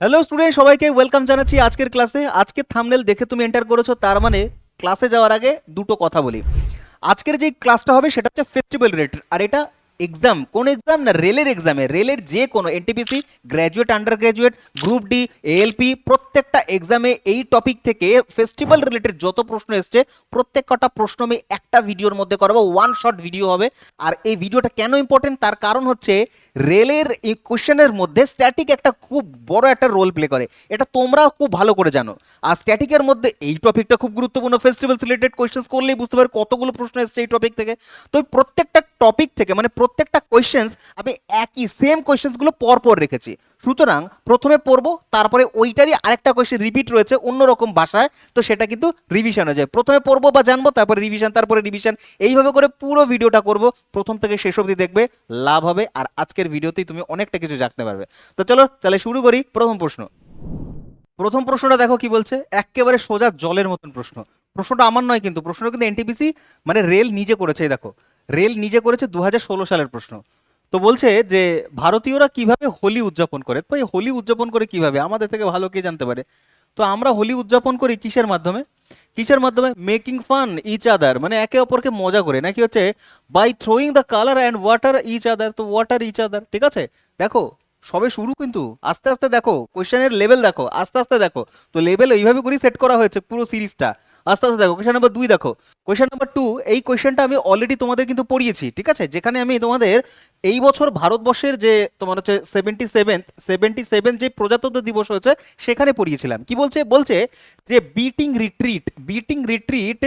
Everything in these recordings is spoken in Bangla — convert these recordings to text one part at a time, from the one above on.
হ্যালো স্টুডেন্ট, সবাইকে ওয়েলকাম জানাচ্ছি আজকের ক্লাসে। আজকের থাম্বনেল দেখে তুমি এন্টার করেছো, তার মানে ক্লাসে যাওয়ার আগে দুটো কথা বলি। আজকের যে ক্লাসটা হবে সেটা হচ্ছে ফেস্টিভ্যাল রিলেটেড, আর এটা এক্সাম, কোন এক্সাম না, রেলের এক্সামে, রেলের যে কোনো NTPC graduate, under graduate, group D, ALP, প্রত্যেকটা এক্সামে এই টপিক থেকে ফেস্টিভ্যাল রিলেটেড যত প্রশ্ন এসছে প্রত্যেক কটা প্রশ্ন আমি একটা ভিডিওর মধ্যে করাবো, ওয়ান শট ভিডিও হবে। আর এই ভিডিওটা কেন ইম্পর্টেন্ট তার কারণ হচ্ছে রেলের এই কোশ্চেনের মধ্যে স্ট্যাটিক একটা খুব বড় একটা রোল প্লে করে, এটা তোমরা খুব ভালো করে জানো। আর স্ট্যাটিকের মধ্যে এই টপিকটা খুব গুরুত্বপূর্ণ, ফেস্টিভ্যালস রিলেটেড কোয়েশ্চেন্স করলেই বুঝতে পারো কতগুলো প্রশ্ন এসছে এই টপিক থেকে। তো এই প্রত্যেকটা টপিক থেকে মানে প্রত্যেকটা কোয়েশ্চেন্স আমি একই সেম কোয়েশ্চেন্সগুলো পর পর রেখেছি। সুতরাং প্রথমে পড়বো, তারপরে ওইটারই আরেকটা কোয়েশ্চেন রিপিট রয়েছে অন্যরকম ভাষায়, তো সেটা কিন্তু রিভিশন হয়ে যায়। প্রথমে পড়বো বা জানবো, তারপরে রিভিশন, তারপরে রিভিশন, এইভাবে করে পুরো ভিডিওটা করব। প্রথম থেকে শেষ অবধি দেখবে, লাভ হবে। আর আজকের ভিডিওতেই তুমি অনেকটা কিছু জানতে পারবে। তো চলো তাহলে শুরু করি। প্রথম প্রশ্ন, প্রথম প্রশ্নটা দেখো কি বলছে, একেবারে সোজা জলের মতন প্রশ্ন। প্রশ্নটা আমার নয় কিন্তু, প্রশ্নটা কিন্তু এনটিপিসি মানে রেল নিজে করেছে। এই দেখো, রেল নিজে করেছে, 2016 সালের প্রশ্ন। তো বলছে যে ভারতীয়রা কিভাবে হোলি উদযাপন করে। তো এই হোলি উদযাপন করে কিভাবে, আমাদের থেকে ভালো কে জানতে পারে। তো আমরা হোলি উদযাপন করি কিসের মাধ্যমে, কিসের মাধ্যমে, মেকিং ফান ইচ আদার, মানে একে অপরকে মজা করে, নাকি হচ্ছে by throwing the colour and water each other. তো ওয়াটার ইচ আদার, ঠিক আছে। দেখো সবে শুরু কিন্তু, আস্তে আস্তে দেখো কোয়েশ্চেনের লেভেল, দেখো আস্তে আস্তে দেখো। তো লেভেল এইভাবে করেই সেট করা হয়েছে পুরো সিরিজটা। আস্তে আস্তে দেখো, কোয়েশ্চেন নাম্বার 2 দেখো। কোয়েশ্চেন নাম্বার 2, এই কোয়েশ্চেনটা আমি অলরেডি তোমাদের কিন্তু পড়িয়েছি, ঠিক আছে, যেখানে আমি তোমাদের এই বছর ভারতবর্ষের যে তোমার হচ্ছে 77 যে প্রজাতন্ত্র দিবস হয়েছে সেখানে পড়িয়েছিলাম। কি বলছে, বলছে যে বিটিং রিট্রিট, বিটিং রিট্রিট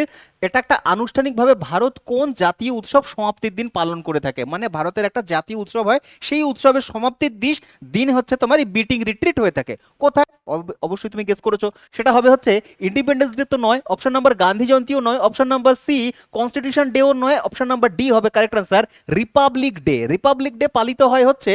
এটা একটা আনুষ্ঠানিকভাবে ভারত কোন জাতীয় উৎসব সমাপ্তির দিন পালন করে থাকে। মানে ভারতের একটা জাতীয় উৎসব হয়, সেই উৎসবের সমাপ্তির দিন হচ্ছে তোমার এই বিটিং রিট্রিট হয়ে থাকে। কোথায়, অবশ্যই তুমি গেস করেছো, সেটা হবে হচ্ছে ইন্ডিপেন্ডেন্স ডে তো নয়, অপশন নাম্বার গান্ধী জয়ন্তীও নয়, অপশন নাম্বার সি কনস্টিটিউশন ডেও নয়, অপশন নাম্বার ডি হবে correct answer Republic day. Republic day পালিত হয় হচ্ছে,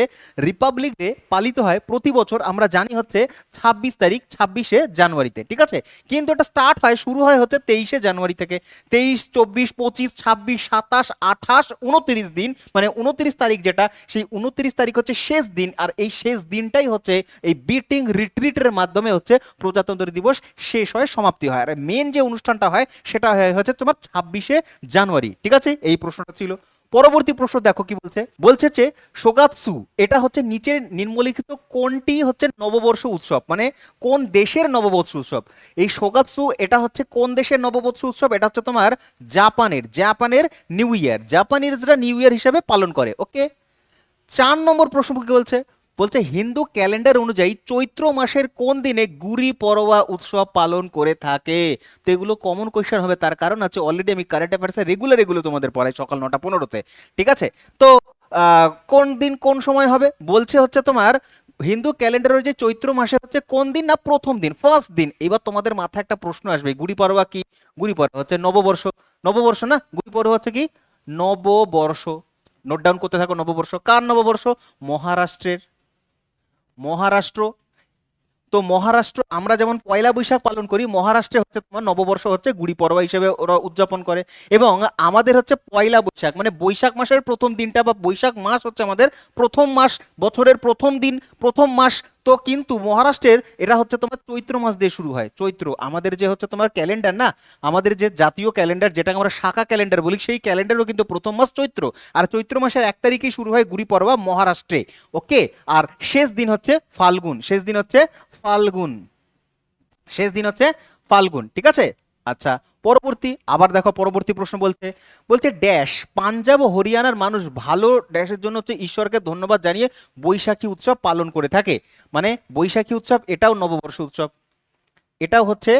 রিপাবলিক ডে পালিত হয় প্রতি বছর আমরা জানি হচ্ছে 26 তারিখ, 26শে জানুয়ারিতে, ঠিক আছে। কিন্তু এটা স্টার্ট হয়, শুরু হয় হচ্ছে 23শে জানুয়ারি থেকে। 23, 24, 25, 26, 27, 28, 29 দিন, মানে 29 তারিখ যেটা, সেই 29 তারিখ হচ্ছে শেষ দিন। আর এই শেষ দিনটাই হচ্ছে এই বিটিং রিট্রিটের মাধ্যমে হচ্ছে প্রজাতন্ত্র দিবস শেষ হয়, সমাপ্তি হয়। আর মেন যে অনুষ্ঠানটা হয় সেটা হয় হচ্ছে তোমার 26শে জানুয়ারি, ঠিক আছে। এই প্রশ্নটা ছিল। পরবর্তী প্রশ্ন দেখো কি বলছে, বলছে যে সোগাতসু এটা হচ্ছে নিচের নিম্নলিখিত কোনটি হচ্ছে নববর্ষ উৎসব, মানে কোন দেশের নববর্ষ উৎসব। এই সোগাতসু এটা হচ্ছে কোন দেশের নববর্ষ উৎসব, এটা হচ্ছে তোমার জাপানের, জাপানের নিউ ইয়ার, জাপানিজরা নিউ ইয়ার হিসাবে পালন করে। ওকে। 4 নম্বর প্রশ্ন কি বলছে, বলছে হিন্দু ক্যালেন্ডার অনুযায়ী চৈত্র মাসের কোন দিনে গুড়ি পড়োয়া উৎসব পালন করে থাকে। তো এগুলো কমন কোয়েশ্চেন হবে, তার কারণ আছে অলরেডি আমি কারেন্ট অ্যাফেয়ার্সে রেগুলার এগুলো তোমাদের পড়াই সকাল 9টা 15-তে, ঠিক আছে। তো কোন দিন কোন সময় হবে, বলছে হচ্ছে তোমার হিন্দু ক্যালেন্ডার অনুযায়ী চৈত্র মাসের হচ্ছে কোন দিন না, প্রথম দিন, ফার্স্ট দিন। এবার তোমাদের মাথায় একটা প্রশ্ন আসবে, গুড়ি পড়োয়া কি, গুড়ি পড়োয়া হচ্ছে নববর্ষ, নববর্ষ না, গুড়ি পড়োয়া হচ্ছে কি নববর্ষ। নোট ডাউন করতে থাকো, নববর্ষ কার নববর্ষ, মহারাষ্ট্রের, মহারাষ্ট্র। তো মহারাষ্ট্র আমরা যেমন পয়লা বৈশাখ পালন করি, মহারাষ্ট্রে হচ্ছে তোমার নববর্ষ হচ্ছে গুড়ি পড়োয়া হিসেবে ওরা উদযাপন করে। এবং আমাদের হচ্ছে পয়লা বৈশাখ, মানে বৈশাখ মাসের প্রথম দিনটা, বা বৈশাখ মাস হচ্ছে আমাদের প্রথম মাস, বছরের প্রথম দিন, প্রথম মাস। তো কিন্তু মহারাষ্ট্রের এটা হচ্ছে তোমার চৈত্র মাস দিয়ে শুরু হয়। চৈত্র আমাদের যে হচ্ছে তোমার ক্যালেন্ডার না, আমাদের যে জাতীয় ক্যালেন্ডার যেটাকে আমরা শাখা ক্যালেন্ডার বলি, সেই ক্যালেন্ডারও কিন্তু প্রথম মাস চৈত্র। আর চৈত্র মাসের 1 তারিখেই শুরু হয় গুড়ি পড়োয়া মহারাষ্ট্রে। ওকে। আর শেষ দিন হচ্ছে ফাল্গুন, শেষ দিন হচ্ছে ফাল্গুন, শেষ দিন হচ্ছে ফাল্গুন, ঠিক আছে। আচ্ছা, পরবর্তী আবার দেখো, পরবর্তী প্রশ্ন বলছে, বলছে ড্যাশ পাঞ্জাব ও হরিয়ানার মানুষ ভালো ড্যাশের জন্য হচ্ছে ঈশ্বরকে ধন্যবাদ জানিয়ে বৈশাখী উৎসব পালন করে থাকে। মানে বৈশাখী উৎসব এটাও নববর্ষ উৎসব, এটাও হচ্ছে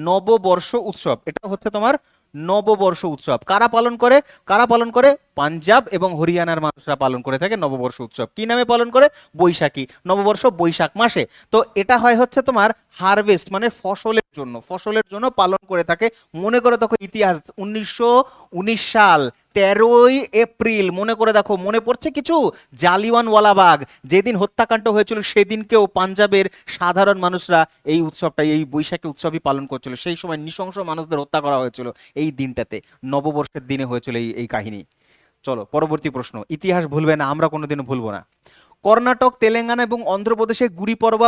নববর্ষ উৎসব, এটা হচ্ছে তোমার নববর্ষ উৎসব। কারা পালন করে, কারা পালন করে, পাঞ্জাব এবং হরিয়ানার মানুষরা পালন করে থাকে নববর্ষ উৎসব। কি নামে পালন করে, বৈশাখী নববর্ষ, বৈশাখ মাসে। তো এটা হয় হচ্ছে তোমার হারভেস্ট মানে ফসলের জন্য, ফসলের জন্য পালন করে থাকে। মনে করে দেখো ইতিহাস, 1919 সাল 13ই এপ্রিল, মনে করে দেখো, মনে পড়ছে কিছু, জালিয়ানওয়ালাবাগ যেদিন হত্যাকাণ্ড হয়েছিল সেদিনকেও পাঞ্জাবের সাধারণ মানুষরা এই উৎসবটা, এই বৈশাখী উৎসবই পালন করছিল। সেই সময় নৃশংস মানুষদের হত্যা করা হয়েছিল এই দিনটাতে, নববর্ষের দিনে হয়েছিল এই এই কাহিনী। চলো পরবর্তী প্রশ্ন, ইতিহাস ভুলবে না, আমরা কোনোদিনও ভুলবো না। কর্ণাটক, তেলেঙ্গানা এবং অন্ধ্রপ্রদেশে গুড়ি পড়বা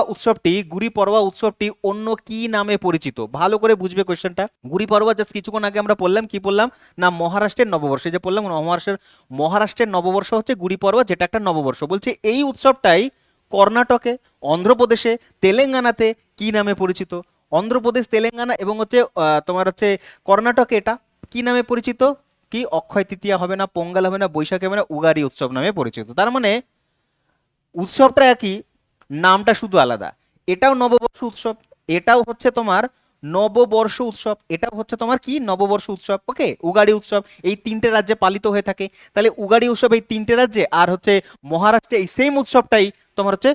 উৎসবটি অন্য কি নামে পরিচিত? ভালো করে বুঝবে কোশ্চেনটা। গুড়ি পড়বা জাস্ট কিছুক্ষণ আগে আমরা পড়লাম, কি পড়লাম না মহারাষ্ট্রের নববর্ষ, যে বললাম মহারাষ্ট্রের নববর্ষ হচ্ছে গুড়ি পড়বা, যেটা একটা নববর্ষ। বলছে এই উৎসবটাই কর্ণাটকে, অন্ধ্রপ্রদেশে, তেলেঙ্গানাতে কি নামে পরিচিত? অন্ধ্রপ্রদেশ, তেলেঙ্গানা এবং হচ্ছে তোমার হচ্ছে কর্ণাটকে এটা কি নামে পরিচিত? কি অক্ষয় তৃতীয়া হবে না, পোঙ্গল হবে না, বৈশাখী হবে না, উগাড়ি উৎসব নামে পরিচিত। তার মানে উৎসবটা একই, নামটা শুধু আলাদা। এটাও নববর্ষ উৎসব, এটাও হচ্ছে তোমার নববর্ষ উৎসব, এটাও হচ্ছে তোমার কি নববর্ষ উৎসব। ওকে, উগাড়ি উৎসব এই তিনটে রাজ্যে পালিত হয়ে থাকে। তাহলে উগাড়ি উৎসব এই তিনটে রাজ্যে, আর হচ্ছে মহারাষ্ট্রে এই সেম উৎসবটাই তোমার হচ্ছে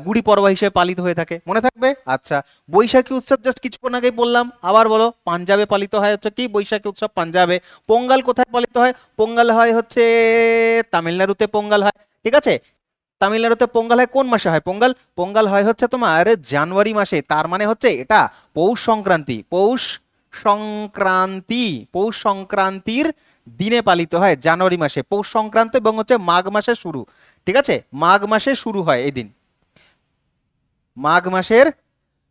গুড়ি পড়বা হিসেবে পালিত হয়ে থাকে। মনে থাকবে? আচ্ছা, বৈশাখী উৎসব জাস্ট কিছুক্ষণ আগেই বললাম, আবার বলো। পাঞ্জাবে পালিত হয় হচ্ছে কি বৈশাখী উৎসব, পাঞ্জাবে। পোঙ্গল কোথায় পালিত হয়? পোঙ্গল হয় হচ্ছে তামিলনাড়ুতে পোঙ্গল হয়, ঠিক আছে। তামিলনাড়ুতে পোঙ্গল হয় কোন মাসে হয়? পোঙ্গল পোঙ্গল হয় হচ্ছে তোমার জানুয়ারি মাসে। তার মানে হচ্ছে এটা পৌষ সংক্রান্তি, পৌষ সংক্রান্তির দিনে পালিত হয়, জানুয়ারি মাসে। পৌষ সংক্রান্ত এবং হচ্ছে মাঘ মাসে শুরু, ঠিক আছে, মাঘ মাসে শুরু হয় এই দিন, মাঘ মাসের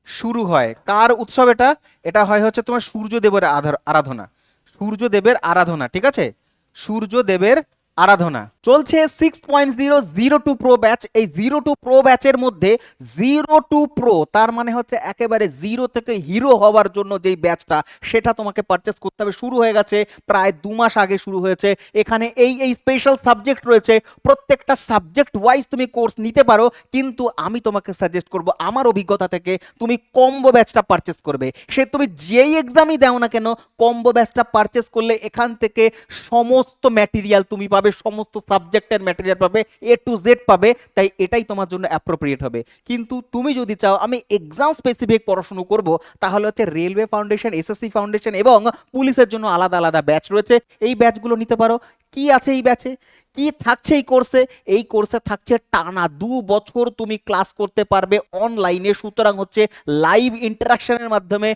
শুরু হয়। কার উৎসব এটা? এটা হয় হচ্ছে তোমার সূর্যদেবের আরাধনা, সূর্যদেবের আরাধনা, ঠিক আছে, সূর্যদেবের আরাধনা। চলছে 6.0 প্রো ব্যাচ। এই 02 প্রো ব্যাচের মধ্যে 02 প্রো তার মানে হচ্ছে একেবারে জিরো থেকে হিরো হওয়ার জন্য যেই ব্যাচটা, সেটা তোমাকে পারচেস করতে হবে। শুরু হয়ে গেছে প্রায় 2 মাস আগে শুরু হয়েছে। এখানে এই স্পেশাল সাবজেক্ট রয়েছে, প্রত্যেকটা সাবজেক্ট ওয়াইজ তুমি কোর্স নিতে পারো, কিন্তু আমি তোমাকে সাজেস্ট করব আমার অভিজ্ঞতা থেকে তুমি কম্বো ব্যাচটা পারচেস করবে। সে তুমি যেই এক্সামই দাও না কেন, কম্বো ব্যাচটা পারচেস করলে এখান থেকে সমস্ত ম্যাটেরিয়াল তুমি পাবে, সমস্ত সাবজেক্টের ম্যাটেরিয়াল পাবে, A to Z পাবে। তাই এটাই তোমার জন্য অ্যাপ্রোপ্রিয়েট হবে। কিন্তু তুমি যদি চাও আমি এক্সাম স্পেসিফিক পড়াশুনো করব, তাহলে হচ্ছে রেলওয়ে ফাউন্ডেশন, এসএসসি ফাউন্ডেশন এবং পুলিশের জন্য আলাদা আলাদা ব্যাচ রয়েছে, এই ব্যাচগুলো নিতে পারো। কি আছে এই ব্যাচে, কি থাকছে এই কোর্সে? এই কোর্সে থাকছে টানা 2 বছর তুমি ক্লাস করতে পারবে অনলাইনে। সুতরাং হচ্ছে লাইভ ইন্টারাকশনের মাধ্যমে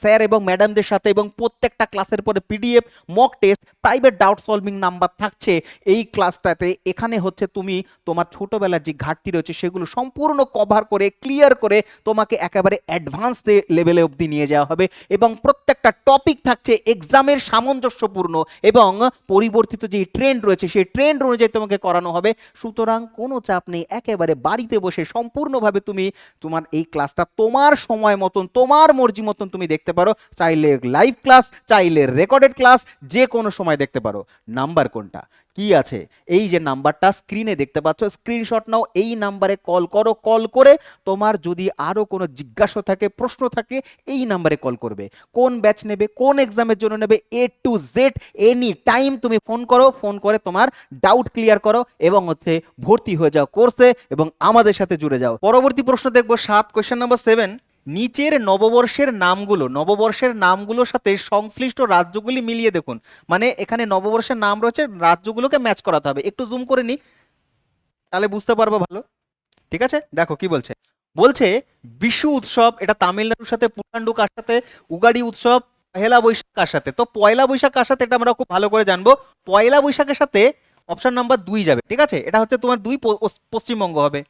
স্যার এবং ম্যাডামদের সাথে, এবং প্রত্যেকটা ক্লাসের পরে PDF, mock test, private doubt solving number থাকছে এই ক্লাসটাতে। এখানে হচ্ছে তুমি তোমার ছোটবেলার যে ঘাটতি রয়েছে সেগুলো সম্পূর্ণ কভার করে, ক্লিয়ার করে তোমাকে একেবারে অ্যাডভান্স লেভেলে অবধি নিয়ে যাওয়া হবে। এবং প্রত্যেকটা টপিক থাকছে এক্সামের সামঞ্জস্যপূর্ণ এবং পরিবর্তিত যে ট্রেন্ড রয়েছে সেই ট্রেন্ড অনুযায়ী তোমাকে করানো হবে। সুতরাং কোনো চাপ নেই, একেবারে বাড়িতে বসে সম্পূর্ণভাবে তুমি তোমার এই ক্লাসটা তোমার সময় মতন, তোমার মর্জি মতন তুমি দেখতে পারো। চাইলে লাইভ ক্লাস, চাইলে রেকর্ডেড ক্লাস, যে কোনো সময় দেখতে পারো। নাম্বার কোনটা কি আছে? এই যে নাম্বারটা স্ক্রিনে দেখতে পাচ্ছ, স্ক্রিনশট নাও, এই নাম্বারে কল করো। কল করে তোমার যদি আরো কোনো জিজ্ঞাসা থাকে, প্রশ্ন থাকে, এই নাম্বারে কল করবে। কোন ব্যাচ নেবে, কোন এক্সামের জন্য নেবে, A to Z any time তুমি ফোন করো, ফোন করে তোমার ডাউট ক্লিয়ার করো এবং হচ্ছে ভর্তি হয়ে যাও কোর্সে এবং আমাদের সাথে জুড়ে যাও। পরবর্তী প্রশ্ন দেখবো 7, কোয়েশ্চেন নাম্বার 7। নিচের নববর্ষের নামগুলোর সাথে সংশ্লিষ্ট রাজ্যগুলি মিলিয়ে দেখুন। মানে এখানে নববর্ষের নাম রয়েছে, রাজ্যগুলোকে ম্যাচ করাতে হবে। একটু জুম করে নি, তাহলে বুঝতে পারবো ভালো। ঠিক আছে, দেখো কি বলছে। বলছে বিশু উৎসব, এটা তামিলনাড়ুর সাথে, পুথান্ডু কার সাথে, উগাড়ি উৎসব, পহেলা বৈশাখ কার সাথে? তো পয়লা বৈশাখ কার সাথে এটা আমরা খুব ভালো করে জানবো। পয়লা বৈশাখের সাথে অপশন নাম্বার 2 যাবে, ঠিক আছে। এটা হচ্ছে তোমার 2 পশ্চিমবঙ্গ হবে।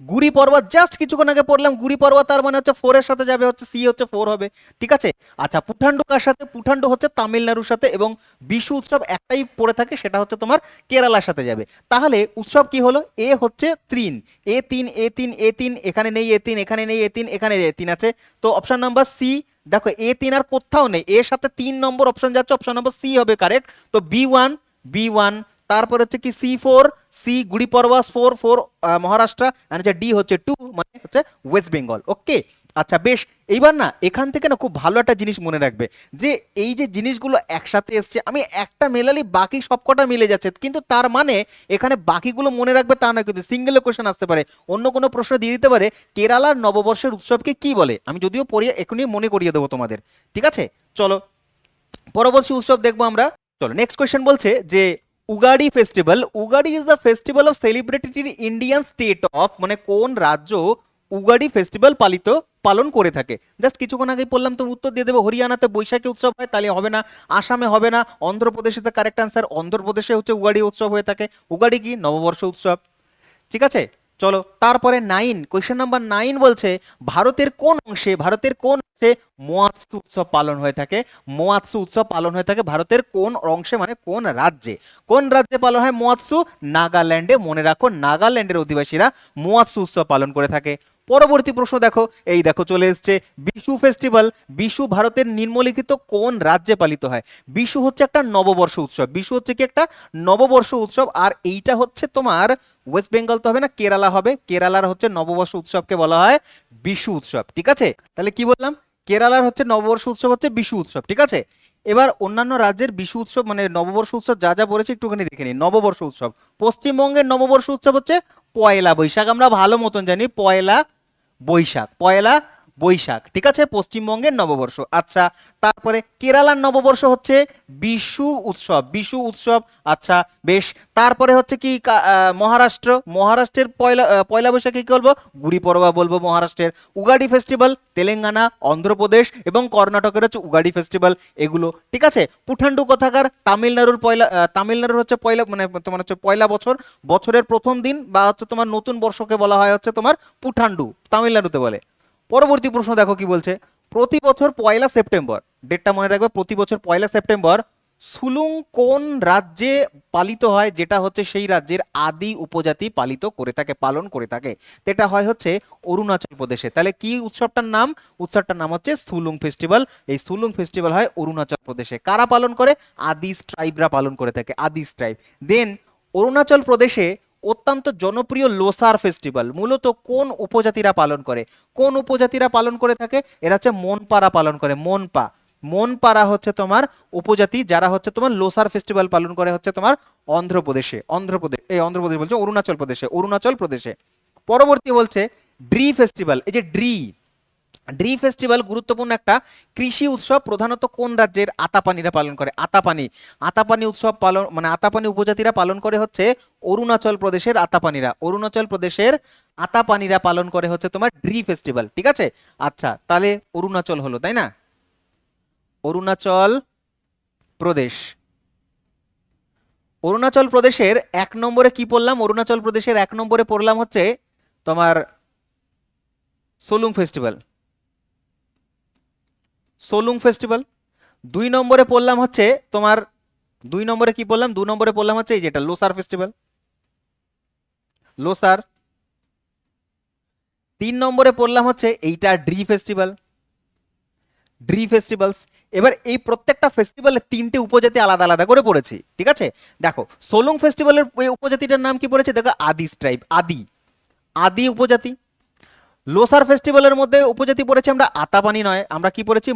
গুড়ি পড়বা জাস্ট কিছুক্ষণ আগে পড়লাম, গুড়ি পড়বা তার মানে হচ্ছে 4 এর সাথে যাবে, হচ্ছে সি হচ্ছে 4 হবে, ঠিক আছে। আচ্ছা, পুঠান্ডু কার সাথে? পুঠান্ডু হচ্ছে তামিলনাড়ুর সাথে, এবং বিশু উৎসব একটাই পড়ে থাকে, সেটা হচ্ছে তোমার কেরালার সাথে যাবে। তাহলে উৎসব কি হলো? এ হচ্ছে 3, A3 এখানে নেই, A3 এখানে নেই, A3 এখানে, A3 আছে। তো অপশন নাম্বার সি, দেখো A3 আর কোথাও নেই, এর সাথে 3 নম্বর অপশন যাচ্ছে, অপশন নাম্বার সি হবে কারেক্ট। তো বি ওয়ান, তারপর হচ্ছে কি C4, সি গুড়ি পড়বা, 4 মহারাষ্ট্র, আর হচ্ছে ডি হচ্ছে 2 মানে হচ্ছে ওয়েস্ট বেঙ্গল। ওকে, আচ্ছা বেশ। এইবার না এখান থেকে না খুব ভালো একটা জিনিস মনে রাখবে, যে এই যে জিনিসগুলো একসাথে এসছে, আমি একটা মেলালি বাকি সবকটা মিলে যাচ্ছে, কিন্তু তার মানে এখানে বাকিগুলো মনে রাখবে তা না, কিন্তু সিঙ্গেল কোশ্চেন আসতে পারে, অন্য কোনো প্রশ্ন দিয়ে দিতে পারে। কেরালার নববর্ষের উৎসবকে কি বলে? আমি যদিও পড়িয়ে এখনই মনে করিয়ে দেবো তোমাদের, ঠিক আছে। চলো পরবর্তী উৎসব দেখবো আমরা। চলো নেক্সট কোয়েশ্চেন বলছে যে Ugadi festival, Ugadi is the festival of celebrated in Indian state of, মানে কোন রাজ্য উগাড়ি ফেস্টিভ্যাল পালন করে থাকে? জাস্ট কিছুক্ষণ আগেই বললাম, তুমি উত্তর দিয়ে দেবো। হরিয়ানাতে বৈশাখী উৎসব হয়, তাহলে হবে না। আসামে হবে না। অন্ধ্রপ্রদেশে তো কারেক্ট আনসার, অন্ধ্রপ্রদেশে হচ্ছে উগাড়ি উৎসব হয়ে থাকে। উগাড়ি কি? নববর্ষ উৎসব, ঠিক আছে। চলো তারপরে 9, কোয়েশ্চেন নাম্বার 9 বলছে ভারতের কোন অংশে মোয়াৎসু উৎসব পালন হয়ে থাকে? মোয়াৎসু উৎসব পালন হয়ে থাকে ভারতের কোন অংশে, মানে কোন রাজ্যে? কোন রাজ্যে পালন হয় মোয়াৎসু? নাগাল্যান্ডে। মনে রাখো, নাগাল্যান্ডের অধিবাসীরা মোয়াৎসু উৎসব পালন করে থাকে। পরবর্তী প্রশ্ন দেখো, এই দেখো চলে এসছে বিশু ফেস্টিভ্যাল। বিশু ভারতের নিম্নলিখিত কোন রাজ্যে পালিত হয়? বিশু হচ্ছে একটা নববর্ষ উৎসব। বিশু হচ্ছে কি একটা নববর্ষ উৎসব, আর এইটা হচ্ছে তোমার ওয়েস্ট বেঙ্গল তো হবে না, কেরালা হবে। কেরালার হচ্ছে নববর্ষ উৎসবকে বলা হয় বিশু উৎসব। ঠিক আছে, তাহলে কি বললাম? কেরালার হচ্ছে নববর্ষ উৎসব হচ্ছে বিশু উৎসব। ঠিক আছে, এবার অন্যান্য রাজ্যের বিশু উৎসব মানে নববর্ষ উৎসব যা যা বলেছে একটুখানি দেখে নিই। নববর্ষ উৎসব, পশ্চিমবঙ্গের নববর্ষ উৎসব হচ্ছে পয়লা বৈশাখ। আমরা ভালো মতন জানি পয়লা বৈশাখ, পয়লা বৈশাখ। ঠিক আছে, পশ্চিমবঙ্গের নববর্ষ। আচ্ছা, তারপরে কেরালার নববর্ষ হচ্ছে বিশু উৎসব, বিশু উৎসব। আচ্ছা বেশ, তারপরে হচ্ছে কি মহারাষ্ট্রের পয়লা বৈশাখে কি বলবো? গুড়ি পড়বা বলবো মহারাষ্ট্রের। উগাডি ফেস্টিভ্যাল তেলেঙ্গানা, অন্ধ্রপ্রদেশ এবং কর্ণাটকের হচ্ছে উগাডি ফেস্টিভ্যাল, এগুলো। ঠিক আছে, পুঠান্ডু কথাকার তামিলনাড়ুর হচ্ছে পয়লা, মানে তোমার হচ্ছে পয়লা বছর, বছরের প্রথম দিন বা হচ্ছে তোমার নতুন বর্ষকে বলা হয় হচ্ছে তোমার পুঠান্ডু, তামিলনাড়ুতে বলে। পরবর্তী প্রশ্ন দেখো কি বলছে, প্রতি বছর পয়লা সেপ্টেম্বর, ডেটটা মনে রাখবে, প্রতি বছর পয়লা সেপ্টেম্বর সুলুং কোন রাজ্যে পালিত হয়? যেটা হচ্ছে সেই রাজ্যের আদি উপজাতি পালন করে থাকে। এটা হয় হচ্ছে অরুণাচল প্রদেশে। তাহলে কি উৎসবটার নাম? উৎসবটার নাম হচ্ছে সুলুং ফেস্টিভ্যাল। এই সুলুং ফেস্টিভ্যাল হয় অরুণাচল প্রদেশে। কারা পালন করে? আদি ট্রাইবরা পালন করে থাকে, আদি ট্রাইব। দেন অরুণাচল প্রদেশে অত্যন্ত জনপ্রিয় লোসার ফেস্টিভ্যাল মূলত কোন উপজাতিরা পালন করে? কোন উপজাতিরা পালন করে থাকে? এরা হচ্ছে মনপারা পালন করে, মনপারা হচ্ছে তোমার উপজাতি, যারা হচ্ছে তোমার লোসার ফেস্টিভ্যাল পালন করে হচ্ছে তোমার অন্ধ্রপ্রদেশ বলছে অরুণাচল প্রদেশে। পরবর্তী বলছে ড্রি ফেস্টিভ্যাল। এই যে ড্রি ফেস্টিভ্যাল গুরুত্বপূর্ণ একটা কৃষি উৎসব, প্রধানত কোন রাজ্যের? আতাপানিরা পালন করে। আতাপানি উৎসব পালন, মানে আতাপানি উপজাতিরা পালন করে হচ্ছে অরুণাচল প্রদেশের আতাপানিরা পালন করে হচ্ছে তোমার ড্রি ফেস্টিভ্যাল। ঠিক আছে, আচ্ছা তাহলে অরুণাচল হলো, তাই না? অরুণাচল প্রদেশ, অরুণাচল প্রদেশের 1 নম্বরে কি পড়লাম? অরুণাচল প্রদেশের 1 নম্বরে পড়লাম হচ্ছে তোমার সোলুং ফেস্টিভ্যাল। 2 নম্বরে পড়লাম হচ্ছে তোমার, 2 নম্বরে কি পড়লাম? 2 নম্বরে পড়লাম হচ্ছে এই যেটা লোসার ফেস্টিভ্যাল, লোসার। 3 নম্বরে পড়লাম হচ্ছে এইটা ড্রি ফেস্টিভ্যালস। এবার এই প্রত্যেকটা ফেস্টিভ্যালে 3টে উপজাতি আলাদা আলাদা করে পড়েছি। ঠিক আছে, দেখো সোলুং ফেস্টিভ্যালের উপজাতিটার নাম কি পড়েছে? দেখো আদি ট্রাইব, আদি উপজাতি। লোসার ফেস্টিভ্যালের মধ্যে উপজাতি পড়েছি আমরা আতাপানি নয়, আমরা কি পড়েছি?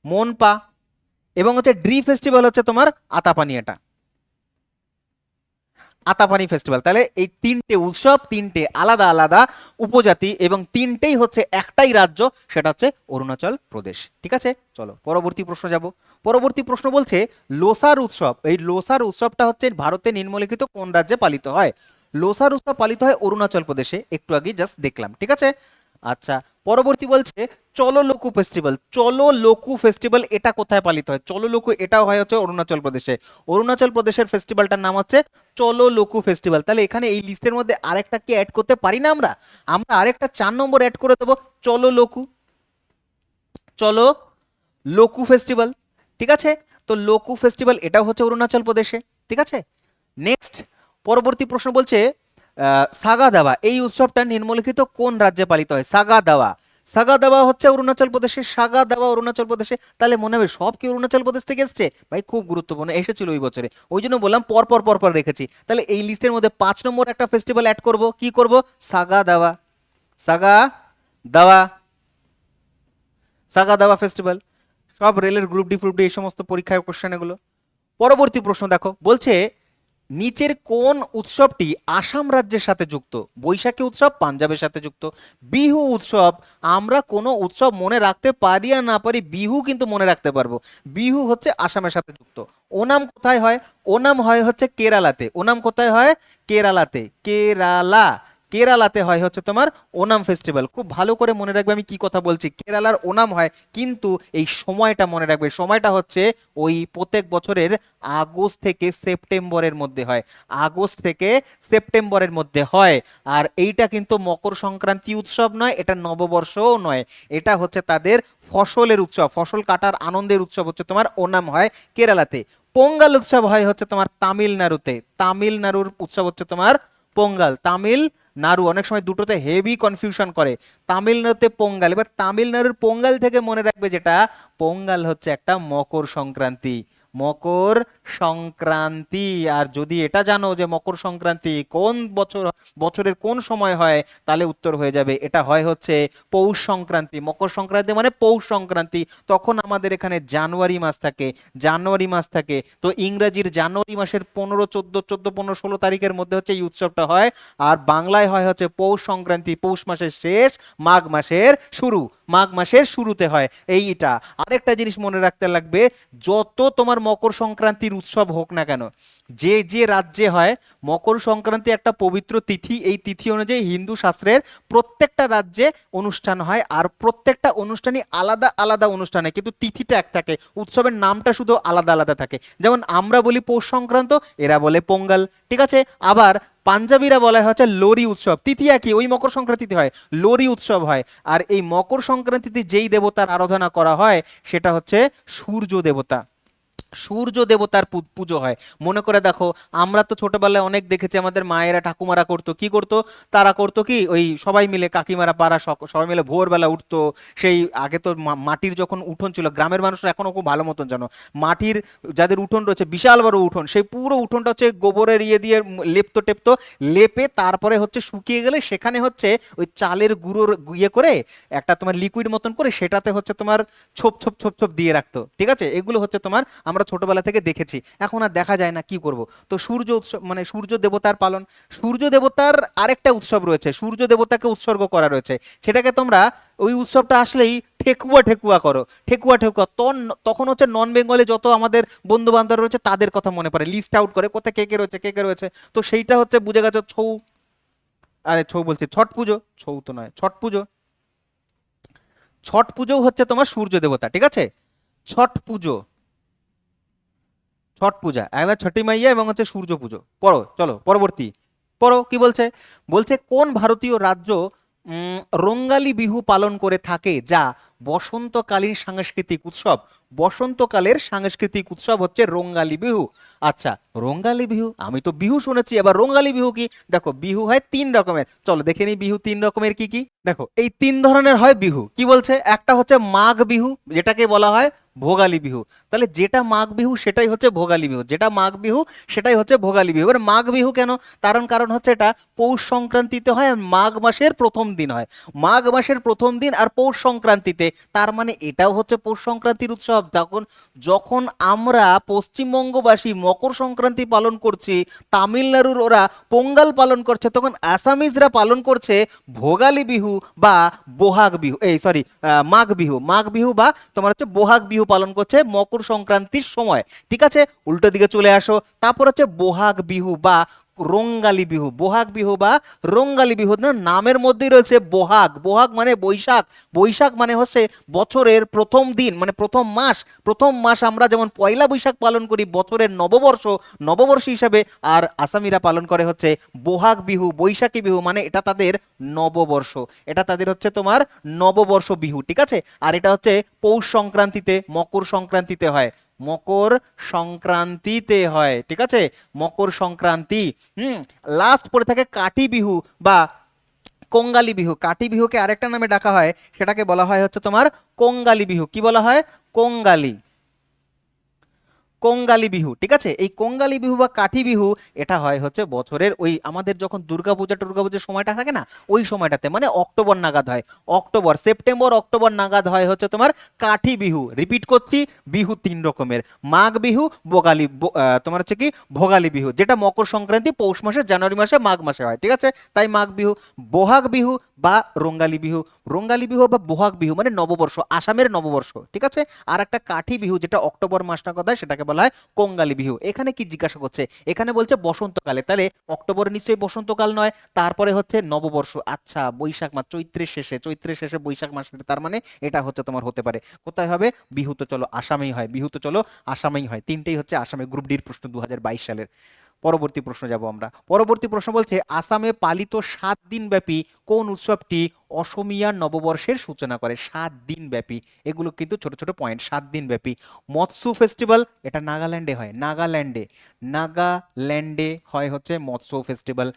মনপা। এবং হচ্ছে ড্রি ফেস্টিভ্যাল হচ্ছে তোমার আতাপানি ফেস্টিভ্যাল। তাহলে এই 3টে উৎসব, 3টে আলাদা আলাদা উপজাতি, এবং 3টেই হচ্ছে একটাই রাজ্য, সেটা হচ্ছে অরুণাচল প্রদেশ। ঠিক আছে, চলো পরবর্তী প্রশ্ন যাব। পরবর্তী প্রশ্ন বলছে লোসার উৎসব। এই লোসার উৎসবটা হচ্ছে ভারতে নিম্নলিখিত কোন রাজ্যে পালিত হয়? লোসার উৎসব পালিত হয় অরুণাচল প্রদেশে, একটু আগে জাস্ট দেখলাম। ঠিক আছে, আচ্ছা পরবর্তী বলছে চলো লোকু ফেস্টিভ্যাল এটা কোথায় পালিত হয়? চলো লোকু এটাও হয় হচ্ছে অরুণাচল প্রদেশের ফেস্টিভ্যালটার নাম হচ্ছে চলো লোকু ফেস্টিভ্যাল। তাহলে এখানে এই লিস্টের মধ্যে আরেকটা কি অ্যাড করতে পারি না আমরা? আরেকটা 4 নম্বর অ্যাড করে দেবো, চলো লোকু ফেস্টিভ্যাল। ঠিক আছে, তো লোকু ফেস্টিভ্যাল এটাও হচ্ছে অরুণাচল প্রদেশে। ঠিক আছে, নেক্সট পরবর্তী প্রশ্ন বলছে সাগা দাওয়া, এই উৎসবটা নিম্নলিখিত কোন রাজ্যে পালিত হয়? সাগা দাওয়া হচ্ছে অরুণাচল প্রদেশে। তাহলে মনে হবে সব কি অরুণাচল প্রদেশ থেকে এসছে? ভাই খুব গুরুত্বপূর্ণ, এসেছিল ওই বছরে, ওই জন্য বললাম পর রেখেছি। তাহলে এই লিস্টের মধ্যে 5 নম্বর একটা ফেস্টিভ্যাল অ্যাড করব, কি করব? সাগা দাওয়া ফেস্টিভ্যাল। সব রেলের গ্রুপ ডি এই সমস্ত পরীক্ষার কোশ্চেন এগুলো। পরবর্তী প্রশ্ন দেখো, বলছে নিচের কোন উৎসবটি আসাম রাজ্যের সাথে যুক্ত? বৈশাখী উৎসব পাঞ্জাবের সাথে যুক্ত। বিহু উৎসব, আমরা কোনো উৎসব মনে রাখতে পারি আর না পারি, বিহু কিন্তু মনে রাখতে পারবো। বিহু হচ্ছে আসামের সাথে যুক্ত। ওনাম কোথায় হয়? ওনাম হয় হচ্ছে কেরালাতে। ওনাম কোথায় হয়? কেরালা। কেরালাতে হয় হচ্ছে তোমার ওনাম ফেস্টিভ্যাল। খুব ভালো করে মনে রাখবে আমি কি কথা বলছি। কেরালার ওনাম হয়, কিন্তু এই সময়টা মনে রাখবে, সময়টা হচ্ছে ওই প্রত্যেক বছরের আগস্ট থেকে সেপ্টেম্বরের মধ্যে হয়, আগস্ট থেকে সেপ্টেম্বরের মধ্যে হয়। আর এইটা কিন্তু মকর সংক্রান্তি উৎসব নয়, এটা নববর্ষও নয়, এটা হচ্ছে তাদের ফসলের উৎসব, ফসল কাটার আনন্দের উৎসব হচ্ছে তোমার ওনাম হয় কেরালাতে। পোঙ্গাল উৎসব হয় হচ্ছে তোমার তামিলনাড়ুতে, তামিলনাড়ুর উৎসব হচ্ছে তোমার পোঙ্গাল। তামিলনাড়ু অনেক সময় দুটোতে হেভি কনফিউশন করে, তামিলনাড়ুতে পোঙ্গাল। এবার তামিলনাড়ুর পোঙ্গাল থেকে মনে রাখবে যেটা পোঙ্গাল হচ্ছে একটা মকর সংক্রান্তি, মকর সংক্রান্তি। আর যদি এটা জানো যে মকর সংক্রান্তি কোন বছর, বছরের কোন সময় হয়, তাহলে উত্তর হয়ে যাবে এটা হয় হচ্ছে পৌষ সংক্রান্তি। মকর সংক্রান্তি মানে পৌষ সংক্রান্তি, তখন আমাদের এখানে জানুয়ারি মাস থাকে, জানুয়ারি মাস থাকে। তো ইংরেজির জানুয়ারি মাসের 15, 14, 14, 15, 16 তারিখের মধ্যে হচ্ছে এই উৎসবটা হয়। আর বাংলায় হয় হচ্ছে পৌষ সংক্রান্তি, পৌষ মাসের শেষ, মাঘ মাসের শুরু, মাঘ মাসের শুরুতে হয় এইটা। আরেকটা জিনিস মনে রাখতে লাগবে, যত তোমার মকর সংক্রান্তির উৎসব হোক না কেন, যে যে রাজ্যে হয়, মকর সংক্রান্তি একটা পবিত্র তিথি, এই তিথি অনুযায়ী হিন্দু শাস্ত্রের প্রত্যেকটা রাজ্যে অনুষ্ঠান হয়। আর প্রত্যেকটা অনুষ্ঠানই আলাদা আলাদা অনুষ্ঠানে, কিন্তু তিথিটা এক থাকে, উৎসবের নামটা শুধু আলাদা আলাদা থাকে। যেমন আমরা বলি পৌষ সংক্রান্ত, এরা বলে পোঙ্গল, ঠিক আছে। আবার পাঞ্জাবিরা বলা হচ্ছে লোরি উৎসব, তিথি একই, ওই মকর সংক্রান্তিতে হয়, লোরি উৎসব হয়। আর এই মকর সংক্রান্তিতে যেই দেবতার আরাধনা করা হয় সেটা হচ্ছে সূর্য দেবতা, সূর্য দেবতার পুজো হয়। মনে করে দেখো, আমরা তো ছোটবেলায় অনেক দেখেছি আমাদের মায়েরা ঠাকুমারা করতো, কি করতো, তারা করতো কি, ওই সবাই মিলে কাকিমারা পাড়া সবাই মিলে ভোরবেলা উঠতো। সেই আগে তো মাটির যখন উঠোন ছিল, গ্রামের মানুষরা এখনো খুব ভালো মতন জানো, মাটির যাদের উঠোন রয়েছে, বিশাল বড় উঠোন, সেই পুরো উঠোনটা হচ্ছে গোবরের ইয়ে দিয়ে লেপতো টেপতো, লেপে তারপরে হচ্ছে শুকিয়ে গেলে সেখানে হচ্ছে ওই চালের গুঁড়োর ইয়ে করে একটা তোমার লিকুইড মতন করে সেটাতে হচ্ছে তোমার ছোপ ছোপ ছোপ ছোপ দিয়ে রাখতো, ঠিক আছে। এগুলো হচ্ছে তোমার আমরা ছোটবেলা থেকে দেখেছি, এখন আর দেখা যায় না, কি করব। তো সূর্য উৎসব মানে সূর্য দেবতার পালন। সূর্য দেবতার আরেকটা উৎসব রয়েছে, সূর্য দেবতাকে উৎসর্গ করা রয়েছে, সেটাকে তোমরা ওই উৎসবটা আসলেই ঠেকুয়া ঠেকুয়া করো, ঠেকুয়া ঠেকুয়া। তখন হচ্ছে নন বেঙ্গলে যত আমাদের বন্ধু বান্ধব রয়েছে তাদের কথা মনে পড়ে, লিস্ট আউট করে কোথায় কে কে রয়েছে, কে কে রয়েছে। তো সেইটা হচ্ছে বুঝে গেছো, ছৌ, আরে ছৌ বলছি, ছট পুজো, ছৌ তো নয়, ছট পুজো, ছট পুজো হচ্ছে তোমার সূর্য দেবতা, ঠিক আছে। ছট পুজো, ছট পূজা একদম, ছটি মাইয়া এবং হচ্ছে সূর্য পুজো। পড়ো, চলো পরবর্তী পড়ো কি বলছে। বলছে কোন ভারতীয় রাজ্য রঙ্গালী বিহু পালন করে থাকে, যা বসন্তকালীন সাংস্কৃতিক উৎসব। বসন্তকালের সাংস্কৃতিক উৎসব হচ্ছে রঙ্গালী বিহু। আচ্ছা, রঙ্গালী বিহু আমি তো বিহু শুনেছি, এবার রঙ্গালী বিহু কি? দেখো, বিহু হয় 3 রকমের, চলো দেখে নিই বিহু 3 রকমের কি কি। দেখো, এই 3 ধরনের হয় বিহু, কি বলছে, একটা হচ্ছে মাঘ বিহু, যেটাকে বলা হয় ভোগালী বিহু। তাহলে যেটা মাঘ বিহু সেটাই হচ্ছে ভোগালী বিহু, যেটা মাঘ বিহু সেটাই হচ্ছে ভোগালী বিহু। এবার মাঘ বিহু কেন, কারণ হচ্ছে এটা পৌষ সংক্রান্তিতে হয়, আর মাঘ মাসের প্রথম দিন হয়, মাঘ মাসের প্রথম দিন আর পৌষ সংক্রান্তিতে। তার মানে এটাও হচ্ছে পৌষ সংক্রান্তির উৎসব। যখন যখন আমরা পশ্চিমবঙ্গবাসী মকর সংক্রান্তি পালন করছি, তামিলনাড়ুর ওরা পোঙ্গাল পালন করছে, তখন আসামিজরা পালন করছে ভোগালী বিহু বা বোহাগ বিহু, এই সরি, মাঘ বিহু, মাঘ বিহু বা তোমার হচ্ছে বোহাগ বিহু পালন করছে মকর সংক্রান্তির সময়, ঠিক আছে। উল্টো দিকে চলে আসো, তারপর হচ্ছে বোহাগ বিহু বা রঙ্গালী বিহু, বোহাগ বিহু বা রঙ্গালী বিহু। না, নামের মধ্যেই রয়েছে বোহাগ, বোহাগ মানে বৈশাখ, বৈশাখ মানে হচ্ছে বছরের প্রথম দিন, মানে প্রথম মাস, প্রথম মাস আমরা যেমন পয়লা বৈশাখ পালন করি বছরের নববর্ষ, নববর্ষ হিসাবে, আর আসামিরা পালন করে হচ্ছে বোহাগ বিহু, বৈশাখী বিহু, মানে এটা তাদের নববর্ষ, এটা তাদের হচ্ছে তোমার নববর্ষ বিহু, ঠিক আছে। আর এটা হচ্ছে পৌষ সংক্রান্তিতে, মকর সংক্রান্তিতে হয়, মকর সংক্রান্তিতে হয়, ঠিক আছে, মকর সংক্রান্তি। লাস্ট পড়ে থাকে কাটি বিহু বা কঙ্গালী বিহু। কাটি বিহুকে আরেকটা নামে ডাকা হয়, সেটাকে বলা হয় হচ্ছে তোমার কঙ্গালী বিহু। কি বলা হয়? কঙ্গালী, কঙ্গালী বিহু, ঠিক আছে। এই কঙ্গালী বিহু বা কাঠি বিহু এটা হয় হচ্ছে বছরের ওই আমাদের যখন দুর্গাপূজার সময়টা থাকে না, ওই সময়টাতে, মানে অক্টোবর নাগাদ হয়, অক্টোবর, সেপ্টেম্বর অক্টোবর নাগাদ হয় হচ্ছে তোমার কাঠি বিহু। রিপিট করছি, বিহু 3 রকমের, মাঘ বিহু, তোমার হচ্ছে কি ভোগালী বিহু, যেটা মকর সংক্রান্তি পৌষ মাসে, জানুয়ারি মাসে, মাঘ মাসে হয়, ঠিক আছে, তাই মাঘ বিহু। বোহাগ বিহু বা রঙ্গালী বিহু, রঙ্গালী বিহু বা বোহাগ বিহু মানে নববর্ষ, আসামের নববর্ষ, ঠিক আছে। আর একটা কাঠি বিহু যেটা অক্টোবর মাস নাগাদ হয়, সেটাকে বলা বলা হয় কঙ্গালী বিহু। এখানে কি জিজ্ঞাসা করছে, এখানে বলছে বসন্তকালে, তাহলে অক্টোবরে নিশ্চয়ই বসন্তকাল নয়, তারপরে হচ্ছে নববর্ষ, আচ্ছা বৈশাখ মাস, চৈত্রের শেষে বৈশাখ মাসের, তার মানে এটা হচ্ছে তোমার হতে পারে কোথায় হবে, বিহু তো চলো আসামেই হয়, বিহু তো চলো আসামেই হয়, তিনটেই হচ্ছে আসামে, গ্রুপ ডির প্রশ্ন 2022 সালের। পরবর্তী প্রশ্ন যাব আমরা। পরবর্তী প্রশ্ন বলছে আসামে পালিত 7 দিন ব্যাপী কোন উৎসবটি অসমীয়া নববর্ষের সূচনা করে? 7 দিন ব্যাপী, এগুলো কিন্তু ছোট ছোট পয়েন্ট। 7 দিন ব্যাপী। মৎস্য ফেস্টিভ্যাল, এটা নাগাল্যান্ডে হয়, নাগাল্যান্ডে হয় হচ্ছে মৎস্য ফেস্টিভ্যাল।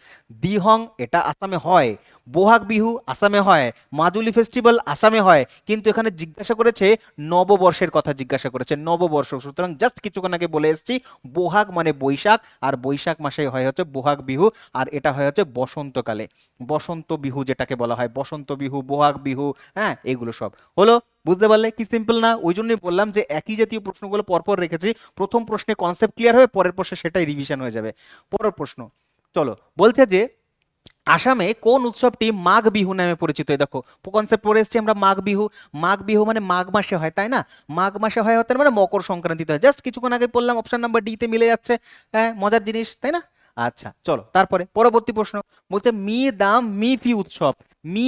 দিহং, এটা আসামে হয়। বোহাগ বিহু আসামে হয়। মাজুলি ফেস্টিভ্যাল আসামে হয়, কিন্তু এখানে জিজ্ঞাসা করেছে নববর্ষের কথা, জিজ্ঞাসা করেছে নববর্ষ, সুতরাং জাস্ট কিছুক্ষণ আগে বলে এসেছি বোহাগ মানে বৈশাখ, আর বৈশাখ মাসে হয় হচ্ছে বোহাগ বিহু, আর এটা হয় হচ্ছে বসন্তকালে, বসন্ত বিহু যেটাকে বলা হয়, বসন্ত বিহু, বোহাগ বিহু, হ্যাঁ এগুলো সব হলো। বুঝতে পারলে কি সিম্পল না? ওই জন্যই বললাম যে একই জাতীয় প্রশ্নগুলো পরপর রেখেছি, প্রথম প্রশ্নে কনসেপ্ট ক্লিয়ার হবে, পরের প্রশ্নে সেটাই রিভিশন হয়ে যাবে। পরের প্রশ্ন চলো, বলছে যে আসামে কোন উৎসবটি মাঘ বিহু নামে পরিচিত? এই দেখো কনসেপ্ট পড়ে এসেছি আমরা, মাঘ বিহু। মাঘ বিহু মানে মাঘ মাসে হয়, তাই না? মাঘ মাসে হয় হতে মানে মকর সংক্রান্তিতে হয়, জাস্ট কিছুক্ষণ আগে বললাম অপশন নাম্বার ডি তে মিলে যাচ্ছে। হ্যাঁ মজার জিনিস, তাই না? আচ্ছা চলো তারপরে পরবর্তী প্রশ্ন বলছে মি দাম মিফি উৎসব, মি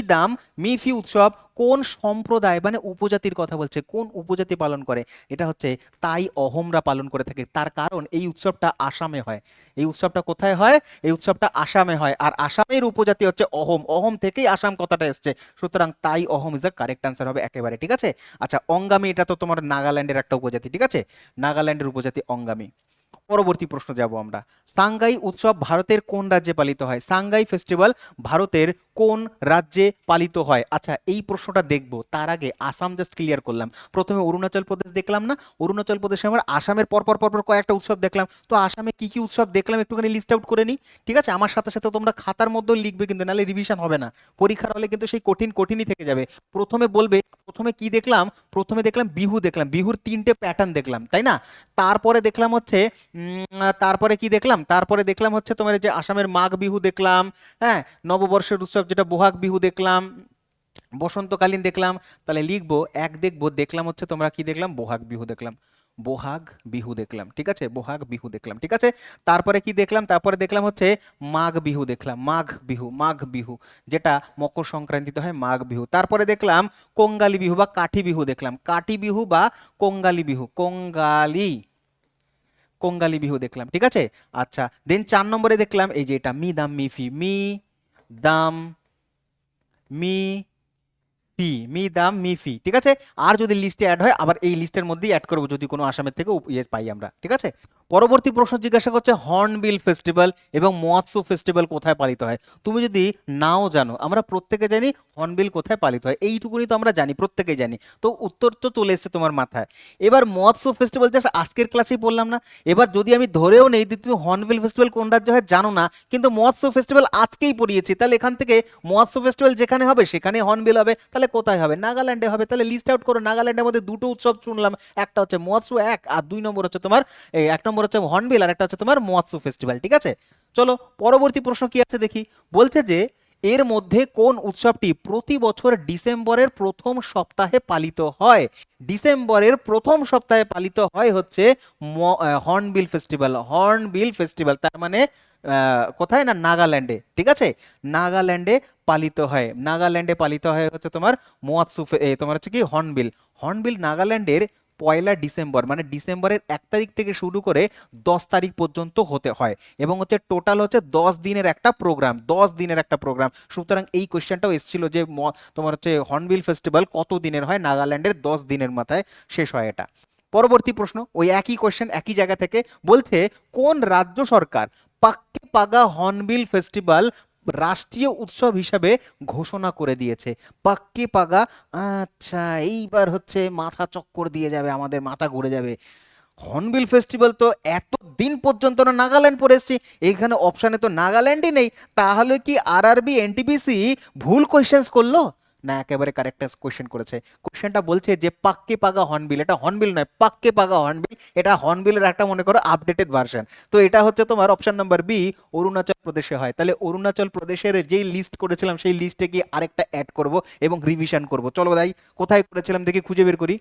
দাম মিফি উৎসব কোন সম্প্রদায় মানে উপজাতির কথা বলছে, কোন উপজাতি পালন করে? এটা হচ্ছে তাই অহোমরা পালন করে থাকে, তার কারণ এই উৎসবটা আসামে হয়। এই উৎসবটা কোথায় হয়? এই উৎসবটা আসামে হয়, আর আসামের উপজাতি হচ্ছে অহোম, অহোম থেকেই আসাম কথাটা এসছে, সুতরাং তাই Ahom is the correct answer হবে একেবারে, ঠিক আছে? আচ্ছা অঙ্গামী, এটা তো তোমার নাগাল্যান্ডের একটা উপজাতি, ঠিক আছে, নাগাল্যান্ডের উপজাতি অঙ্গামী। পরবর্তী প্রশ্ন যাব আমরা। সাংগাই উৎসব ভারতের কোন রাজ্যে পালিত হয়? সাংগাই ফেস্টিভ্যাল ভারতের কোন রাজ্যে পালিত হয়? আচ্ছা এই প্রশ্নটা দেখবো, তার আগে আসাম জাস্ট ক্লিয়ার করলাম। প্রথমে অরুণাচল প্রদেশ দেখলাম না, অরুণাচল প্রদেশে আমার আসামের পর পর কয়েকটা উৎসব দেখলাম, তো আসামে কি কি উৎসব দেখলাম একটুখানি লিস্ট আউট করে নিই, ঠিক আছে? আমার সাথে সাথে তোমরা খাতার মধ্যেও লিখবে, কিন্তু নাহলে রিভিশন হবে না, পরীক্ষার হলে কিন্তু সেই কঠিনই থেকে যাবে। প্রথমে বলবে, প্রথমে কি দেখলাম? প্রথমে দেখলাম বিহু, দেখলাম বিহুর 3টে প্যাটার্ন দেখলাম, তাই না? তারপরে দেখলাম হচ্ছে তারপরে কি দেখলাম? তারপরে দেখলাম হচ্ছে তোমার এই যে আসামের মাঘ বিহু দেখলাম, হ্যাঁ নববর্ষের উৎসব যেটা বোহাগ বিহু দেখলাম, বসন্তকালীন দেখলাম। তাহলে লিখবো এক, দেখবো দেখলাম হচ্ছে তোমরা কি দেখলাম, বোহাগ বিহু দেখলাম, বোহাগ বিহু দেখলাম, ঠিক আছে, বোহাগ বিহু দেখলাম, ঠিক আছে। তারপরে কি দেখলাম? তারপরে দেখলাম হচ্ছে মাঘ বিহু দেখলাম, মাঘ বিহু যেটা মকর সংক্রান্তিতে হয়, মাঘ বিহু। তারপরে দেখলাম কঙ্গালী বিহু বা কাঠি বিহু দেখলাম, কাঠি বিহু বা কঙ্গালী বিহু, কঙ্গালী বিহু দেখলাম, ঠিক আছে। আচ্ছা দেন 4 নম্বরে দেখলাম এই যে এটা দাম মি মি দাম মি ফি, ঠিক আছে। আর যদি লিস্টে অ্যাড হয় আবার এই লিস্টের মধ্যেই অ্যাড করবো যদি কোনো আসামের থেকে ইয়ে পাই আমরা, ঠিক আছে। পরবর্তী প্রশ্ন জিজ্ঞাসা করছে হর্নবিল ফেস্টিভ্যাল এবং মৎস্য ফেস্টিভ্যাল কোথায় পালিত হয়? তুমি যদি নাও জানো, আমরা প্রত্যেকে জানি হর্নবিল কোথায় পালিত হয়, এইটুকুনি তো আমরা জানি, প্রত্যেকেই জানি, তো উত্তর তো চলে এসেছে তোমার মাথায়। এবার মৎস্য ফেস্টিভ্যাল জাস্ট আজকের ক্লাসেই বললাম না, এবার যদি আমি ধরেও নেই যে তুমি হর্নবিল ফেস্টিভ্যাল কোন রাজ্যে হয় জানো না, কিন্তু মৎস্য ফেস্টিভ্যাল আজকেই পড়িয়েছি, তাহলে এখান থেকে মৎস্য ফেস্টিভ্যাল যেখানে হবে সেখানে হর্নবিল হবে, তাহলে কোথায় হবে? নাগাল্যান্ডে হবে। তাহলে লিস্ট আউট করো, নাগাল্যান্ডের মধ্যে দুটো উৎসব শুনলাম, একটা হচ্ছে মৎস্য এক, আর 2 নম্বর হচ্ছে তোমার এই 1 নম্বর হচ্ছে হর্নবিল, আর একটা হচ্ছে তোমার মৎস্য ফেস্টিভ্যাল, ঠিক আছে। চলো পরবর্তী প্রশ্ন কি আছে দেখি। বলছে যে এর মধ্যে কোন উৎসবটি প্রতি বছর ডিসেম্বরের প্রথম সপ্তাহে পালিত হয়? ডিসেম্বরের প্রথম সপ্তাহে পালিত হয় হচ্ছে হর্নবিল ফেস্টিভ্যাল, তার মানে কোথায় না নাগাল্যান্ডে, ঠিক আছে, নাগাল্যান্ডে পালিত হয় হচ্ছে তোমার তোমার হচ্ছে কি হর্নবিল। হর্নবিল নাগাল্যান্ডের 1 ডিসেম্বর মানে ডিসেম্বরের 1 তারিখ থেকে শুরু করে 10 তারিখ পর্যন্ত হতে হয়, এবং হচ্ছে টোটাল হচ্ছে 10 দিনের একটা প্রোগ্রাম, সুতরাং এই কোয়েশ্চেনটাও এসেছিল যে তোমার হচ্ছে হর্নবিল ফেস্টিভ্যাল কত দিনের হয়? নাগাল্যান্ডের 10 দিনের মাথায় শেষ হয় এটা। পরবর্তী প্রশ্ন ওই একই কোয়েশ্চেন একই জায়গা থেকে, বলছে কোন রাজ্য সরকার পাক্কে পাগা হর্নবিল ফেস্টিভ্যাল রাষ্ট্রীয় উৎসব হিসাবে ঘোষণা করে দিয়েছে? পাক্কে পাগা, আচ্ছা এইবার হচ্ছে মাথা চক্কর দিয়ে যাবে, আমাদের মাথা ঘুরে যাবে। হর্নবিল ফেস্টিভ্যাল তো এত দিন পর্যন্ত না নাগাল্যান্ড পড়ে এসেছি, এইখানে অপশানে তো নাগাল্যান্ডই নেই, তাহলে কি আরআরবি এনটিপিসি ভুল কোয়েশ্চেন্স করলো না একেবারে কারেক্ট কোয়েশ্চেন করেছে? কোয়েশ্চেনটা বলছে যে পাক্কে পাগা হর্নবিল, এটা হর্নবিল নয়, পাক্কে পাগা হর্নবিল, এটা হর্নবিলের একটা মনে করো আপডেটেড ভার্সন। তো এটা হচ্ছে তোমার অপশন নাম্বার বি, অরুণাচল প্রদেশে হয়। তাহলে অরুণাচল প্রদেশের যেই লিস্ট করেছিলাম সেই লিস্টে কি আরেকটা অ্যাড করব এবং রিভিশন করব। চলো ভাই কোথায় করেছিলাম দেখি খুঁজে বের করি।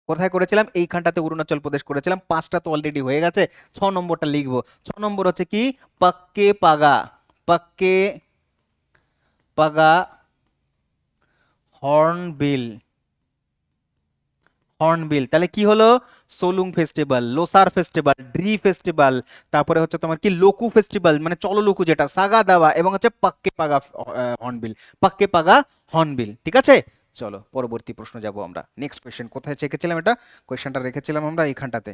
কোথায় করেছিলাম? এইখানটাতে অরুণাচল প্রদেশ করেছিলাম। 5টা তো অলরেডি হয়ে গেছে, 6 নম্বরটা লিখবো। 6 নম্বর হচ্ছে কি? Pakke Paga, Pakke Paga Hornbill, Hornbill. তাহলে কি হলো? Solung festival, Losar festival, Dree festival, তারপরে হচ্ছে তোমার কি লোকু ফেস্টিভ্যাল মানে চলো লোকু যেটা, সাগা দাওয়া, এবং হচ্ছে পাক্কে পাগা হর্নবিল, পাক্কে পাগা হর্নবিল। ঠিক আছে, চলো পরবর্তী প্রশ্ন যাব আমরা। নেক্সট কোয়েশ্চেন কোথায় চেকেছিলাম? এটা কোয়েশ্চেনটা রেখেছিলাম আমরা এইখানটাতে,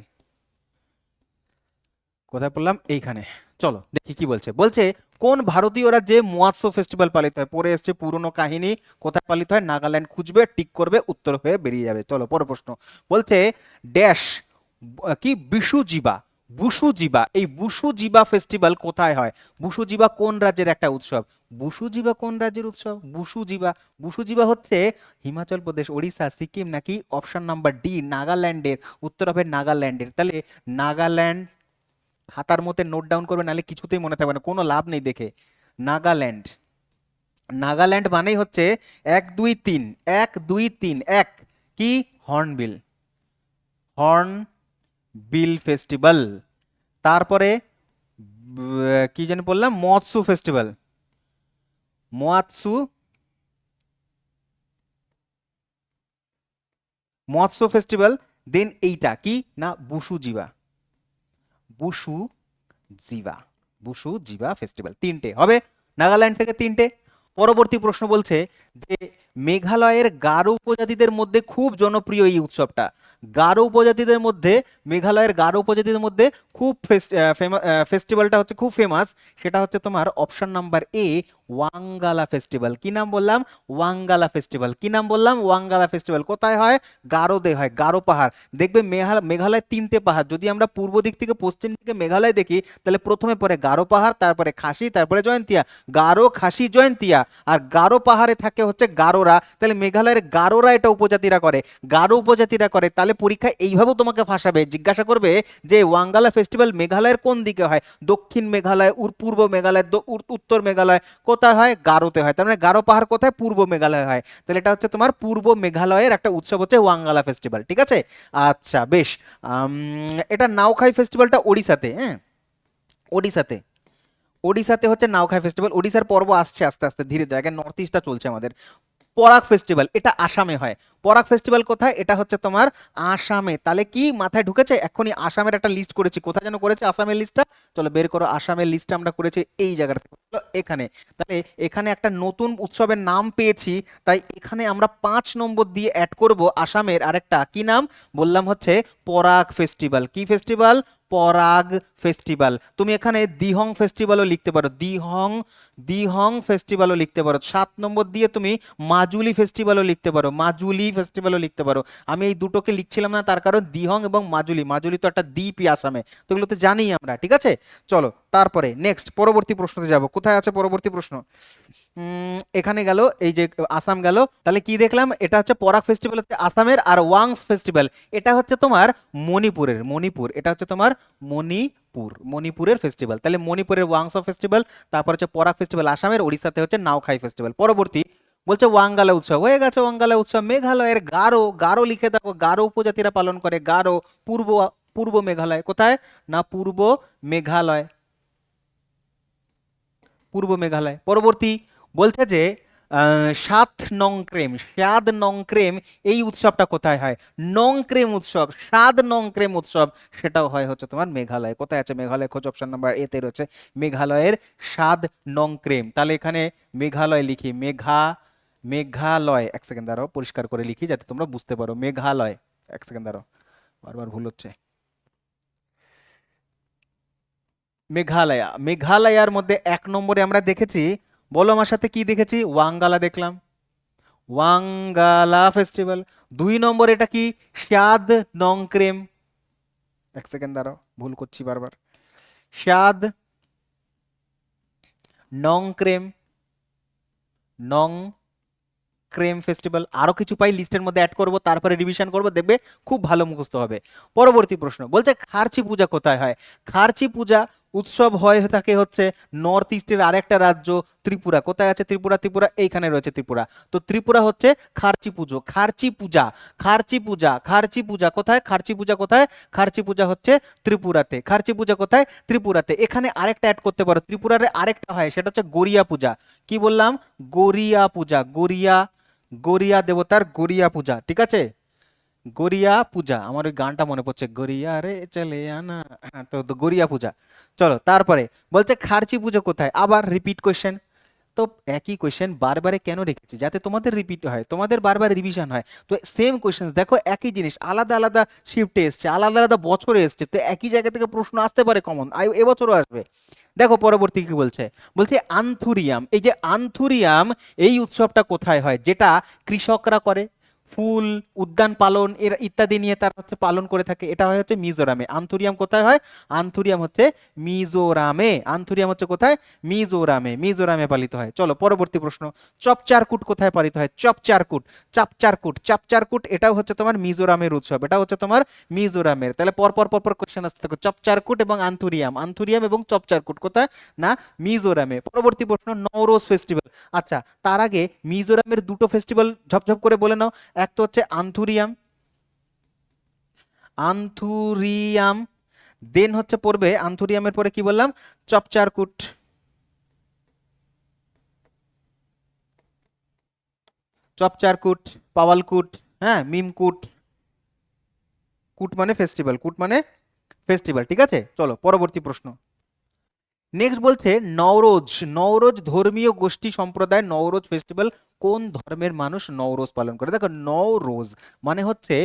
কোথায় পড়লাম? এইখানে। চলো দেখি কি বলছে। বলছে কোন ভারতীয় রাজ্যে মোয়াৎসো ফেস্টিভ্যাল পালিত হয়? পড়ে এসছে পুরনো কাহিনী। কোথায় পালিত হয়? নাগাল্যান্ড। খুঁজবে, টিক করবে, উত্তর হয়ে বেরিয়ে যাবে। চলো পরের প্রশ্ন। বলছে ড্যাশ কি বিশুজিবা, বুশুজিবা, এই বুশুজিবা ফেস্টিভ্যাল কোথায় হয়? বুশুজিবা কোন রাজ্যের একটা উৎসব? বুশুজিবা কোন রাজ্যের উৎসব? বুশুজিবা, বুশুজিবা হচ্ছে হিমাচল প্রদেশ, ওড়িশা, সিকিম, নাকি অপশন নাম্বার ডি নাগাল্যান্ডের? উত্তর হবে নাগাল্যান্ডের। তাহলে নাগাল্যান্ড খাতার মধ্যে নোট ডাউন করবে, নাহলে কিছুতেই মনে থাকবে না, কোনো লাভ নেই দেখে। নাগাল্যান্ড, নাগাল্যান্ড মানেই হচ্ছে 1 2 3, 1 2 3 1 কি? Hornbill, hornbill festival. তারপরে কি জানি বললাম? মৎস্য ফেস্টিভ্যাল, মৎস্য, মৎস্য ফেস্টিভ্যাল। দেন এইটা কি না? বুসু জিবা, বুসু জিবা, বুসু জিবা ফেস্টিভ্যাল। 3টে হবে নাগাল্যান্ড থেকে, 3টে। পরবর্তী প্রশ্ন বলছে যে মেঘালয়ের গারো উপজাতিদের মধ্যে খুব জনপ্রিয় এই উৎসবটা। গারো উপজাতিদের মধ্যে, মেঘালয়ের গারো উপজাতিদের মধ্যে খুব ফেস্টিভ্যালটা হচ্ছে খুব ফেমাস। সেটা হচ্ছে তোমার অপশন নাম্বার এ ওয়াঙ্গালা ফেস্টিভ্যাল। কি নাম বললাম? ওয়াঙ্গালা ফেস্টিভ্যাল। কি নাম বললাম? ওয়াঙ্গালা ফেস্টিভ্যাল। কোথায় হয়? গারোতে হয়, গারো পাহাড়। দেখবে মেঘালয় 3টে পাহাড়। যদি আমরা পূর্ব দিক থেকে পশ্চিম দিকে মেঘালয় দেখি, তাহলে প্রথমে পড়ে গারো পাহাড়, তারপরে খাসি, তারপরে জয়ন্তিয়া। গারো, খাসি, জয়ন্তিয়া। আর গারো পাহাড়ে থাকে হচ্ছে গারোরা। তাহলে মেঘালয়ের গারোরা এটা উপজাতিরা করে, গারো উপজাতিরা করে। তাহলে পরীক্ষা এইভাবেও তোমাকে ফাঁসাবে, জিজ্ঞাসা করবে যে ওয়াঙ্গালা ফেস্টিভ্যাল মেঘালয়ের কোন দিকে হয়? দক্ষিণ মেঘালয়, পূর্ব মেঘালয়, উত্তর মেঘালয়। কোথায় হয়? গারোতে হয়। তার মানে গারো পাহাড় কোথায়? পূর্ব মেঘালয় হয়। তাহলে এটা হচ্ছে তোমার পূর্ব মেঘালয়ের একটা উৎসব হচ্ছে ওয়াঙ্গালা ফেস্টিভ্যাল। ঠিক আছে, আচ্ছা বেশ। এটা নাওখাই ফেস্টিভ্যালটা ওড়িশাতে, হ্যাঁ, ওড়িশাতে। ওড়িশাতে হচ্ছে নাওখাই ফেস্টিভ্যাল। ওড়িশার পর্ব আসছে আস্তে আস্তে ধীরে ধীরে, আগে নর্থ ইস্টটা চলছে আমাদের। পরাগ ফেস্টিভ্যাল এটা আসামে হয়। পরাগ ফেস্টিভ্যাল কোথায়? এটা হচ্ছে তোমার আসামে। তাহলে কি মাথায় ঢুকেছে? এখনই আসামের একটা লিস্ট করেছি। কোথায় যেন করেছে আসামের লিস্টটা? চলো বের করো। আসামের লিস্টটা আমরা করেছি এই জায়গাটা থেকে, এখানে। তাহলে এখানে একটা নতুন উৎসবের নাম পেয়েছি, তাই এখানে আমরা 5 নম্বর দিয়ে অ্যাড করব আসামের আরেকটা। কি নাম বললাম? হচ্ছে পরাগ ফেস্টিভ্যাল। কি ফেস্টিভ্যাল? পরাগ ফেস্টিভ্যাল। তুমি এখানে দিহং ফেস্টিভ্যালও লিখতে পারো, দিহং, দিহং ফেস্টিভ্যালও লিখতে পারো। 7 নম্বর দিয়ে তুমি মাজুলি ফেস্টিভ্যালও লিখতে পারো, মাজুলি ফেস্টিভ্যালও লিখতে পারো। আমি এই দুটোকে লিখছিলাম না, তার কারণ দিহং এবং মাজুলি, মাজুলি তো একটা দ্বীপই আসামে, তো এগুলো তো জানি আমরা। ঠিক আছে, চলো তারপরে নেক্সট পরবর্তী প্রশ্নতে যাব। কোথায় আছে পরবর্তী প্রশ্ন? এখানে গেল, এই যে আসাম গেল। তাহলে কি দেখলাম? এটা হচ্ছে পরাগ ফেস্টিভ্যাল হচ্ছে আসামের, আর ওয়াংস ফেস্টিভ্যাল এটা হচ্ছে তোমার মণিপুরের। মণিপুর, এটা হচ্ছে তোমার মণিপুর, মণিপুরের ফেস্টিভ্যাল। তাহলে মণিপুরের ওয়াংস ফেস্টিভ্যাল, তারপর হচ্ছে পরাগ ফেস্টিভ্যাল আসামের, ওড়িশাতে হচ্ছে নাওখাই ফেস্টিভ্যাল। পরবর্তী বলছে ওয়াঙ্গালা উৎসব হয়ে গেছে। ওয়াঙ্গালা উৎসব মেঘালয়ের গারো, গারো লিখে দেখো, গারো উপজাতিরা পালন করে। গারো পূর্ব, পূর্ব মেঘালয়। কোথায় না? পূর্ব মেঘালয়, পূর্ব মেঘালয়। পরবর্তী বলছে যে 7 নংক্রেম, 7 নংক্রেম এই উৎসবটা কোথায় হয়? নংক্রেম উৎসব, 7 নংক্রেম উৎসব, সেটাও হয় হচ্ছে তোমার মেঘালয়। কোথায় আছে মেঘালয়? খোঁজ, অপশন নাম্বার এতে রয়েছে মেঘালয়ের 7 নংক্রেম। তাহলে এখানে মেঘালয় লিখি, মেঘালয়। 1 সেকেন্ড দাঁড়াও, পরিষ্কার করে লিখি যাতে তোমরা বুঝতে পারো। মেঘালয়, 1 সেকেন্ড দাঁড়াও, বারবার ভুল হচ্ছে। মেঘালয়া, মেঘালয়ার মধ্যে 1 নম্বরে আমরা দেখেছি, বলো আমার সাথে কি দেখেছি? ওয়াঙ্গালা দেখলাম, ওয়াঙ্গালা ফেস্টিভ্যাল। 2 নম্বর এটা কি? শাদ নংক্রেম। 1 সেকেন্ড দাঁড়াও, ভুল করছি বারবার। শাদ নংক্রেম, নং ক্রেম ফেস্টিভ্যাল। আরো কিছু পাই লিস্টের মধ্যে অ্যাড করব, তারপরে রিভিশন করব, দেখবে খুব ভালো মুখস্থ হবে। পরবর্তী প্রশ্ন বলছে খার্চি পূজা কোথায় হয়? খার্চি পূজা উৎসব হয়ে থাকে হচ্ছে নর্থ ইস্টের আরেকটা রাজ্য ত্রিপুরা। কোথায় আছে ত্রিপুরা? ত্রিপুরা এইখানে রয়েছে ত্রিপুরা। তো ত্রিপুরা হচ্ছে খার্চি পুজো, খার্চি পূজা, খার্চি পূজা, খার্চি পূজা কোথায়? খার্চি পূজা কোথায়? খার্চি পূজা হচ্ছে ত্রিপুরাতে। খার্চি পূজা কোথায়? ত্রিপুরাতে। এখানে আরেকটা অ্যাড করতে পারো, ত্রিপুরার আরেকটা হয় সেটা হচ্ছে গড়িয়া পূজা। কি বললাম? গড়িয়া পূজা, গড়িয়া, গড়িয়া দেবতার গড়িয়া পূজা, ঠিক আছে? গড়িয়া পূজা, আমার ওই গানটা মনে পড়ছে, গড়িয়া রে চলে আনা। হ্যাঁ, তো গড়িয়া পূজা। চলো তারপরে বলছে খার্চি পুজো কোথায়? আবার রিপিট কোয়েশ্চেন। তো একই কোয়েশ্চেন বারবারে কেন রেখেছি? যাতে তোমাদের রিপিট হয়, তোমাদের বারবার রিভিশন হয়। তো সেম কোয়েশ্চেন দেখো, একই জিনিস আলাদা আলাদা শিফটে এসছে, আলাদা আলাদা বছরে এসছে, তো একই জায়গা থেকে প্রশ্ন আসতে পারে কমন, এবছরও আসবে। দেখো পরবর্তী কি বলছে, বলছে আন্থুরিয়াম। এই যে আন্থুরিয়াম, এই উৎসবটা কোথায় হয়? যেটা কৃষকরা করে, ফুল উদ্যান পালন এর ইত্যাদি নিয়ে তারা হচ্ছে পালন করে থাকে, এটা হয় হচ্ছে মিজোরামে। আন্থুরিয়াম কোথায় হয়? আন্থুরিয়াম হচ্ছে মিজোরামে। আন্থুরিয়াম হচ্ছে কোথায়? মিজোরামে, মিজোরামে পালিত হয়। চলো পরবর্তী প্রশ্ন, চপচারকুট কোথায় পালিত হয়? চপচারকুট, চাপচারকুট, চাপচারকুট এটাও হচ্ছে তোমার মিজোরামের উৎসব, এটা হচ্ছে তোমার মিজোরামের। তাহলে পরপর পরপর কোশ্চেন আসতে থাকো, চপচারকুট এবং আন্থুরিয়াম, আন্থুরিয়াম এবং চপচারকুট কোথায়? না মিজোরামে। পরবর্তী প্রশ্ন, নওরোজ ফেস্টিভ্যাল। আচ্ছা তার আগে মিজোরামের দুটো ফেস্টিভ্যাল ঝপঝপ করে বলে নাও। এক তো হচ্ছে আন্থুরিয়াম, আন্থুরিয়াম, দেন হচ্ছে পড়বে আন্থুরিয়ামের পরে কি বললাম? চপচারকুট, চপচারকুট, পাওয়ালকুট, হ্যাঁ মিমকুট। কুট মানে ফেস্টিভ্যাল, কুট মানে ফেস্টিভ্যাল, ঠিক আছে? চলো পরবর্তী প্রশ্ন। নেক্সট বলছে নওরোজ। নওরোজ ধর্মীয় গোষ্ঠী সম্প্রদায়, নওরোজ ফেস্টিভ্যাল কোন ধর্মের মানুষ নওরোজ পালন করে? দেখো নওরোজ মানে হচ্ছে,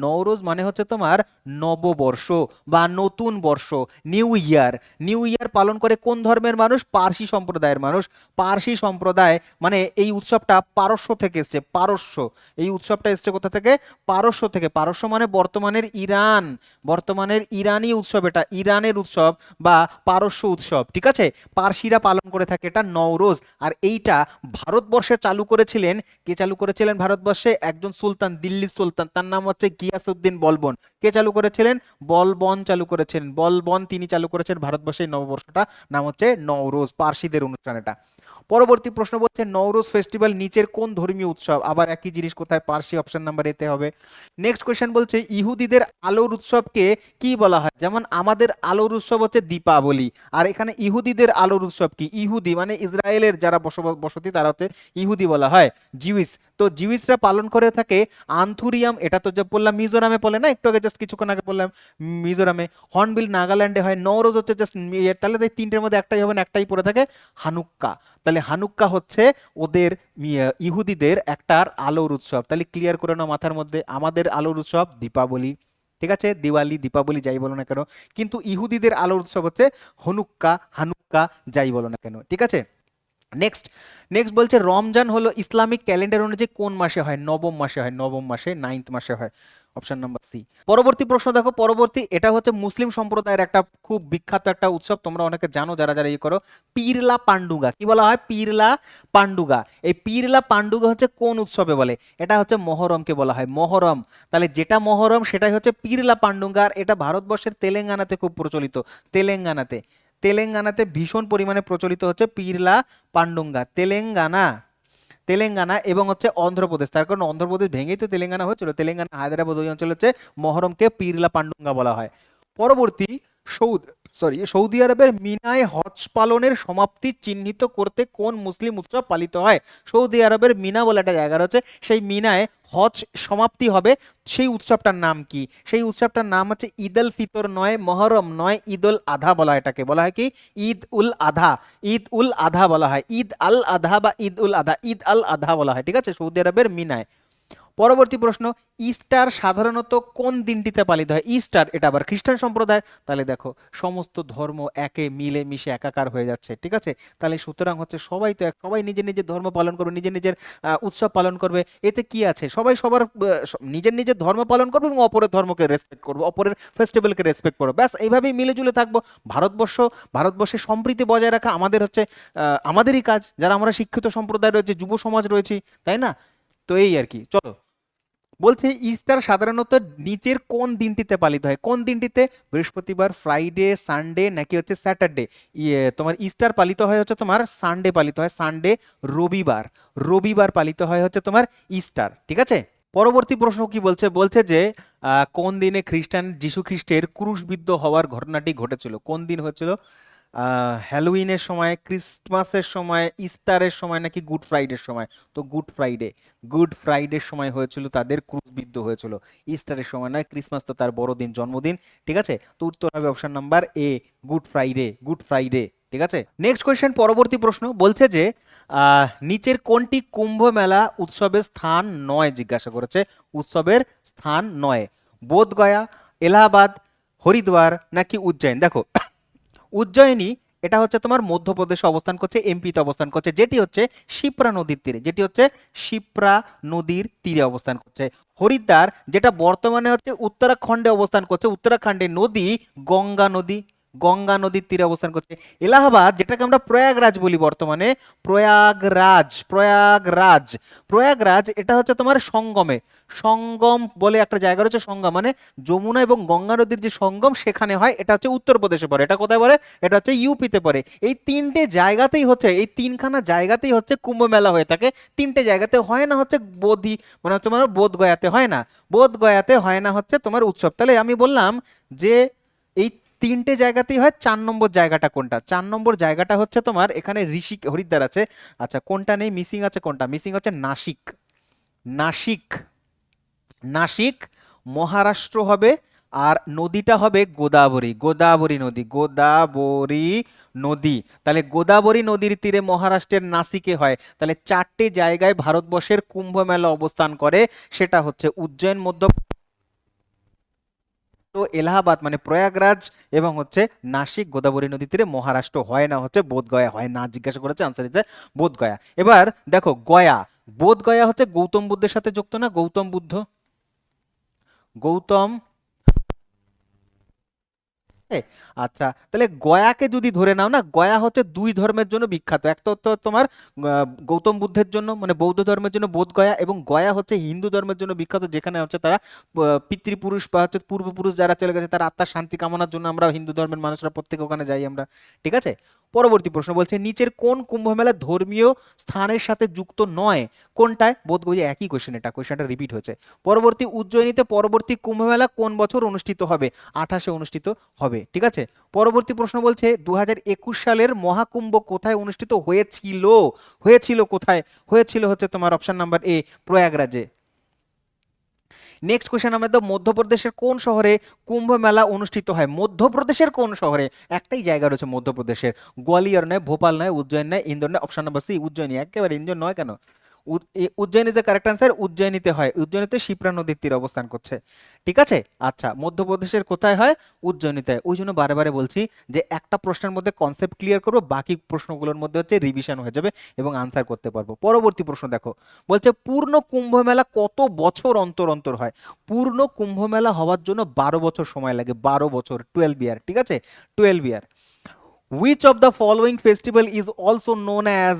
নওরোজ মানে হচ্ছে তোমার নববর্ষ বা নতুন বর্ষ, নিউ ইয়ার। নিউ ইয়ার পালন করে কোন ধর্মের মানুষ? পারসি সম্প্রদায়ের মানুষ। পারসি সম্প্রদায় মানে এই উৎসবটা পারস্য থেকে এসছে, পারস্য। এই উৎসবটা এসছে কোথা থেকে? পারস্য থেকে। পারস্য মানে বর্তমানের ইরান, বর্তমানের ইরানি উৎসব, এটা ইরানের উৎসব বা পারস্য উৎসব, ঠিক আছে? পারসিরা পালন করে থাকে এটা নওরোজ। আর এইটা ভারতবর্ষে চালু করেছিলেন, কে চালু করেছিলেন ভারতবর্ষে? একজন সুলতান, দিল্লির সুলতান, তার নাম হচ্ছে গিয়াসউদ্দিন বলবন। কে চালু করেছিলেন? বলবন চালু করেছিলেন, বলবন তিনি চালু করেছেন ভারতবর্ষে এই নববর্ষটা, নাম হচ্ছে নওরোজ, পারসিদের অনুষ্ঠান এটা। পরবর্তী প্রশ্ন বলছে নওরোজ ফেস্টিভ্যাল নিচের কোন ধর্মীয় উৎসব? আবার একই জিনিস, কোথায়? পারসি, অপশন নাম্বার এতে হবে। নেক্সট কোয়েশ্চেন বলছে ইহুদিদের আলোর উৎসবকে কি বলা হয়? যেমন আমাদের আলোর উৎসব হচ্ছে দীপাবলি, আর এখানে ইহুদিদের আলোর উৎসব কি? ইহুদি মানে ইসরায়েলের যারা বসতি তারা হচ্ছে ইহুদি বলা হয়, জিউইস। তো জিউইসরা পালন করে থাকে আন্থুরিয়াম, এটা তো যে বললাম মিজোরামে পড়লে না একটু আগে, জাস্ট কিছুক্ষণ আগে বললাম মিজোরামে। হর্নবিল নাগাল্যান্ডে হয়। নওরোজ হচ্ছে জাস্ট, তাহলে এই তিনটের মধ্যে একটাই হবে না, একটাই পড়ে থাকে, হানুক্কা। তাহলে হানুক্কা হচ্ছে ওদের ইহুদিদের একটার আলোর উৎসব। তাহলে ক্লিয়ার করে নাও মাথার মধ্যে, আমাদের আলোর উৎসব দীপাবলি, ঠিক আছে? দিওয়ালি, দীপাবলি যাই বলো না কেন, কিন্তু ইহুদিদের আলোর উৎসব হচ্ছে হনুক্কা, হানুক্কা যাই বলো না কেন, ঠিক আছে? নেক্সট, নেক্সট বলছে রমজান হলো ইসলামিক ক্যালেন্ডার অনুযায়ী কোন মাসে হয়? নবম মাসে হয়, নবম মাসে, 9th মাসে হয়, অপশন নাম্বার সি। পরবর্তী প্রশ্ন দেখো, পরবর্তী এটা হচ্ছে মুসলিম সম্প্রদায়ের একটা খুব বিখ্যাত একটা উৎসব, তোমরা অনেকে জানো যারা যারা ইয়ে করো, পিরলা পান্ডুগা। কি বলা হয়? পিরলা পান্ডুগা। এই পিরলা পান্ডুগা হচ্ছে কোন উৎসবে বলে? এটা হচ্ছে মহরমকে বলা হয়, মহরম। তাহলে যেটা মহরম সেটাই হচ্ছে পিরলা পান্ডুগা। আর এটা ভারতবর্ষের তেলেঙ্গানাতে খুব প্রচলিত, তেলেঙ্গানাতে, তেলেঙ্গানাতে ভীষণ পরিমাণে প্রচলিত হচ্ছে পিরলা পান্ডুঙ্গা। তেলেঙ্গানা, তেলেঙ্গানা এবং হচ্ছে অন্ধ্রপ্রদেশ, তার কারণ অন্ধ্রপ্রদেশ ভেঙেই তো তেলেঙ্গানা হয়েছিল, তেলেঙ্গানা হায়দ্রাবাদ ওই অঞ্চল হচ্ছে মহরমকে পিরলা পান্ডুঙ্গা বলা হয়। পরবর্তী, সৌদি আরবের মিনায় হজ পালনের সমাপ্তি চিহ্নিত করতে কোন মুসলিম উৎসব পালিত হয়? সৌদি আরবের মিনা বলে একটা জায়গা রয়েছে, সেই মিনায় হজ সমাপ্তি হবে, সেই উৎসবটার নাম কি? সেই উৎসবটার নাম হচ্ছে ঈদ উল ফিতর নয়, মহরম নয়, ঈদ উল আধা বলা হয় এটাকে, বলা হয় কি? ঈদ উল আধা, ঈদ উল আধা বলা হয়, ঈদ আল আধা বা ঈদ উল আধা, ঈদ আল আধা বলা হয়, ঠিক আছে? সৌদি আরবের মিনায়। পরবর্তী প্রশ্ন, ইস্টার সাধারণত কোন দিনটিতে পালিত হয়? ইস্টার এটা আবার খ্রিস্টান সম্প্রদায়। তাহলে দেখো সমস্ত ধর্ম একে মিলে মিশে একাকার হয়ে যাচ্ছে, ঠিক আছে? তাহলে সুতরাং হচ্ছে সবাই তো সবাই নিজের নিজের ধর্ম পালন করবে, নিজের নিজের উৎসব পালন করবে, এতে কি আছে? সবাই সবার নিজের নিজের ধর্ম পালন করবে এবং অপরের ধর্মকে রেসপেক্ট করবে, অপরের ফেস্টিভ্যালকে রেসপেক্ট করবে, ব্যাস এইভাবেই মিলেজুলে থাকবো। ভারতবর্ষ, ভারতবর্ষের সম্প্রীতি বজায় রাখা আমাদের হচ্ছে আমাদেরই কাজ, যারা আমরা শিক্ষিত সম্প্রদায় রয়েছে, যুব সমাজ রয়েছে, তাই না? তো এই আর কি। চলো বলছে ইস্টার সাধারণত নিচের কোন দিনটিতে পালিত হয়? কোন দিনটিতে? বৃহস্পতিবার, ফ্রাইডে, সানডে নাকি হচ্ছে স্যাটারডে? তোমার ইস্টার পালিত হয় হচ্ছে তোমার সানডে পালিত হয়, সানডে, রবিবার। রবিবার পালিত হয় হচ্ছে তোমার ইস্টার, ঠিক আছে। পরবর্তী প্রশ্ন কি বলছে? বলছে যে কোন দিনে খ্রিস্টান যিশু খ্রিস্টের ক্রুশবিদ্ধ হওয়ার ঘটনাটি ঘটেছিল? কোন দিন হয়েছিল? হ্যালোউইনের সময়, ক্রিসমাসের সময়, ইস্টারের সময় নাকি গুড ফ্রাইডের সময়? তো গুড ফ্রাইডে, গুড ফ্রাইডের সময় হয়েছিল তাদের ক্রুশবিদ্ধ হয়েছিল, ইস্টারের সময় নয়। ক্রিসমাস তো তার বড়দিন, জন্মদিন, ঠিক আছে। তো উত্তর হবে অপশন নাম্বার এ, গুড ফ্রাইডে, গুড ফ্রাইডে, ঠিক আছে। নেক্সট কোয়েশ্চেন, পরবর্তী প্রশ্ন বলছে যে নিচের কোনটি কুম্ভ মেলা উৎসবের স্থান নয়? জিজ্ঞাসা করেছে, উৎসবের স্থান নয়। বোধগয়া, এলাহাবাদ, হরিদ্বার নাকি উজ্জয়ন? দেখো, উজ্জয়িনী এটা হচ্ছে তোমার মধ্যপ্রদেশে অবস্থান করছে, এমপিতে অবস্থান করছে, যেটি হচ্ছে শিপ্রা নদীর তীরে, যেটি হচ্ছে শিপ্রা নদীর তীরে অবস্থান করছে। হরিদ্বার যেটা বর্তমানে হচ্ছে উত্তরাখণ্ডে অবস্থান করছে, উত্তরাখণ্ডের নদী গঙ্গা নদী, গঙ্গা নদীর তীরে অবস্থান করছে। এলাহাবাদ যেটাকে আমরা প্রয়াগরাজ বলি বর্তমানে, প্রয়াগরাজ, প্রয়াগরাজ, প্রয়াগরাজ এটা হচ্ছে তোমার সঙ্গমে, সঙ্গম বলে একটা জায়গা রয়েছে, সঙ্গম মানে যমুনা এবং গঙ্গা নদীর যে সঙ্গম সেখানে হয়, এটা হচ্ছে উত্তরপ্রদেশে পড়ে। এটা কোথায় পড়ে? এটা হচ্ছে ইউপিতে পড়ে। এই তিনটে জায়গাতেই হচ্ছে, এই তিনখানা জায়গাতেই হচ্ছে কুম্ভ মেলা হয়ে থাকে। তিনটে জায়গাতে হয় না হচ্ছে বোধি, মানে হচ্ছে তোমার বোধগয়াতে হয় না, বোধগয়াতে হয় না হচ্ছে তোমার উৎসব। তাহলে আমি বললাম যে এই তিনটে জায়গাতেই হয়। 4 নম্বর জায়গাটা কোনটা? 4 নম্বর জায়গাটা হচ্ছে তোমার এখানে ঋষিক, হরিদ্বার আছে। আচ্ছা, কোনটা নেই? মিসিং আছে কোনটা? মিসিং হচ্ছে নাসিক, নাসিক, নাসিক মহারাষ্ট্র হবে। আর নদীটা হবে গোদাবরী, গোদাবরী নদী, গোদাবরী নদী। তাহলে গোদাবরী নদীর তীরে মহারাষ্ট্রের নাসিকে হয়। তাহলে 4টে জায়গায় ভারতবর্ষের কুম্ভ মেলা অবস্থান করে, সেটা হচ্ছে উজ্জয়ন, মধ্য, তো এলাহাবাদ মানে প্রয়াগরাজ, এবং হচ্ছে নাসিক, গোদাবরী নদী তীরে। মহারাষ্ট্র হয় না হচ্ছে বোধগয়া, হয় না। জিজ্ঞাসা করেছে, আনসার ইজ বোধগয়া। এবার দেখো গয়া, বোধগয়া হচ্ছে গৌতম বুদ্ধের সাথে যুক্ত না? গৌতম বুদ্ধ, গৌতম, এ, আচ্ছা, তাহলে গয়াকে যদি ধরে নাও না, গয়া হচ্ছে দুই ধর্মের জন্য বিখ্যাত। এক তো তোমার গৌতম বুদ্ধের জন্য মানে বৌদ্ধ ধর্মের জন্য বোধ গয়া, এবং গয়া হচ্ছে হিন্দু ধর্মের জন্য বিখ্যাত, যেখানে হচ্ছে তারা পিতৃপুরুষ বা হচ্ছে পূর্বপুরুষ যারা চলে গেছে তার আত্মার শান্তি কামনার জন্য আমরা হিন্দু ধর্মের মানুষরা প্রত্যেকে ওখানে যাই আমরা, ঠিক আছে। পরবর্তী প্রশ্ন বলছে নিচের কোন কুম্ভ মেলা ধর্মীয় স্থানের সাথে যুক্ত নয়? কোনটায়? বোধ গয়া, একই কোশ্চেন, এটা কোশ্চেনটা রিপিট হয়েছে। পরবর্তী, উজ্জয়িনীতে পরবর্তী কুম্ভ মেলা কোন বছর অনুষ্ঠিত হবে? 28-এ অনুষ্ঠিত হবে, ঠিক আছে। পরবর্তী প্রশ্ন বলছে 2021 সালের মহাকুম্ভ কোথায় অনুষ্ঠিত হয়েছিল? হয়েছিল কোথায়? হয়েছিল হচ্ছে তোমার অপশন নাম্বার এ, প্রয়াগরাজে। নেক্সট কোশ্চেন, আমরা তো মধ্যপ্রদেশের কোন শহরে কুম্ভ মেলা অনুষ্ঠিত হয়? মধ্যপ্রদেশের কোন শহরে? একটাই জায়গা রয়েছে মধ্যপ্রদেশের, গোয়ালিয়র নয়, ভোপাল নয়, উজ্জয়ন নয়, ইন্দোর নয়। Option number C, Ujjaini. একেবারে ইন্দোর নয় কেন? উজ্জয়িনী যে কারেক্ট আনসার, উজ্জয়িনীতে হয়, উজ্জয়িনীতে শিপ্রা নদীর তীরে অবস্থান করছে, ঠিক আছে। আচ্ছা, মধ্যপ্রদেশের কোথায় হয়? উজ্জয়িনীতে। ওই জন্য বারে বারে বলছি যে একটা প্রশ্নের মধ্যে কনসেপ্ট ক্লিয়ার করবো, বাকি প্রশ্নগুলোর মধ্যে হচ্ছে রিভিশন হয়ে যাবে এবং আনসার করতে পারবো। পরবর্তী প্রশ্ন দেখো, বলছে পূর্ণ কুম্ভ মেলা কত বছর অন্তর অন্তর হয়? পূর্ণ কুম্ভ মেলা হওয়ার জন্য 12 বছর সময় লাগে, 12 বছর, 12 ইয়ার, ঠিক আছে, 12 ইয়ার। Which of the following festival is also known as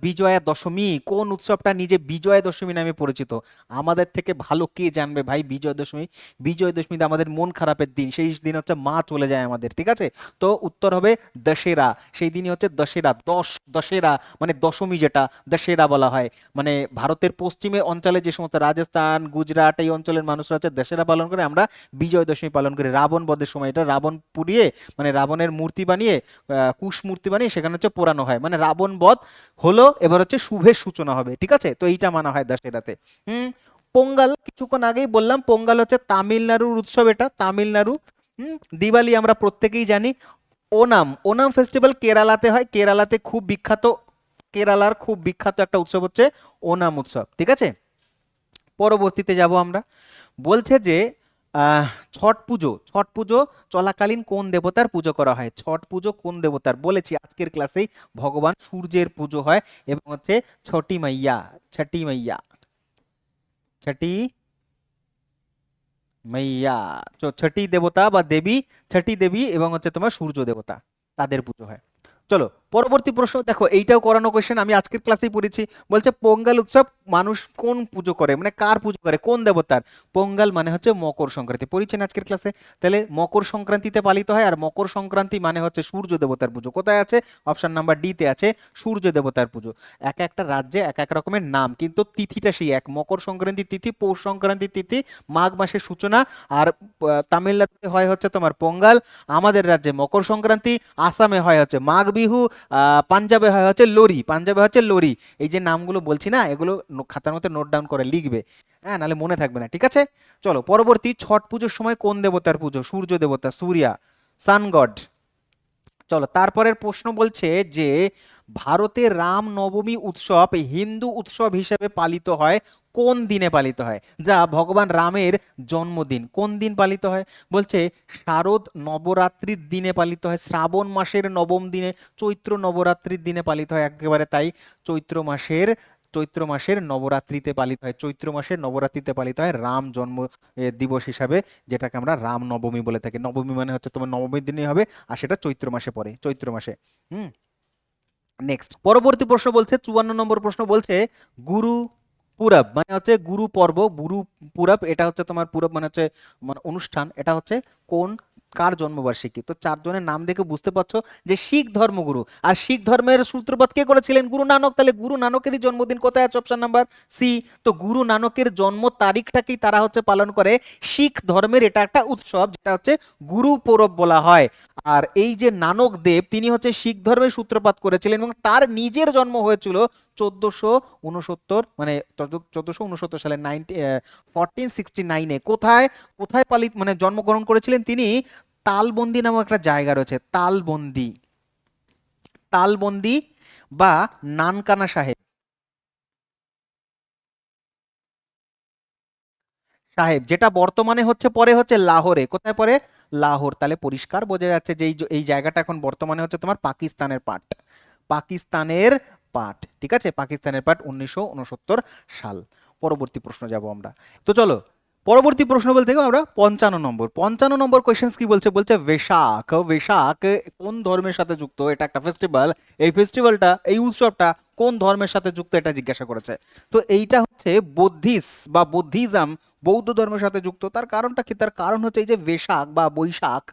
Bijoya Dashami? কোন উৎসবটা নিজে বিজয়া দশমী নামে পরিচিত? আমাদের থেকে ভালো কে জানবে ভাই বিজয়া দশমী? বিজয়া দশমীতে আমাদের মন খারাপের দিন, সেই দিন হচ্ছে মা চলে যায় আমাদের, ঠিক আছে। তো উত্তর হবে দশেরা, সেই দিনই হচ্ছে দশেরা। দশেরা মানে দশমী, যেটা দশেরা বলা হয়। মানে ভারতের পশ্চিমে অঞ্চলে যে সমস্ত রাজস্থান, গুজরাট এই অঞ্চলের মানুষরা হচ্ছে দশেরা পালন করে, আমরা বিজয় দশমী পালন করি। রাবণ বধের সময় এটা রাবণ পুড়িয়ে, মানে রাবণের মূর্তি বানিয়ে, কুশ মূর্তি বানিয়ে সেখানে হচ্ছে পোড়ানো হয়, মানে রাবণ বধ হলো, এবার হচ্ছে শুভের সূচনা হবে, ঠিক আছে। তো এইটা মানা হয় দশেরাতে। পোঙ্গাল কিছুক্ষণ আগেই বললাম, পোঙ্গাল হচ্ছে তামিলনাড়ুর উৎসব, এটা তামিলনাড়ু। দিওয়ালি আমরা প্রত্যেকেই জানি। ওনাম, ওনাম ফেস্টিভ্যাল কেরালাতে হয়, কেরালাতে খুব বিখ্যাত, কেরালার খুব বিখ্যাত একটা উৎসব হচ্ছে ওনাম উৎসব, ঠিক আছে। পরবর্তীতে যাব আমরা, বলছে যে আহ ছট পুজো, ছট পুজো চলাকালীন কোন দেবতার পুজো করা হয়? ছট পুজো কোন দেবতার? বলেছি আজকের ক্লাসেই, ভগবান সূর্যের পুজো হয়, এবং হচ্ছে ছটি মাইয়া, ছটি মাইয়া, ছটি মাইয়া, ছটি দেবতা বা দেবী, ছটি দেবী এবং হচ্ছে তোমার সূর্য দেবতা, তাদের পুজো হয়। চলো পরবর্তী প্রশ্ন দেখো, এইটাও করানো কোশ্চেন, আমি আজকের ক্লাসেই পড়েছি। বলছে পোঙ্গল উৎসব মানুষ কোন পুজো করে, মানে কার পুজো করে, কোন দেবতার? পোঙ্গল মানে হচ্ছে মকর সংক্রান্তি, পড়েছেন আজকের ক্লাসে। তাহলে মকর সংক্রান্তিতে পালিত হয়, আর মকর সংক্রান্তি মানে হচ্ছে সূর্য দেবতার পুজো। কোথায় আছে? অপশন নাম্বার ডি তে আছে, সূর্য দেবতার পুজো। এক একটা রাজ্যে এক এক রকমের নাম, কিন্তু তিথিটা সেই এক। মকর সংক্রান্তির তিথি পৌষ সংক্রান্তির তিথি, মাঘ মাসের সূচনা। আর তামিলনাড়ুতে হয় হচ্ছে তোমার পোঙ্গল, আমাদের রাজ্যে মকর সংক্রান্তি, আসামে হয় হচ্ছে মাঘ বিহু, পাঞ্জাবে হয় হচ্ছে লোরি, পাঞ্জাবে হচ্ছে লোরি। এই যে নামগুলো বলছি না, এগুলো খাতার মধ্যে নোট ডাউন করে লিখবে, হ্যাঁ, নাহলে মনে থাকবে না, ঠিক আছে? চলো পরবর্তী, ছট পুজোর সময় কোন দেবতার পুজো? সূর্য দেবতা, সূর্যা, সান গড। চলো তারপরের প্রশ্ন বলছে যে ভারতের রাম নবমী উৎসব হিন্দু উৎসব হিসেবে পালিত হয় কোন দিনে পালিত হয়? যা ভগবান রামের জন্মদিন, কোন দিন পালিত হয়? বলছে শারদ নবরাত্রির দিনে পালিত হয়, শ্রাবণ মাসের নবম দিনে, চৈত্র নবরাত্রির দিনে পালিত হয়, একেবারে তাই। চৈত্র মাসের নবরাত্রিতে পালিত হয়, চৈত্র মাসের নবরাত্রিতে পালিত হয় রাম জন্ম দিবস হিসাবে, যেটাকে আমরা রাম নবমী বলে থাকি। নবমী মানে হচ্ছে তোমার নবমীর দিনই হবে, আর সেটা চৈত্র মাসে পড়ে, চৈত্র মাসে। হুম। নেক্সট পরবর্তী প্রশ্ন বলছে, 54 নম্বর প্রশ্ন বলছে গুরু পুরব মানে হচ্ছে গুরু পর্ব, গুরু পুরব এটা হচ্ছে তোমার, পুরব মানে হচ্ছে মানে অনুষ্ঠান, এটা হচ্ছে কোন, কার জন্মবার্ষিকী? তো চারজনের নাম দেখে বুঝতে পারছো যে শিখ ধর্মগুরু। আর শিখ ধর্মের সূত্রপাত কে করেছিলেন? গুরু নানক। তাহলে গুরু নানকেরই জন্মদিন কোথায় আছে? Option number C. তো গুরু নানকের জন্ম তারিখটাকেই তারা হচ্ছে পালন করে শিখ ধর্মের, এটা একটা উৎসব যেটা হচ্ছে গুরু পরব বলা হয়। আর এই যে নানক দেব, তিনি হচ্ছে শিখ ধর্মের সূত্রপাত করেছিলেন, এবং তার নিজের জন্ম হয়েছিল 1469, মানে 1469 সালে, 1469-এ। কোথায়, কোথায় পালিত মানে জন্মগ্রহণ করেছিলেন তিনি? তালবন্দি নামক একটা জায়গা রয়েছে, তালবন্দি, তালবন্দি বা নানকানা সাহেব, সাহেব যেটা বর্তমানে হচ্ছে পরে হচ্ছে লাহোরে। কোথায় পরে? লাহোর। তাহলে পরিষ্কার বোঝা যাচ্ছে যে এই জায়গাটা এখন বর্তমানে হচ্ছে তোমার পাকিস্তানের পার্ট, পাকিস্তানের পার্ট, ঠিক আছে, পাকিস্তানের পার্ট, 1969 সাল। পরবর্তী প্রশ্ন যাব আমরা। তো চলো পরবর্তী প্রশ্ন বলতে গেলে আমরা 55 নম্বর, 55 নম্বর কোয়েশ্চেন্স কি বলছে? বলছে বৈশাখ, বৈশাখ কোন ধর্মের সাথে যুক্ত? এটা একটা ফেস্টিভ্যাল, এই ফেস্টিভ্যালটা, এই উৎসবটা কোন ধর্মের সাথে যুক্ত, এটা জিজ্ঞাসা করেছে। তো এইটা হচ্ছে বা বুদ্ধিজম, বৌদ্ধ ধর্মের সাথে যুক্ত। তার কারণটা কি? তার কারণ হচ্ছে এই যে বৈশাখ বা বৈশাখ,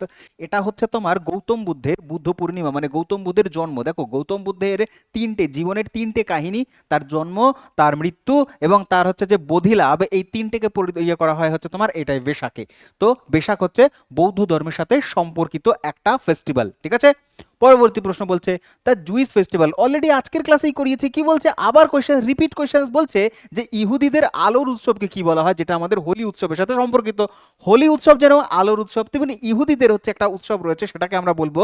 এটা হচ্ছে তোমার গৌতম বুদ্ধের বুদ্ধ পূর্ণিমা, মানে গৌতম বুদ্ধের জন্ম। দেখো গৌতম বুদ্ধের জীবনের তিনটে কাহিনী, তার জন্ম, তার মৃত্যু এবং তার হচ্ছে যে বোধি লাভ, এই তিনটেকে ইয়ে করা হয় হচ্ছে তোমার এটাই বৈশাখে। তো বৈশাখ হচ্ছে বৌদ্ধ ধর্মের সাথে সম্পর্কিত একটা ফেস্টিভ্যাল, ঠিক আছে? পরবর্তী প্রশ্ন বলছে দ্য জুইস ফেস্টিভ্যাল, অলরেডি আজকের ক্লাসেই করিয়েছি। কি বলছে? আবার কোয়েশ্চেন, রিপিট কোয়েশ্চেন বলছে যে ইহুদিদের আলোর উৎসবকে কি বলা হয়, যেটা আমাদের হোলি উৎসবের সাথে সম্পর্কিত। হোলি উৎসব যেন আলোর উৎসব, তেমনি ইহুদিদের হচ্ছে একটা উৎসব রয়েছে, সেটাকে আমরা বলবো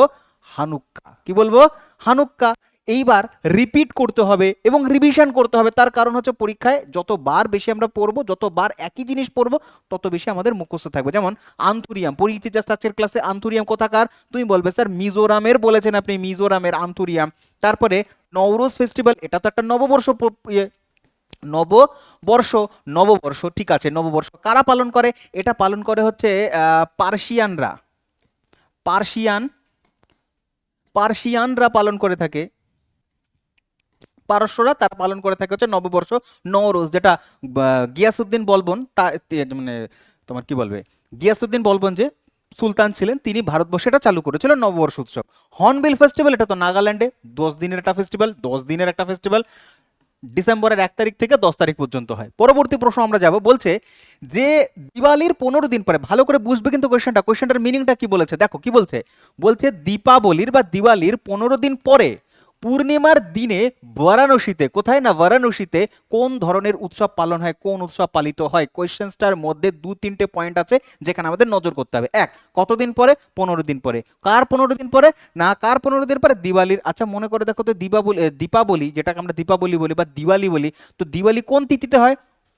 হানুক্কা। কি বলবো? হানুক্কা। এইবার রিপিট করতে হবে এবং রিভিশন করতে হবে, তার কারণ হচ্ছে পরীক্ষায় যতবার বেশি আমরা পড়বো, যতবার একই জিনিস পড়বো, তত বেশি আমাদের মুখস্থ থাকবে। যেমন আন্থুরিয়াম পড়িয়েছি জাস্ট আজকের ক্লাসে, আন্থুরিয়াম কোথাকার? তুমি বলবে স্যার মিজোরামের, বলেছেন আপনি, মিজোরামের আন্থুরিয়াম। তারপরে নওরোজ ফেস্টিভ্যাল, এটা তো একটা নববর্ষ, নববর্ষ, নববর্ষ, ঠিক আছে, নববর্ষ কারা পালন করে? এটা পালন করে হচ্ছে পার্সিয়ানরা, পার্সিয়ান, পার্সিয়ানরা পালন করে থাকে, পারস্যরা তারা পালন করে থাকে হচ্ছে নববর্ষ, নওরোজ, যেটা গিয়াসুদ্দিন বলবন মানে তোমার কি বলবে, গিয়াসুদ্দিন বলবন যে সুলতান ছিলেন, তিনি ভারতবর্ষে এটা চালু করেছিল নববর্ষ উৎসব। হর্নবিল ফেস্টিভ্যাল, এটা তো নাগাল্যান্ডে 10 দিনের একটা ফেস্টিভ্যাল, 10 দিনের একটা ফেস্টিভ্যাল, ডিসেম্বরের 1 তারিখ থেকে 10 তারিখ পর্যন্ত হয়। পরবর্তী প্রশ্ন আমরা যাব, বলছে যে দিওয়ালির 15 দিন পরে, ভালো করে বুঝবে কিন্তু কোয়েশ্চেনটার মিনিংটা কি বলেছে, দেখো কি বলছে। বলছে দীপাবলির বা দিওয়ালির 15 দিন পরে পূর্ণিমার দিনে বারাণসীতে, কোথায় না বারাণসীতে, কোন ধরনের উৎসব পালন হয়, কোন উৎসব পালিত হয়? কোয়েশ্চেনটার মধ্যে 2-3টে পয়েন্ট আছে যেখানে আমাদের নজর করতে হবে। এক, কতদিন পরে? 15 দিন পরে। কার 15 দিন পরে? না, কার 15 দিন পরে? দিওয়ালির। আচ্ছা মনে করে দেখো তো, দীপাবলি, দীপাবলি যেটাকে আমরা দীপাবলি বলি বা দিওয়ালি বলি, তো দিওয়ালি কোন তিথিতে হয়?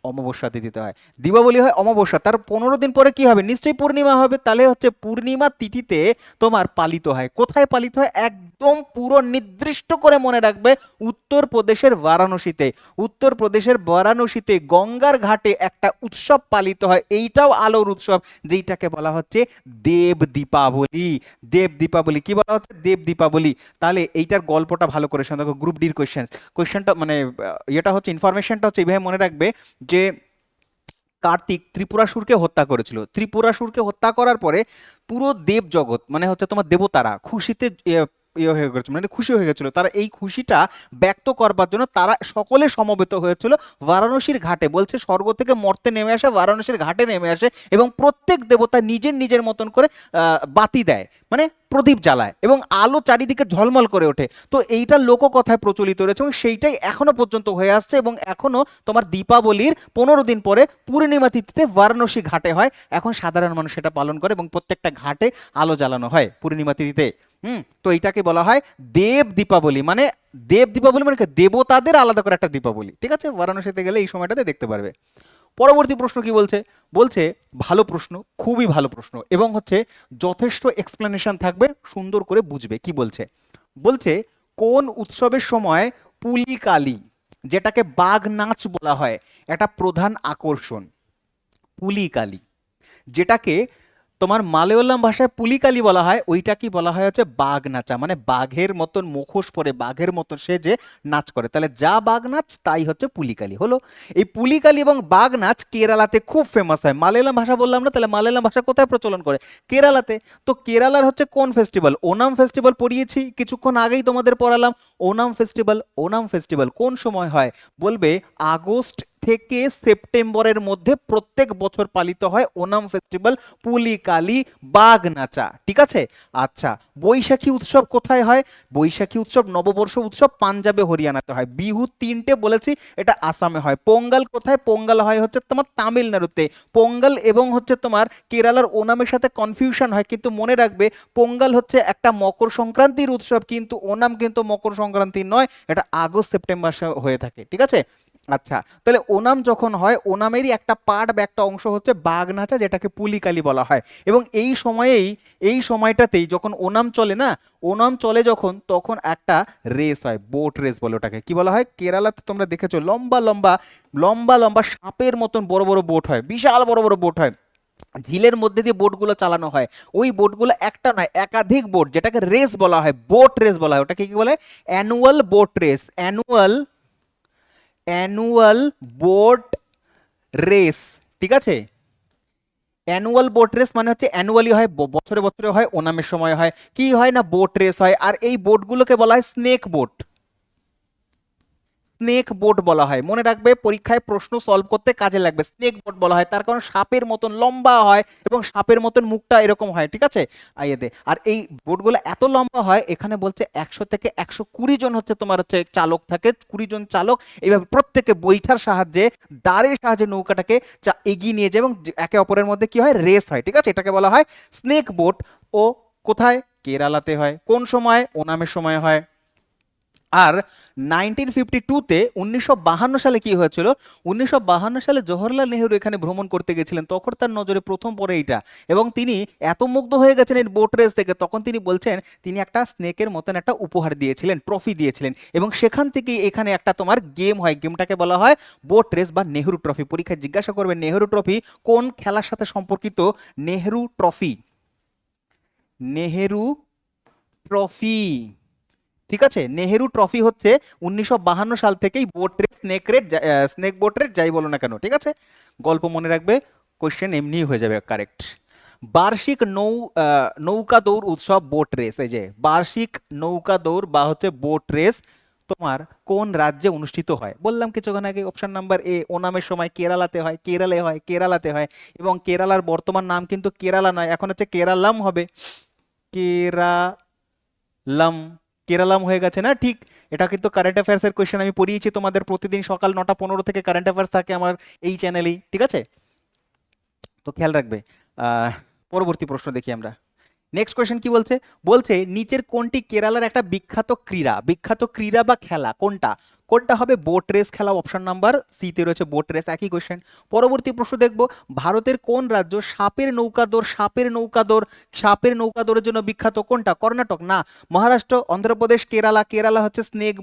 অমাবস্যা তিথিতে হয়। দীপাবলি হয় অমাবস্যা, তার 15 দিন পরে কি হবে? নিশ্চয়ই পূর্ণিমা হবে। তাহলে হচ্ছে পূর্ণিমা তিথিতে তোমার পালিত হয়। কোথায় পালিত হয়? একদম পুরো নির্দিষ্ট করে মনে রাখবে, উত্তরপ্রদেশের বারাণসীতে। উত্তরপ্রদেশের বারাণসীতে গঙ্গার ঘাটে একটা উৎসব পালিত হয়, এইটাও আলোর উৎসব, যেইটাকে বলা হচ্ছে দেব দীপাবলি। দেব দীপাবলি কি বলা হচ্ছে? দেব দীপাবলি। তাহলে এইটার গল্পটা ভালো করে শোনো, দেখো গ্রুপ ডির কোয়েশ্চেনটা মানে এটা হচ্ছে ইনফরমেশনটা হচ্ছে এইভাবে মনে রাখবে যে কার্তিক ত্রিপুরাসুরকে হত্যা করেছিল। ত্রিপুরাসুরকে হত্যা করার পরে পুরো দেব জগৎ মানে হচ্ছে তোমার দেবতারা খুশিতে হয়ে গেছিল, মানে খুশি হয়ে গেছিল। তারা এই খুশিটা ব্যক্ত করবার জন্য তারা সকলে সমবেত হয়েছিল বারাণসীর ঘাটে। বলছে স্বর্গ থেকে মর্তে নেমে আসে, বারাণসীর ঘাটে নেমে আসে, এবং প্রত্যেক দেবতা নিজের নিজের মতন করে বাতি দেয়, মানে প্রদীপ জ্বালায়, এবং আলো চারিদিকে ঝলমল করে ওঠে। তো এইটা লোককথায় প্রচলিত রয়েছে এবং সেইটাই এখনো পর্যন্ত হয়ে আসছে, এবং এখনো তোমার দীপাবলির 15 দিন পরে পূর্ণিমা তিথিতে বারাণসী ঘাটে হয়। এখন সাধারণ মানুষ সেটা পালন করে এবং প্রত্যেকটা ঘাটে আলো জ্বালানো হয় পূর্ণিমা তিথিতে। তো এইটাকে বলা হয় দেব দীপাবলি। মানে দেব দীপাবলি মানে কি? দেবতাদের আলাদা করে একটা দীপাবলি। ঠিক আছে, বারাণসীতে গেলে এই সময়টাতে দেখতে পারবে। পরবর্তী প্রশ্ন কি বলছে? বলছে ভালো প্রশ্ন, খুবই ভালো প্রশ্ন, এবং হচ্ছে যথেষ্ট এক্সপ্লেনেশন থাকবে, সুন্দর করে বুঝবে কি বলছে। বলছে কোন উৎসবের সময় পুলিকালি, যেটাকে বাঘ নাচ বলা হয়, একটা প্রধান আকর্ষণ। পুলিকালি, যেটাকে তোমার মালয়ালম ভাষায় পুলিকালি বলা হয়, ওইটা কি বলা হয় হচ্ছে বাঘ নাচা। মানে বাঘের মতন মুখোশ পরে বাঘের মতন সে যে নাচ করে, তাহলে যা বাঘ নাচ তাই হচ্ছে পুলিকালি হলো। এই পুলিকালি এবং বাঘ নাচ কেরালাতে খুব ফেমাস হয়। মালয়ালম ভাষা বললাম না, তাহলে মালয়ালম ভাষা কোথায় প্রচলন করে? কেরালাতে। তো কেরালার হচ্ছে কোন ফেস্টিভ্যাল? ওনাম ফেস্টিভ্যাল পড়িয়েছি কিছুক্ষণ আগেই তোমাদের পড়ালাম। ওনাম ফেস্টিভ্যাল, ওনাম ফেস্টিভ্যাল কোন সময় হয়? বলবে আগস্ট থেকে সেপ্টেম্বরের মধ্যে প্রত্যেক বছর পালিত হয় ওনাম ফেস্টিভ্যাল, পুলিকালি, বাঘ নাচা। ঠিক আছে। আচ্ছা, বৈশাখী উৎসব কোথায় হয়? বৈশাখী উৎসব, নববর্ষ উৎসব পাঞ্জাবে হরিয়ানাতে হয়। বিহু তিনটে বলেছি, এটা আসামে হয়। পোঙ্গাল কোথায়? পোঙ্গাল হয় হচ্ছে তোমার তামিলনাড়ুতে। পোঙ্গাল এবং হচ্ছে তোমার কেরালার ওনামের সাথে কনফিউশন হয়, কিন্তু মনে রাখবে পোঙ্গাল হচ্ছে একটা মকর সংক্রান্তির উৎসব, কিন্তু ওনাম কিন্তু মকর সংক্রান্তি নয়, এটা আগস্ট সেপ্টেম্বর হয়ে থাকে। ঠিক আছে। আচ্ছা, তাহলে ওনাম যখন হয়, ওনামেরই একটা পার্ট বা একটা অংশ হচ্ছে বাঘ নাচা, যেটাকে পুলিকালি বলা হয়। এবং এই সময়েই, এই সময়টাতেই যখন ওনাম চলে না, ওনাম চলে যখন, তখন একটা রেস হয়, বোট রেস বলে ওটাকে। কি বলা হয়? কেরালাতে তোমরা দেখেছো লম্বা লম্বা লম্বা লম্বা সাপের মতন বড় বড় বোট হয়, বিশাল বড় বড় বোট হয়, ঝিলের মধ্যে দিয়ে বোটগুলো চালানো হয়। ওই বোটগুলো একটা নয়, একাধিক বোট, যেটাকে রেস বলা হয়, বোট রেস বলা হয়। ওটাকে কি বলে? Annual boat race. Annual boat race. ঠিক আছে। অ্যানুয়াল বোট রেস মানে হচ্ছে অ্যানুয়ালি হয়, বছরে বছরে হয়, ওনামের সময় হয়। কি হয় না, বোট রেস হয়। আর এই বোটগুলোকে বলা হয় স্নেক বোট। স্নেক বোট বলা হয়, মনে রাখবে, পরীক্ষায় প্রশ্ন সলভ করতে কাজে লাগবে। স্নেক বোট বলা হয় তার কারণ সাপের মতন লম্বা হয় এবং সাপের মতন মুখটা এরকম হয়। ঠিক আছে। আইয়েতে, আর এই বোটগুলো এত লম্বা হয়, এখানে বলছে 100 থেকে 120 জন হচ্ছে তোমার হচ্ছে চালক থাকে, 20 জন চালক। এইভাবে প্রত্যেকে বৈঠার সাহায্যে, দাঁড়ের সাহায্যে নৌকাটাকে এগিয়ে নিয়ে যায় এবং একে অপরের মধ্যে কি হয়, রেস হয়। ঠিক আছে, এটাকে বলা হয় স্নেক বোট। ও কোথায়? কেরালাতে হয়। কোন সময়? ওনামের সময় হয়। আর 1952-তে 1952 সালে কি হয়েছিল? 1952 সালে জওহরলাল নেহরু এখানে ভ্রমণ করতে গেছিলেন, তখন তার নজরে প্রথম পড়ে এইটা, এবং তিনি এত মুগ্ধ হয়ে গেছেন এই বোট রেস থেকে, তখন তিনি বলছেন তিনি একটা স্নেকের মতন একটা উপহার দিয়েছিলেন, ট্রফি দিয়েছিলেন, এবং সেখান থেকেই এখানে একটা তোমার গেম হয়, গেমটাকে বলা হয় বোট রেস বা নেহরু ট্রফি। পরীক্ষায় জিজ্ঞাসা করবে নেহরু ট্রফি কোন খেলার সাথে সম্পর্কিত? Nehru trophy, Nehru trophy. ঠিক আছে, নেহেরু ট্রফি হচ্ছে 1952 সাল থেকেই boat race, snake boat race যাই বলো না কেন। ঠিক আছে, গল্প মনে রাখবে, কোশ্চেন এমনিই হয়ে যাবে কারেক্ট। বার্ষিক নৌকা দৌড় উৎসব বোট রেস, এই যে বার্ষিক নৌকা দৌড় বা হচ্ছে বোট রেস তোমার কোন রাজ্যে অনুষ্ঠিত হয়? বললাম কিছুক্ষণ আগে, অপশন নাম্বার এ, ওনামের সময় কেরালাতে হয়, কেরালাতে হয়। এবং কেরালার বর্তমান নাম কিন্তু কেরালা নয়, এখন হচ্ছে কেরালাম হবে। কেরালাম, কেরালাম হয়ে গেছে না? ঠিক। এটা কিন্তু কারেন্ট অ্যাফেয়ার্সের কোয়েশ্চেন, আমি পড়িয়েছি তোমাদের, প্রতিদিন সকাল 9টা 15 থেকে কারেন্ট অ্যাফেয়ার্স থাকে আমার এই চ্যানেলেই। ঠিক আছে, তো খেয়াল রাখবে। আহ, পরবর্তী প্রশ্ন দেখি আমরা। নেক্সট কোয়েশ্চেন কি বলছে, বলছে নিচের কোনটি কেরালার একটা বিখ্যাত ক্রীড়া বা খেলা কোনটা, কোনটা হবে বোট রেস খেলা, অপশন নাম্বার সিতে রয়েছে বোট রেস। একই কোয়েশ্চেন। পরবর্তী প্রশ্ন দেখব, ভারতের কোন রাজ্য সাপের নৌকা দৌড়ের জন্য বিখ্যাত, কোনটা, কর্ণাটক না, মহারাষ্ট্র, অন্ধ্রপ্রদেশ, কেরালা হচ্ছে স্নেক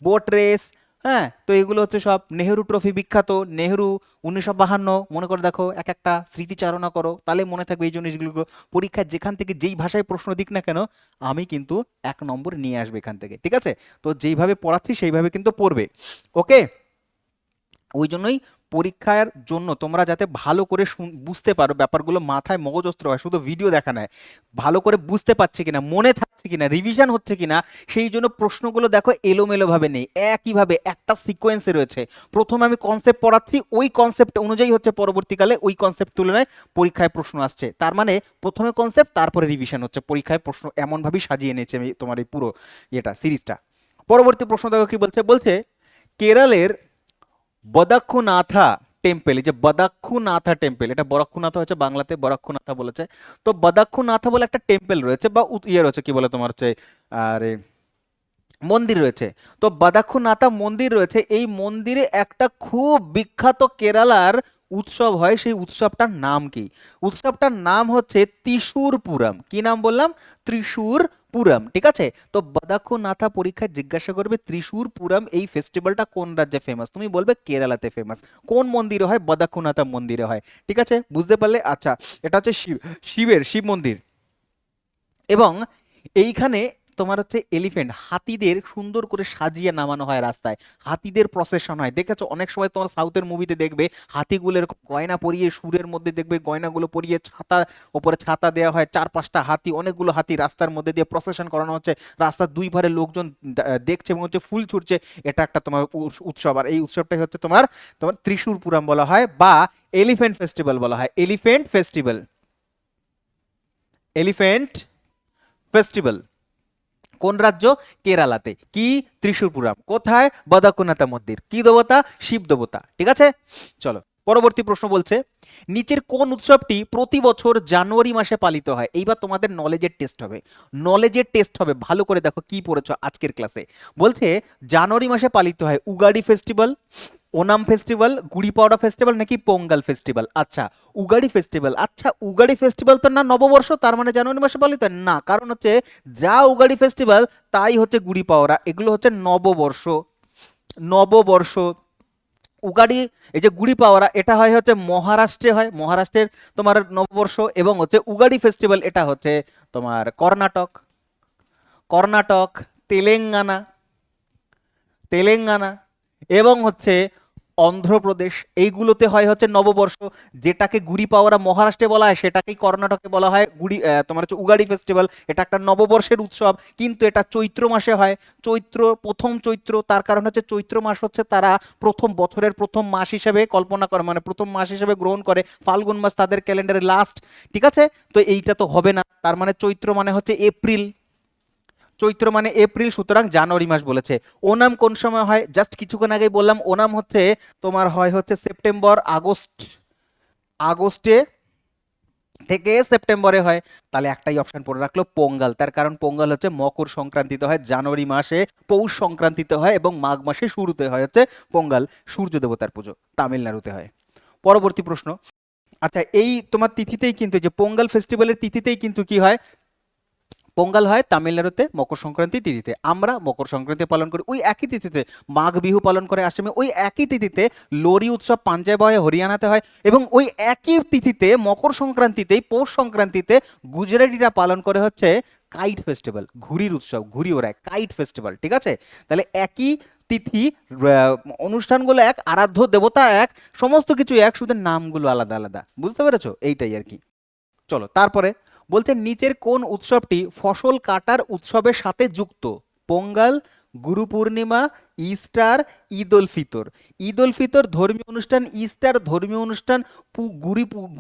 বোট রেস। হ্যাঁ, তো এগুলো হচ্ছে সব নেহেরু ট্রফি বিখ্যাত, নেহেরু 1952, মনে করে দেখো, এক একটা স্মৃতিচারণা করো, তাহলে মনে থাকবে এই জিনিসগুলো। পরীক্ষায় যেখান থেকে যেই ভাষায় প্রশ্ন দিক না কেন, আমি কিন্তু 1 নম্বর নিয়ে আসবে এখান থেকে, ঠিক আছে? তো যেইভাবে পড়াচ্ছি সেইভাবে কিন্তু পড়বে, ওকে? ওই জন্যই পরীক্ষার জন্য তোমরা যাতে ভালো করে বুঝতে পারো, ব্যাপারগুলো মাথায় মগজস্থ হয়, শুধু ভিডিও দেখা নয়, ভালো করে বুঝতে পারছে কিনা, মনে থাকছে কিনা, রিভিশন হচ্ছে কিনা, সেই জন্য প্রশ্নগুলো দেখো এলোমেলোভাবে নেই, একইভাবে একটা সিকোয়েন্সে রয়েছে। প্রথমে আমি কনসেপ্ট পড়াচ্ছি, ওই কনসেপ্ট অনুযায়ী হচ্ছে পরবর্তীকালে ওই কনসেপ্ট তুলনায় পরীক্ষায় প্রশ্ন আসছে। তার মানে প্রথমে কনসেপ্ট, তারপরে রিভিশন হচ্ছে, পরীক্ষায় প্রশ্ন এমনভাবেই সাজিয়ে নিয়েছে আমি তোমার এই পুরো সিরিজটা। পরবর্তী প্রশ্ন দেখো কি বলছে, বলছে কেরলের বদাক্ষনাথা টেম্পল, এই যে বদাক্ষনাথা টেম্পল, এটা বরক্ষনাথা হচ্ছে বাংলাতে, বরক্ষনাথা বলেছে। তো বদাক্ষনাথা বলে একটা টেম্পল রয়েছে বা রয়েছে, কি বলে তোমার হচ্ছে, আরে মন্দির রয়েছে। তো বদাক্ষনাথা মন্দির রয়েছে, এই মন্দিরে একটা খুব বিখ্যাত কেরালার উৎসব হয়, সেই উৎসবটার নাম কি? উৎসবটার নাম হচ্ছে ত্রিশূরপুরম। কি নাম বললাম? ত্রিশূরপুরম, ঠিক আছে? তো বদাক্ষনাথা পরীক্ষায় জিজ্ঞাসা করবে ত্রিশূরপুরম এই ফেস্টিভ্যালটা কোন রাজ্যে ফেমাস, তুমি বলবে কেরালাতে ফেমাস। কোন মন্দিরে হয়? বদাক্ষনাথা মন্দিরে হয়, ঠিক আছে? বুঝতে পারলে? আচ্ছা, এটা হচ্ছে শিব মন্দির। এবং এইখানে তোমার হচ্ছে এলিফ্যান্ট, হাতিদের সুন্দর করে সাজিয়ে নামানো হয় রাস্তায়, হাতিদের প্রসেশন হয়, দেখেছো অনেক সময় তোমার সাউথের মুভিতে দেখবে হাতিগুলো এরকম গয়না পরিয়ে, সুরের মধ্যে দেখবে গয়নাগুলো পরিয়ে, ছাতা ওপরে ছাতা দেওয়া হয়, 4-5টা হাতি, অনেকগুলো হাতি রাস্তার মধ্যে দিয়ে প্রসেশন করানো হচ্ছে, রাস্তার দুই ধারে লোকজন দেখছে এবং হচ্ছে ফুল ছুটছে, এটা একটা তোমার উৎসব। আর এই উৎসবটাই হচ্ছে তোমার তোমার ত্রিশূরপুরম বলা হয় বা এলিফ্যান্ট ফেস্টিভ্যাল বলা হয়, এলিফ্যান্ট ফেস্টিভ্যাল। কোন রাজ্য? কেরালাতে। কি? ত্রিশূরপুরম। কোথায়? বদাকুনাথা মন্দির। কি দেবতা? শিব দেবতা, ঠিক আছে? চলো পরবর্তী প্রশ্ন বলছে, নিচের কোন উৎসবটি প্রতি বছর জানুয়ারি মাসে পালিত হয়? এইবার তোমাদের নলেজের টেস্ট হবে, ভালো করে দেখো কি পড়েছো আজকের ক্লাসে। বলছে জানুয়ারি মাসে পালিত হয় উগাড়ি ফেস্টিভ্যাল, ওনাম ফেস্টিভ্যাল, গুড়ি পাওয়া ফেস্টিভ্যাল নাকি পোঙ্গাল ফেস্টিভ্যাল? আচ্ছা, উগাড়ি ফেস্টিভ্যাল তো না নববর্ষ, তার মানে জানুয়ারি মাসে পালিত হয় না, কারণ হচ্ছে যা উগাড়ি ফেস্টিভ্যাল তাই হচ্ছে গুড়ি পাওয়া, এগুলো হচ্ছে নববর্ষ। উগাড়ি, এই যে গুড়ি পাওয়া, এটা হয় হচ্ছে মহারাষ্ট্রে হয়, মহারাষ্ট্রের তোমার নববর্ষ। এবং হচ্ছে উগাড়ি ফেস্টিভ্যাল, এটা হচ্ছে তোমার কর্ণাটক, তেলেঙ্গানা তেলেঙ্গানা এবং হচ্ছে অন্ধ্রপ্রদেশ, এইগুলোতে হয় হচ্ছে নববর্ষ। যেটাকে গুড়ি পাওয়ারা মহারাষ্ট্রে বলা হয় সেটাকেই কর্ণাটকে বলা হয় তোমার হচ্ছে উগাড়ি ফেস্টিভ্যাল। এটা একটা নববর্ষের উৎসব, কিন্তু এটা চৈত্র মাসে হয়, প্রথম চৈত্র। তার কারণ হচ্ছে চৈত্র মাস হচ্ছে তারা বছরের প্রথম মাস হিসেবে কল্পনা করে, মানে প্রথম মাস হিসেবে গ্রহণ করে, ফাল্গুন মাস তাদের ক্যালেন্ডারে লাস্ট, ঠিক আছে? তো এইটা তো হবে না, তার মানে চৈত্র মানে হচ্ছে এপ্রিল, সুতরাং জানুয়ারি মাস বলেছে। ওনাম কোন সময় হয়? জাস্ট কিছুক্ষণ আগেই বললাম, ওনাম হচ্ছে তোমার হয় হচ্ছে আগস্টে থেকে সেপ্টেম্বরে হয়। তাহলে একটাই অপশন পড়ে রাখলো পোঙ্গাল, তার কারণ পোঙ্গাল হচ্ছে মকর সংক্রান্তিতে হয় জানুয়ারি মাসে, পৌষ সংক্রান্তিতে হয় এবং মাঘ মাসে শুরুতে হয় হচ্ছে পোঙ্গাল, সূর্য দেবতার পুজো, তামিলনাড়ুতে হয়। পরবর্তী প্রশ্ন, আচ্ছা এই তোমার তিথিতেই কিন্তু, যে পোঙ্গাল ফেস্টিভ্যালের তিথিতেই কিন্তু কি হয়, পোঙ্গাল হয় তামিলনাড়ুতে মকর সংক্রান্তি তিথিতে, আমরা মকর সংক্রান্তি পালন করি ওই একই তিথিতে, মাঘ বিহু পালন করে আসামে ওই একই তিথিতে, লোরি উৎসব পাঞ্জাবে হয়, হরিয়ানাতে হয়, এবং ওই একই তিথিতে মকর সংক্রান্তিতেই, পৌষ সংক্রান্তিতে গুজরাটিরা পালন করে হচ্ছে কাইট ফেস্টিভ্যাল, ঘুড়ির উৎসব, ঘুড়ি ওড়ায়, কাইট ফেস্টিভ্যাল, ঠিক আছে? তাহলে একই তিথি, অনুষ্ঠানগুলো এক, আরাধ্য দেবতা এক, সমস্ত কিছু এক, শুধু নামগুলো আলাদা আলাদা, বুঝতে পেরেছো? এইটাই আর কি। চলো তারপরে বলছে নিচের কোন উৎসবটি ফসল কাটার উৎসবের সাথে যুক্ত? পোঙ্গল, গুরু পূর্ণিমা, ইস্টার, ঈদ উল ফিতর ধর্মীয় অনুষ্ঠান, ইস্টার ধর্মীয় অনুষ্ঠান,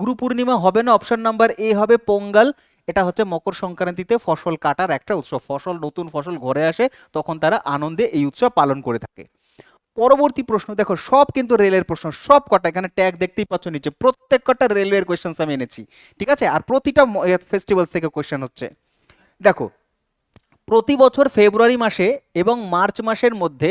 গুরু পূর্ণিমা হবে না, অপশন নাম্বার এ হবে পোঙ্গল। এটা হচ্ছে মকর সংক্রান্তিতে ফসল কাটার একটা উৎসব, নতুন ফসল ঘরে আসে, তখন তারা আনন্দে এই উৎসব পালন করে থাকে। পরবর্তী প্রশ্ন দেখো, সব কিন্তু রেলের প্রশ্ন, সব কটা এখানে ট্যাগ দেখতেই পাচ্ছ নিচে, প্রত্যেক কটা রেলওয়ের কোয়েশ্চেন্স আমি এনেছি, ঠিক আছে? আর প্রতিটা ফেস্টিভ্যালস থেকে কোয়েশ্চেন হচ্ছে। দেখো, প্রতি বছর ফেব্রুয়ারি মাসে এবং মার্চ মাসের মধ্যে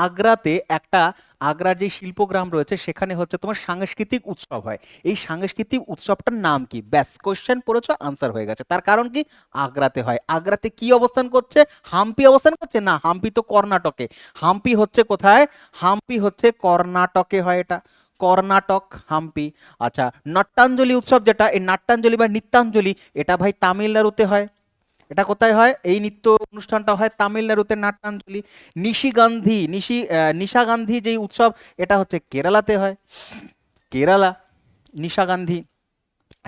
আগ্রাতে একটা, আগ্রার যে শিল্পগ্রাম রয়েছে সেখানে হচ্ছে তোমার সাংস্কৃতিক উৎসব হয়। এই সাংস্কৃতিক উৎসবটার নাম কি? ব্যাস, কোশ্চেন পড়েছো, আনসার হয়ে গেছে। তার কারণ কি? আগ্রাতে হয়। আগ্রাতে কি অবস্থান করছে? হাম্পি অবস্থান করছে না, হাম্পি তো কর্ণাটকে। হাম্পি হচ্ছে কোথায়? হাম্পি হচ্ছে কর্ণাটকে হয় এটা, কর্ণাটক হাম্পি। আচ্ছা, নট্যাঞ্জলি উৎসব যেটা, এই নাট্যাঞ্জলি বা নৃত্যাঞ্জলি, এটা ভাই তামিলনাড়ুতে হয়। এটা কোথায় হয়? এই নৃত্য অনুষ্ঠানটা হয় তামিলনাড়ুতে, নাট্যাঞ্জলি। নিশা গান্ধী যেই উৎসব, এটা হচ্ছে কেরালাতে হয়, কেরালা, নিশা গান্ধী।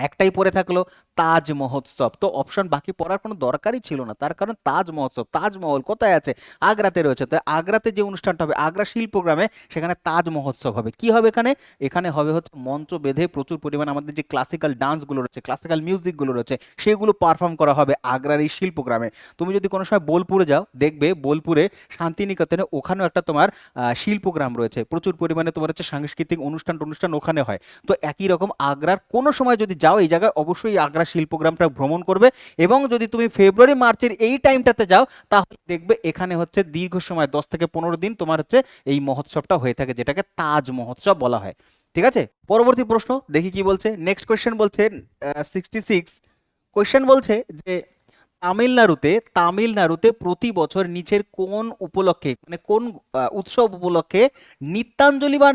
একটাই পড়ে থাকলো তাজ মহোৎসব। তো অপশন বাকি পড়ার কোনো দরকারই ছিল না, তার কারণ তাজ মহোৎসব, তাজমহল কোথায় আছে? আগ্রাতে রয়েছে। তো আগ্রাতে যে অনুষ্ঠানটা হবে আগ্রা শিল্পগ্রামে, সেখানে তাজ মহোৎসব হবে। কি হবে এখানে? এখানে হবে হচ্ছে মঞ্চ বেঁধে প্রচুর পরিমাণে আমাদের যে ক্লাসিক্যাল ডান্সগুলো রয়েছে, ক্লাসিক্যাল মিউজিকগুলো রয়েছে, সেগুলো পারফর্ম করা হবে আগ্রার এই শিল্পগ্রামে। তুমি যদি কোনো সময় বোলপুরে যাও, দেখবে বোলপুরে শান্তিনিকেতনে ওখানেও একটা তোমার শিল্পগ্রাম রয়েছে, প্রচুর পরিমাণে তোমার হচ্ছে সাংস্কৃতিক অনুষ্ঠান টনুষ্ঠান ওখানে হয়। তো একই রকম আগ্রার কোনো সময় যদি যাও এই জায়গায়, অবশ্যই আগ্রা শিল্পগ্রামটা ভ্রমণ করবে। এবং যদি তুমি ফেব্রুয়ারি মার্চের এই টাইমটাতে যাও, তাহলে দেখবে এখানে হচ্ছে দীর্ঘ সময় 10 থেকে 15 দিন তোমার হচ্ছে এই মহোৎসবটা হয়ে থাকে, যেটাকে তাজ মহোৎসব বলা হয়। ঠিক আছে, পরবর্তী প্রশ্ন দেখি কি বলছে। নেক্সট কোয়েশ্চেন বলছে 66, কোয়েশ্চেন বলছে যে তামিলনাড়ুতে, তামিলনাড়ুতে প্রতি বছর নিচের কোন উপলক্ষে, মানে কোন উৎসব উপলক্ষে নৃত্যাঞ্জলি বা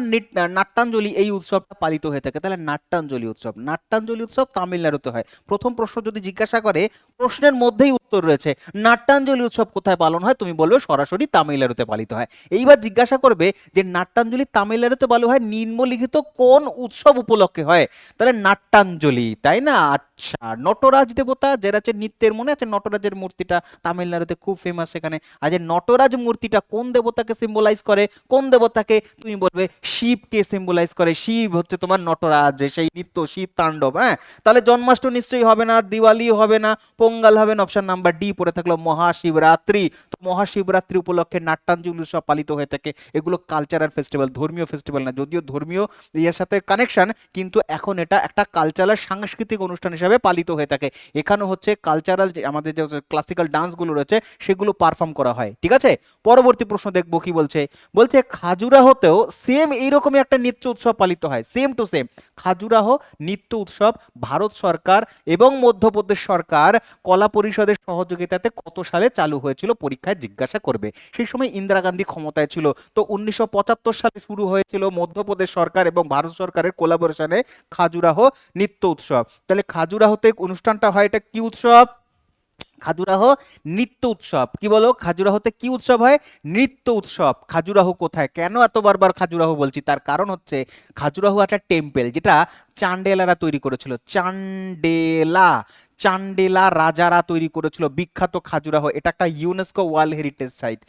নাট্যাঞ্জলি এই উৎসবটা পালিত হয়ে থাকে? তাহলে নাট্যাঞ্জলি উৎসব, নাট্যাঞ্জলি উৎসব তামিলনাড়ুতে হয়। প্রথম প্রশ্ন যদি জিজ্ঞাসা করে, প্রশ্নের মধ্যেই উত্তর রয়েছে, নাট্যাঞ্জলি উৎসব কোথায় পালন হয়, তুমি বলবে সরাসরি তামিলনাড়ুতে পালিত হয়। এইবার জিজ্ঞাসা করবে যে নাট্যাঞ্জলি তামিলনাড়ুতে পালিত হয় নিম্নলিখিত কোন উৎসব উপলক্ষে হয়? তাহলে নাট্যাঞ্জলি, তাই না? আচ্ছা, নটরাজ দেবতা, যারা হচ্ছে নৃত্যের, মনে আছে নটরাজের মূর্তিটা তামিলনাড়ুতে খুব ফেমাস সেখানে। আর যে নটরাজ মূর্তিটা কোন দেবতাকে সিম্বলাইজ করে? কোন দেবতাকে? তুমি বলবে শিবকে সিম্বলাইজ করে। শিব হচ্ছে তোমার নটরাজ, সেই নৃত্য, শিব তাণ্ডব। হ্যাঁ, তাহলে জন্মাষ্টমী নিশ্চয়ই হবে না, দিওয়ালি হবে না, পোঙ্গাল হবে না। অপশন নাম্বার ডি পড়ে থাকলো মহাশিবরাত্রি। তো মহাশিবরাত্রি উপলক্ষে নাট্যাঞ্জলি উৎসব পালিত হয়ে থাকে। এগুলো কালচারাল ফেস্টিভ্যাল, ধর্মীয় ফেস্টিভ্যাল না, যদিও ধর্মীয় ইয়ের সাথে কানেকশন, কিন্তু এখন এটা একটা কালচারাল সাংস্কৃতিক অনুষ্ঠান হিসাবে পালিত হয়ে থাকে। এখানে হচ্ছে কালচারাল যে আমাদের যে ক্লাসিক্যাল ডান্সগুলো রয়েছে সেগুলো পারফর্ম করা হয়। ঠিক আছে, পরবর্তী প্রশ্ন দেখবো কি বলছে। বলছে খাজুরাহোতেও সেম এইরকমই একটা নৃত্য উৎসব পালিত হয়, সেম টু সেম। খাজুরাহ নৃত্য উৎসব ভারত সরকার এবং মধ্যপ্রদেশ সরকার কলা পরিষদের সহযোগিতাতে কত সালে চালু হয়েছিল? পরীক্ষায় জিজ্ঞাসা করবে। সেই সময় ইন্দিরা গান্ধী ক্ষমতায় ছিল। তো 1975 সালে শুরু হয়েছিল মধ্যপ্রদেশ সরকার এবং ভারত সরকারের কোলাবোরেশনে খাজুরাহ নৃত্য উৎসব। তাহলে খাজুরাহতে অনুষ্ঠানটা হয়, এটা কি উৎসব? খাজুরাহ নৃত্য উৎসব। কি বলো, খাজুরাহতে কি উৎসব হয়? নৃত্য উৎসব। খাজুরাহ কোথায়? কেন এত বারবার খাজুরাহ বলছি, তার কারণ হচ্ছে খাজুরাহ একটা টেম্পল, যেটা চান্ডেলারা তৈরি করেছিল। চান্ডেলা, চান্ডেলা রাজারা তৈরি করেছিল বিখ্যাত খাজুরাহ। এটা একটা UNESCO world heritage site,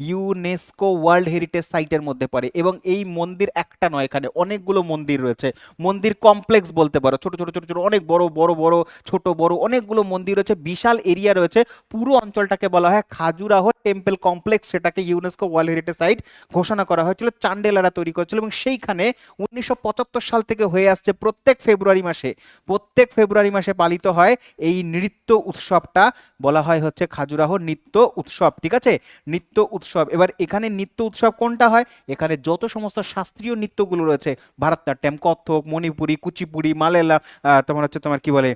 UNESCO world heritage সাইটের মধ্যে পড়ে। এবং এই মন্দির একটা নয়, এখানে অনেকগুলো মন্দির রয়েছে, মন্দির কমপ্লেক্স বলতে পারো, ছোট ছোট ছোট ছোট অনেক বড় বড় বড় ছোট বড় অনেকগুলো মন্দির রয়েছে, বিশাল এরিয়া রয়েছে। পুরো অঞ্চলটাকে বলা হয় খাজুরাহ টেম্পল কমপ্লেক্স, সেটাকে ইউনেস্কো ওয়ার্ল্ড হেরিটেজ সাইট ঘোষণা করা হয়েছিল, চান্ডেলারা তৈরি করেছিল। এবং সেইখানে 1975 সাল থেকে হয়ে আসছে প্রত্যেক ফেব্রুয়ারি মাসে, প্রত্যেক ফেব্রুয়ারি মাসে পালিত হয় এই নৃত্য উৎসবটা, বলা হয় হচ্ছে খাজুরাহ নৃত্য উৎসব। ঠিক আছে, নৃত্য উৎসব। এবার এখানে নৃত্য উৎসব কোনটা হয়? এখানে যত সমস্ত শাস্ত্রীয় নৃত্যগুলো রয়েছে, ভারতনাট্যম, কত্থক, মণিপুরি, কুচিপুড়ি, মালয়ালা, তোমার হচ্ছে তোমার কি বলে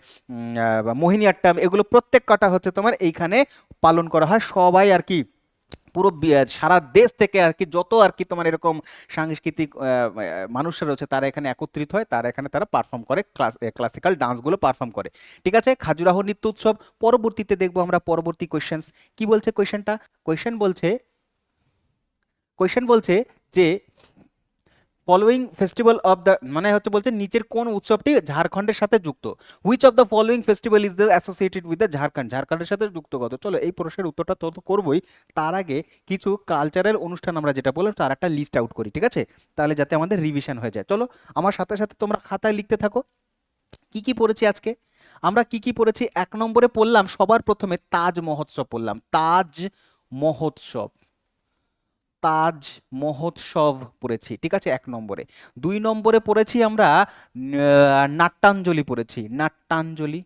মোহিনীআট্টম, এগুলো প্রত্যেক কটা হচ্ছে তোমার এইখানে পালন করা হয়। সবাই আর কি পুরো সারা দেশ থেকে আর কি, যত আর কি তোমার এরকম সাংস্কৃতিক মানুষরা রয়েছে, তারা এখানে একত্রিত হয়, তারা এখানে তারা পারফর্ম করে, ক্লাসিক্যাল ডান্সগুলো পারফর্ম করে। ঠিক আছে, খাজুরাহ নৃত্য উৎসব। পরবর্তীতে দেখবো আমরা পরবর্তী কোয়েশ্চেন্স কি বলছে। কোয়েশ্চেনটা, কোয়েশ্চেন বলছে, কোয়েশ্চেন বলছে যে ফলোয়িং ফেস্টিভ্যাল অফ দ্য, মানে হচ্ছে বলছে নিচের কোন উৎসবটি ঝাড়খণ্ডের সাথে যুক্ত? Which of the following festival is the associated with the Jharkhand? ঝাড়খণ্ডের সাথে যুক্ত কত? চলো এই প্রশ্নের উত্তরটা তো করবোই, তার আগে কিছু কালচারাল অনুষ্ঠান আমরা যেটা বললাম তার একটা লিস্ট আউট করি। ঠিক আছে, তাহলে যাতে আমাদের রিভিশন হয়ে যায়। চলো আমার সাথে সাথে তোমরা খাতায় লিখতে থাকো কি কি পড়েছি আজকে। আমরা কি কি পড়েছি? 1 নম্বরে পড়লাম সবার প্রথমে তাজ মহোৎসব, পড়লাম তাজ মহোৎসব। তাজ মহোৎসব পড়েছি, ঠিক আছে, 1 নম্বরে। 2 নম্বরে পড়েছি আমরা নাট্যাঞ্জলি পড়েছি, নাট্যাঞ্জলি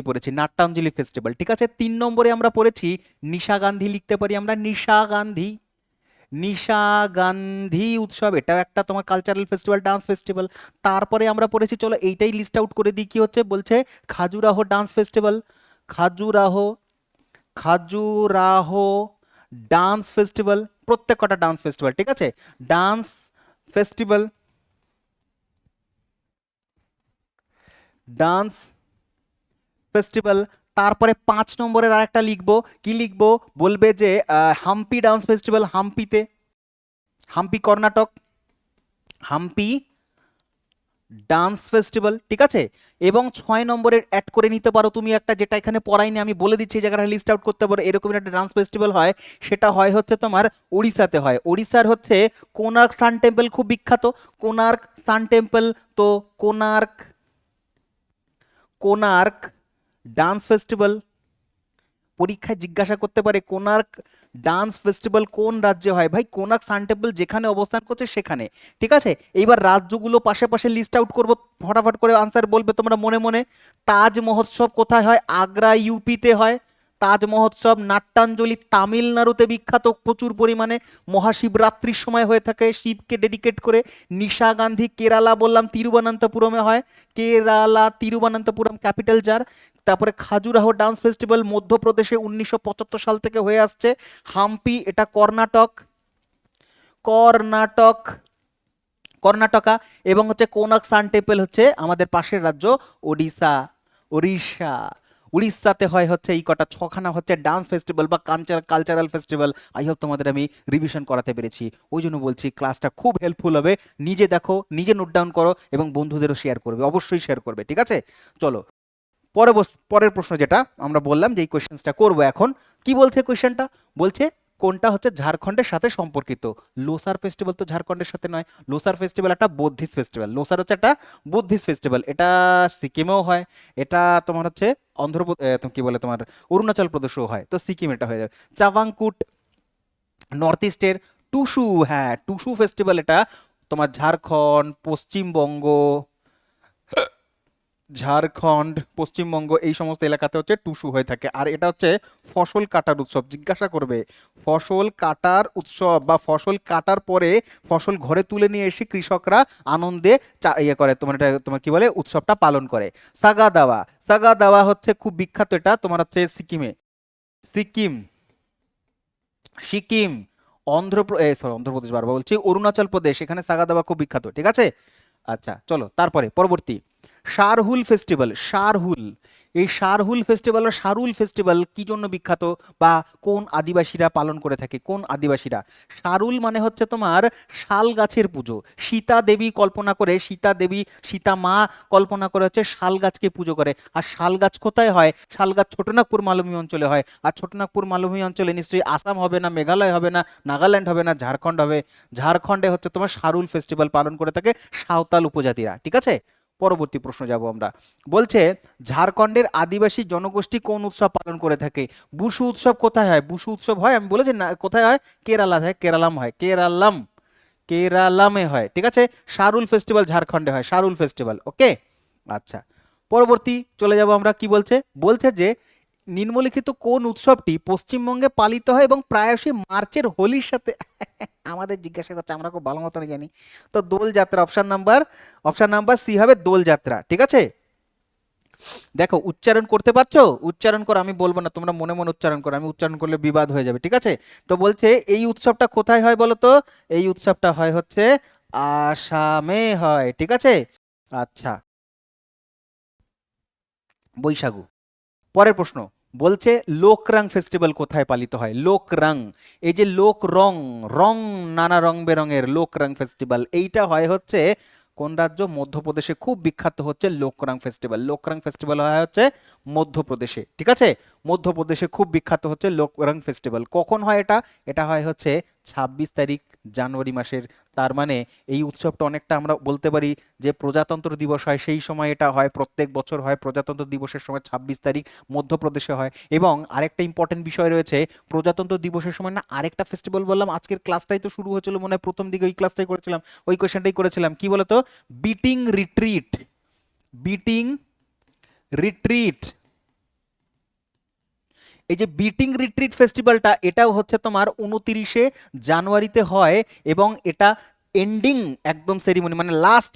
পড়েছি, নাট্যাঞ্জলি ফেস্টিভ্যাল, ঠিক আছে। 3 নম্বরে আমরা পড়েছি নিশা গান্ধী, লিখতে পারি আমরা নিশা গান্ধী, নিশা গান্ধী উৎসব, এটাও একটা তোমার কালচারাল ফেস্টিভ্যাল, ডান্স ফেস্টিভ্যাল। তারপরে আমরা পড়েছি, চলো এইটাই লিস্ট আউট করে দিই, কি হচ্ছে বলছে Khajuraho dance festival, Khajuraho, Khajuraho dance festival, প্রত্যেক কটা ডান্স ফেস্টিভ্যাল, ঠিক আছে, ডান্স ফেস্টিভ্যাল, ডান্স ফেস্টিভ্যাল। তারপরে 5 নম্বরের আর একটা লিখবো, কি লিখবো বলবে যে হাম্পি ডান্স ফেস্টিভ্যাল, হাম্পিতে, হাম্পি কর্ণাটক, হাম্পি ডান্স ফেস্টিভ্যাল, ঠিক আছে। এবং 6 নম্বরের অ্যাড করে নিতে পারো তুমি একটা, যেটা এখানে পড়াইনি, আমি বলে দিচ্ছি এই জায়গাটা লিস্ট আউট করতে পারো, এরকম একটা ডান্স ফেস্টিভ্যাল হয়, সেটা হয় হচ্ছে তোমার উড়িষ্যাতে হয়, উড়িষ্যার হচ্ছে কোনার্ক সান টেম্পল, খুব বিখ্যাত কোনার্ক সান টেম্পল। তো কোনার্ক, কোনার্ক ডান্স ফেস্টিভ্যাল, পরীক্ষায় জিজ্ঞাসা করতে পারে কোনার্ক ডান্স ফেস্টিভ্যাল কোন রাজ্যে হয়, ভাই কোনার্ক সান টেম্পল যেখানে অবস্থান করছে সেখানে, ঠিক আছে। এইবার রাজ্যগুলো পাশে পাশে লিস্ট আউট করবো, ফটাফট করে আনসার বলবে তোমরা মনে মনে। তাজ মহোৎসব কোথায় হয়, আগ্রা ইউপিতে হয় তাজ মহোৎসব। নাট্যাঞ্জলি তামিলনাড়ুতে বিখ্যাত প্রচুর পরিমাণে, মহাশিবরাত্রির সময় হয়ে থাকে শিবকে ডেডিকেট করে। নিশা গান্ধী কেরালা বললাম, তিরুবনন্তপুরমে হয়, কেরালা তিরুবনন্তপুরম ক্যাপিটাল যার। তারপরে খাজুরাহো ডান্স ফেস্টিভ্যাল মধ্যপ্রদেশে 1975 সাল থেকে হয়ে আসছে। হাম্পি এটা কর্ণাটক, কর্ণাটক, কর্ণাটকা। এবং হচ্ছে কোনার্ক সান টেম্পল হচ্ছে আমাদের পাশের রাজ্য ওড়িশা, উড়িষ্যা, উড়িষ্যাতে হয় হচ্ছে এই কটা 6খানা হচ্ছে ডান্স ফেস্টিভ্যাল বা কালচারাল ফেস্টিভ্যাল। আই হোপ তোমাদের আমি রিভিশন করাতে পেরেছি, ওই জন্য বলছি ক্লাসটা খুব হেল্পফুল হবে, নিজে দেখো, নিজে নোট ডাউন করো এবং বন্ধুদেরও শেয়ার করবে, অবশ্যই শেয়ার করবে, ঠিক আছে। চলো পরের প্রশ্ন, যেটা আমরা বললাম যে এই কোয়েশ্চেন্সটা করবো এখন, কি বলছে কোয়েশ্চেনটা, বলছে কোনটা হচ্ছে ঝাড়খণ্ডের সাথে সম্পর্কিত। লোসার ফেস্টিভ্যাল তো ঝাড়খণ্ডের সাথে নয়, লোসার ফেস্টিভ্যাল একটা বৌদ্ধিস্ট ফেস্টিভ্যাল, লোসার হচ্ছে একটা বুদ্ধিস্ট ফেস্টিভ্যাল, এটা সিকিমেও হয়, এটা তোমার হচ্ছে কি বলে তোমার অরুণাচল প্রদেশেও হয়, তো সিকিম এটা হয়ে যাবে। চাভাংকুট নর্থ ইস্টের। টুসু, হ্যাঁ টুসু ফেস্টিভ্যাল এটা তোমার ঝাড়খণ্ড, পশ্চিমবঙ্গ, ঝাড়খণ্ড, পশ্চিমবঙ্গ এই সমস্ত এলাকাতে হচ্ছে টুসু হয়ে থাকে। আর এটা হচ্ছে ফসল কাটার উৎসব, জিজ্ঞাসা করবে ফসল কাটার উৎসব, বা ফসল কাটার পরে ফসল ঘরে তুলে নিয়ে এসে কৃষকরা আনন্দে ইয়ে করে, তোমার এটা তোমার কি বলে উৎসবটা পালন করে। সাগা দাওয়া, সাগা দাওয়া হচ্ছে খুব বিখ্যাত, এটা তোমার হচ্ছে সিকিমে, সিকিম, সিকিম, অন্ধ্রপ্রদেশ বারবার বলছি, অরুণাচল প্রদেশ, এখানে সাগা দাওয়া খুব বিখ্যাত, ঠিক আছে। আচ্ছা চলো তারপরে পরবর্তী, শারহুল ফেস্টিভ্যাল, শারহুল, এই শারহুল ফেস্টিভ্যাল বা শারুল ফেস্টিভ্যাল কি জন্য বিখ্যাত, বা কোন আদিবাসীরা পালন করে থাকে, কোন আদিবাসীরা। শারুল মানে হচ্ছে তোমার শাল গাছের পুজো, সীতা দেবী কল্পনা করে, সীতা দেবী, সীতা মা কল্পনা করে হচ্ছে শাল গাছকে পুজো করে। আর শাল গাছ কোথায় হয়, শাল গাছ ছোটনাগপুর মালভূমি অঞ্চলে হয়। আর ছোটনাগপুর মালভূমি অঞ্চলে নিশ্চয়ই আসাম হবে না, মেঘালয় হবে না, নাগাল্যান্ড হবে না, ঝাড়খণ্ড হবে। ঝাড়খণ্ডে হচ্ছে তোমার শারুল ফেস্টিভ্যাল পালন করে থাকে সাঁওতাল উপজাতিরা, ঠিক আছে। পরবর্তী প্রশ্ন যাব আমরা, বলছে ঝাড়খণ্ডের আদিবাসী জনগোষ্ঠী কোন উৎসব পালন করে থাকে। বুসু উৎসব কোথায় হয়, বুসু উৎসব হয়, আমি বলেছি না কোথায় হয়, কেরালা হয়, কেরালাম হয়, কেরালাম, কেরালামে হয়, ঠিক আছে। শারুল ফেস্টিভ্যাল ঝাড়খণ্ডে হয়, শারুল ফেস্টিভ্যাল, ওকে। আচ্ছা পরবর্তী চলে যাব আমরা, কি বলছে, বলছে যে নিম্নলিখিত কোন উৎসবটি পশ্চিমবঙ্গে পালিত হয় এবং প্রায়শই মার্চের হোলির সাথে আমাদের জিজ্ঞাসা করছে, আমরা খুব ভালো মতন জানি, তো দোল যাত্রা, অপশন নাম্বার সি হবে দোল যাত্রা, ঠিক আছে। দেখো উচ্চারণ করতে পারছো, উচ্চারণ করো, আমি বলবো না, তোমরা মনে মনে উচ্চারণ করো, আমি উচ্চারণ করলে বিবাদ হয়ে যাবে, ঠিক আছে। তো বলছে এই উৎসবটা কোথায় হয় বলো তো, এই উৎসবটা হয় হচ্ছে আসামে হয়, ঠিক আছে। আচ্ছা বৈশাখু। পরের প্রশ্ন, বলছে লোকরাং ফেস্টিভ্যাল কোথায় পালিত হয়, লোকরাং, এই যে লোক রং, রং নানা রং বেরঙের, লোকরাং ফেস্টিভ্যাল এইটা হয় হচ্ছে কোন রাজ্য, মধ্যপ্রদেশে খুব বিখ্যাত হচ্ছে লোকরাং ফেস্টিভ্যাল, লোকরাং ফেস্টিভ্যাল হয় হচ্ছে মধ্যপ্রদেশে, ঠিক আছে। মধ্যপ্রদেশে খুব বিখ্যাত হচ্ছে লোকরং ফেস্টিভ্যাল। কখন হয় এটা? এটা হয় হচ্ছে 26 তারিখ জানুয়ারি মাসের। তার মানে এই উৎসবটা অনেকটা আমরা বলতে পারি যে প্রজাতন্ত্র দিবস হয় সেই সময় এটা হয়, প্রত্যেক বছর হয় প্রজাতন্ত্র দিবসের সময় 26 তারিখ মধ্যপ্রদেশে হয়। এবং আরেকটা ইম্পর্টেন্ট বিষয় রয়েছে, প্রজাতন্ত্র দিবসের সময় না আরেকটা ফেস্টিভ্যাল বললাম, আজকের ক্লাসটাই তো শুরু হয়েছিল মনে হয় প্রথম দিকে ওই ক্লাসটাই করেছিলাম, ওই কোয়েশ্চেনটাই করেছিলাম, কি বলতো? Beating retreat. Beating retreat. এই যে বিটিং রিট্রিট ফেস্টিভ্যালটা এটাও হচ্ছে তোমার 29শে জানুয়ারিতে হয় এবং এটা এন্ডিং একদম সেরিমনি মানে লাস্ট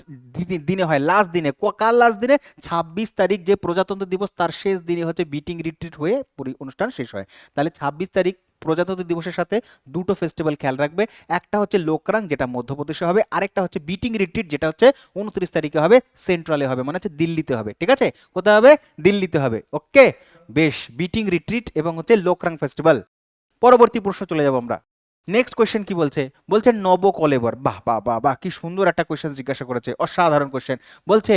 দিনে হয়, লাস্ট দিনে। কার লাস্ট দিনে? 26 তারিখ যে প্রজাতন্ত্র দিবস তার শেষ দিনে হচ্ছে বিটিং রিট্রিট হয়ে অনুষ্ঠান শেষ হয়। তাহলে 26 তারিখ প্রজাতন্ত্র দিবসের সাথে দুটো ফেস্টিভ্যাল খেয়াল রাখবে, একটা হচ্ছে লোকরাং যেটা মধ্যপ্রদেশে হবে, আরেকটা হচ্ছে বিটিং রিট্রিট যেটা হচ্ছে 29 তারিখে হবে, সেন্ট্রালে হবে, মানে হচ্ছে দিল্লিতে হবে। ঠিক আছে, কোথায় হবে? দিল্লিতে হবে। ওকে, বেশ, বিটিং রিট্রিট এবং হচ্ছে লোকরাং ফেস্টিভ্যাল। পরবর্তী প্রশ্ন চলে যাব আমরা। নেক্সট কোয়েশ্চেন কি বলছে? বলছে নবকলেবর। বাহ বাহ বাহ বাহ, কি সুন্দর একটা কোয়েশ্চেন জিজ্ঞাসা করেছে, অসাধারণ কোয়েশ্চেন। বলছে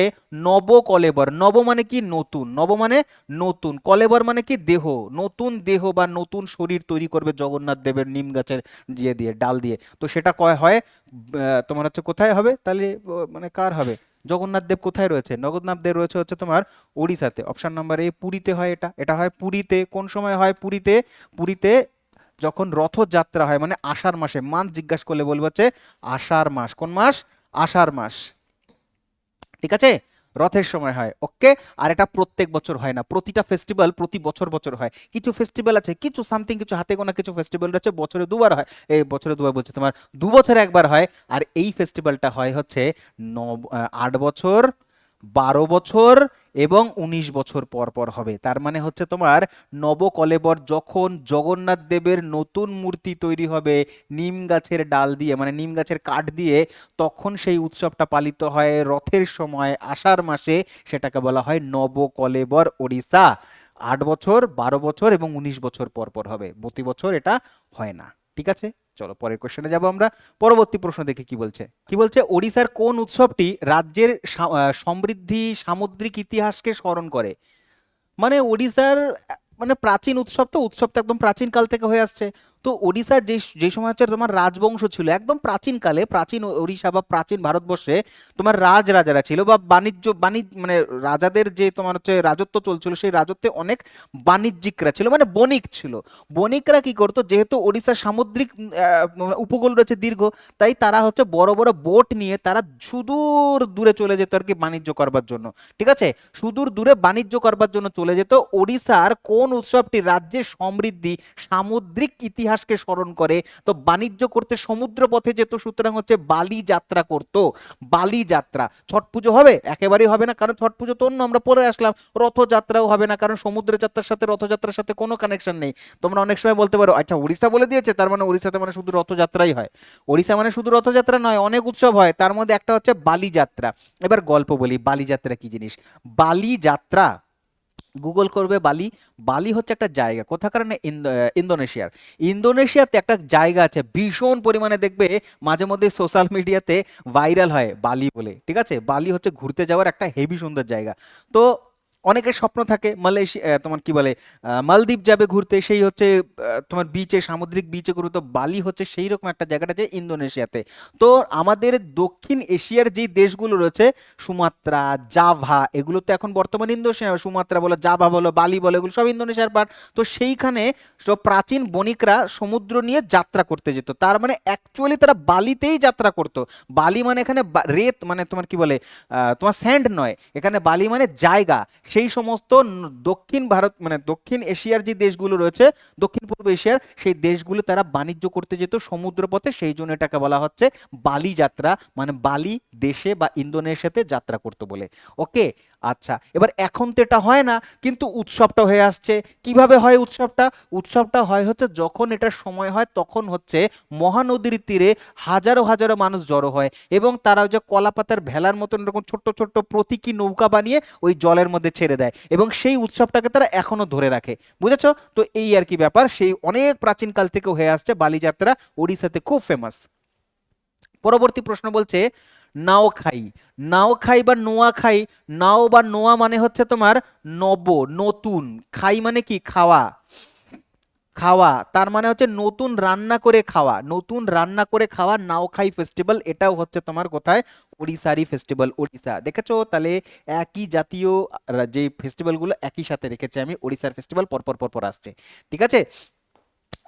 নবকলেবর, নব মানে কি? নতুন। নব মানে নতুন, কলেবর মানে কি? দেহ। নতুন দেহ বা নতুন শরীর তৈরি করবে জগন্নাথ দেবের নিম গাছের দিয়ে ডাল দিয়ে। তো সেটা কয় হয় তোমার হচ্ছে কোথায় হবে তাহলে? মানে কার হবে? জগন্নাথ দেব কোথায় রয়েছে? জগন্নাথ দেব রয়েছে হচ্ছে তোমার ওড়িশাতে। অপশন নাম্বার এ, পুরীতে হয় এটা। এটা হয় পুরীতে। কোন সময় হয় পুরীতে? পুরীতে যখন রথযাত্রা হয়, মানে আষাঢ় মাসে। মাস জিজ্ঞাসা করলে বলবো হচ্ছে আষাঢ় মাস। কোন মাস? আষাঢ় মাস। ঠিক আছে, রথের সময় হয়। ওকে, আর এটা প্রত্যেক বছর হয় না, প্রতিটা ফেস্টিভ্যাল প্রতি বছর বছর হয়। কিছু ফেস্টিভ্যাল আছে, কিছু সামথিং, কিছু হাতে গোনা কিছু ফেস্টিভ্যাল রয়েছে বছরে দুবার হয়। এই বছরে দুবার বলছে তোমার 2 বছরে একবার হয়। আর এই ফেস্টিভ্যালটা হয় হচ্ছে 8 বছর, 12 বছর এবং 19 বছর পর পর হবে। তার মানে হচ্ছে তোমার নবকলেবর যখন জগন্নাথ দেবের নতুন মূর্তি তৈরি হবে নিম গাছের ডাল দিয়ে, মানে নিম গাছের কাঠ দিয়ে, তখন সেই উৎসবটা পালিত হয় রথের সময় আষাঢ় মাসে। সেটাকে বলা হয় নবকলেবর ওড়িশা। 8 বছর, 12 বছর এবং 19 বছর পর পর হবে, প্রতি বছর এটা হয় না। ঠিক আছে, চলো পরের কোশ্চেনে যাব আমরা। পরবর্তী প্রশ্ন দেখি কি বলছে। কি বলছে? ওড়িশার কোন উৎসবটি রাজ্যের সমৃদ্ধি সামুদ্রিক ইতিহাসকে স্মরণ করে? মানে ওড়িশার মানে প্রাচীন উৎসব, তো উৎসব তো একদম প্রাচীন কাল থেকে হয়ে আসছে। তো ওড়িশার যে যে সময় হচ্ছে তোমার রাজবংশ ছিল একদম প্রাচীন কালে, প্রাচীন ওড়িশা বা প্রাচীন ভারতবর্ষে তোমার রাজারা ছিল বা বাণিজ্য মানে রাজাদের যে তোমার হচ্ছে রাজত্ব চলছিল, সেই রাজত্বে অনেক বাণিজ্যিকরা ছিল, মানে বণিক ছিল। বণিকরা কি করতো, যেহেতু ওড়িশার সামুদ্রিক উপকূল রয়েছে দীর্ঘ, তাই তারা হচ্ছে বড় বড় বোট নিয়ে তারা সুদূর দূরে চলে যেত আর কি বাণিজ্য করবার জন্য। ঠিক আছে, সুদূর দূরে বাণিজ্য করবার জন্য চলে যেত। ওড়িশার কোন উৎসবটি রাজ্যের সমৃদ্ধি সামুদ্রিক ইতিহাসকে স্মরণ করে? তো বাণিজ্য করতে সমুদ্র পথে যেত, সুতরাং হচ্ছে বালি যাত্রা করত। বালি যাত্রা। ছট পুজো হবে? একেবারেই হবে না, কারণ ছট পুজো তো অন্য, আমরা পরে আসলাম। রথযাত্রাও হবে না, কারণ সমুদ্র যাত্রার সাথে রথযাত্রার সাথে কোনো কানেকশন নেই। তোমরা অনেক সময় বলতে পারো আচ্ছা উড়িষ্যা বলে দিয়েছে তার মানে উড়িষ্যাতে মানে শুধু রথযাত্রাই হয়। ওড়িশা মানে শুধু রথযাত্রা নয়, অনেক উৎসব হয়, তার মধ্যে একটা হচ্ছে বালিযাত্রা। এবার গল্প বলি, বালিযাত্রা কি জিনিস। বালিযাত্রা গুগল করবে বালি। বালি হচ্ছে একটা জায়গা, কোথাকার না? ইন্দোনেশিয়ার। ইন্দোনেশিয়াতে একটা জায়গা আছে ভীষণ পরিমাণে, দেখবে মাঝে মধ্যে সোশ্যাল মিডিয়াতে ভাইরাল হয় বালি বলে। ঠিক আছে, বালি হচ্ছে ঘুরতে যাওয়ার একটা হেভি সুন্দর জায়গা। তো অনেকের স্বপ্ন থাকে মালয়েশিয়া তোমার কি বলে মালদ্বীপ যাবে ঘুরতে, সেই হচ্ছে তোমার বিচে, সামুদ্রিক বিচে ঘুরতে। তো বালি হচ্ছে সেই রকম একটা জায়গাটা যে ইন্দোনেশিয়াতে। তো আমাদের দক্ষিণ এশিয়ার যেই দেশগুলো রয়েছে, সুমাত্রা, জাভা, এগুলো তো এখন বর্তমানে ইন্দোনেশিয়া, সুমাত্রা বলো, জাভা বলো, বালি বলো, এগুলো সব ইন্দোনেশিয়ার পার্ট। তো সেইখানে সব প্রাচীন বণিকরা সমুদ্র নিয়ে যাত্রা করতে যেত, তার মানে অ্যাকচুয়ালি তারা বালিতেই যাত্রা করতো। বালি মানে এখানে রেত, মানে তোমার কি বলে তোমার স্যান্ড নয়, এখানে বালি মানে জায়গা। সেই সমস্ত দক্ষিণ ভারত মানে দক্ষিণ এশিয়ার যে দেশগুলো রয়েছে, দক্ষিণ পূর্ব এশিয়ার সেই দেশগুলো তারা বাণিজ্য করতে যেত সমুদ্রপথে, সেই জন্য এটাকে বলা হচ্ছে বালি যাত্রা, মানে বালি দেশে বা ইন্দোনেশিয়াতে যাত্রা করতো বলে। ওকে, আচ্ছা, এবার এখন তো এটা হয় না, কিন্তু উৎসবটা হয়ে আসছে। কিভাবে হয় উৎসবটা? উৎসবটা হয় হচ্ছে যখন এটার সময় হয় তখন হচ্ছে মহানদীর তীরে হাজারো হাজারো মানুষ জড়ো হয় এবং তারা ওই যে কলাপাতার ভেলার মতন এরকম ছোট্ট ছোট্ট প্রতীকী নৌকা বানিয়ে ওই জলের মধ্যে ছেড়ে দেয় এবং সেই উৎসবটাকে তারা এখনো ধরে রাখে। বুঝেছো তো? এই আর কি ব্যাপার, সেই অনেক প্রাচীন কাল থেকে হয়ে আসছে বালিযাত্রা, ওড়িশাতে খুব ফেমাস। পরবর্তী প্রশ্ন বলছে নাওখাই। নাওখাই বা নোয়াখাই, নাও বা নোয়া মানে হচ্ছে তোমার নব, নতুন, খাই মানে কি খাওয়া, খাওয়া তার মানে হচ্ছে নতুন রান্না করে খাওয়া, নতুন রান্না করে খাওয়া নাওখাই ফেস্টিভ্যাল, এটাও হচ্ছে তোমার কোথায়, ওড়িশারই ফেস্টিভ্যাল, ওড়িশা। দেখেছো তাহলে একই জাতীয় যে ফেস্টিভ্যালগুলো একই সাথে রেখেছে আমি, ওড়িশার ফেস্টিভ্যাল পরপর পরপর আসছে। ঠিক আছে,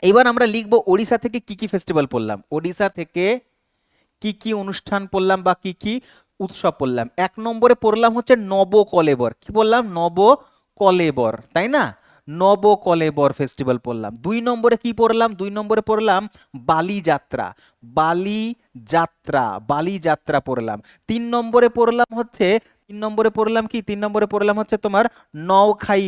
এবার আমরা লিখবো ওড়িশা থেকে কি কি ফেস্টিভ্যাল পড়লাম, ওড়িশা থেকে কি কি অনুষ্ঠান পড়লাম বা কি কি উৎসব পড়লাম। এক নম্বরে পড়লাম হচ্ছে নবকলেবর, কি বললাম, নবকলেবর, তাই না, নবকলেবর ফেস্টিভ্যাল পড়লাম। দুই নম্বরে কি পড়লাম, দুই নম্বরে পড়লাম বালিযাত্রা, বালিযাত্রা, বালিযাত্রা পড়লাম। তিন নম্বরে পড়লাম হচ্ছে, তিন নম্বরে পড়লাম কি, তিন নম্বরে পড়লাম হচ্ছে তোমার নওখাই,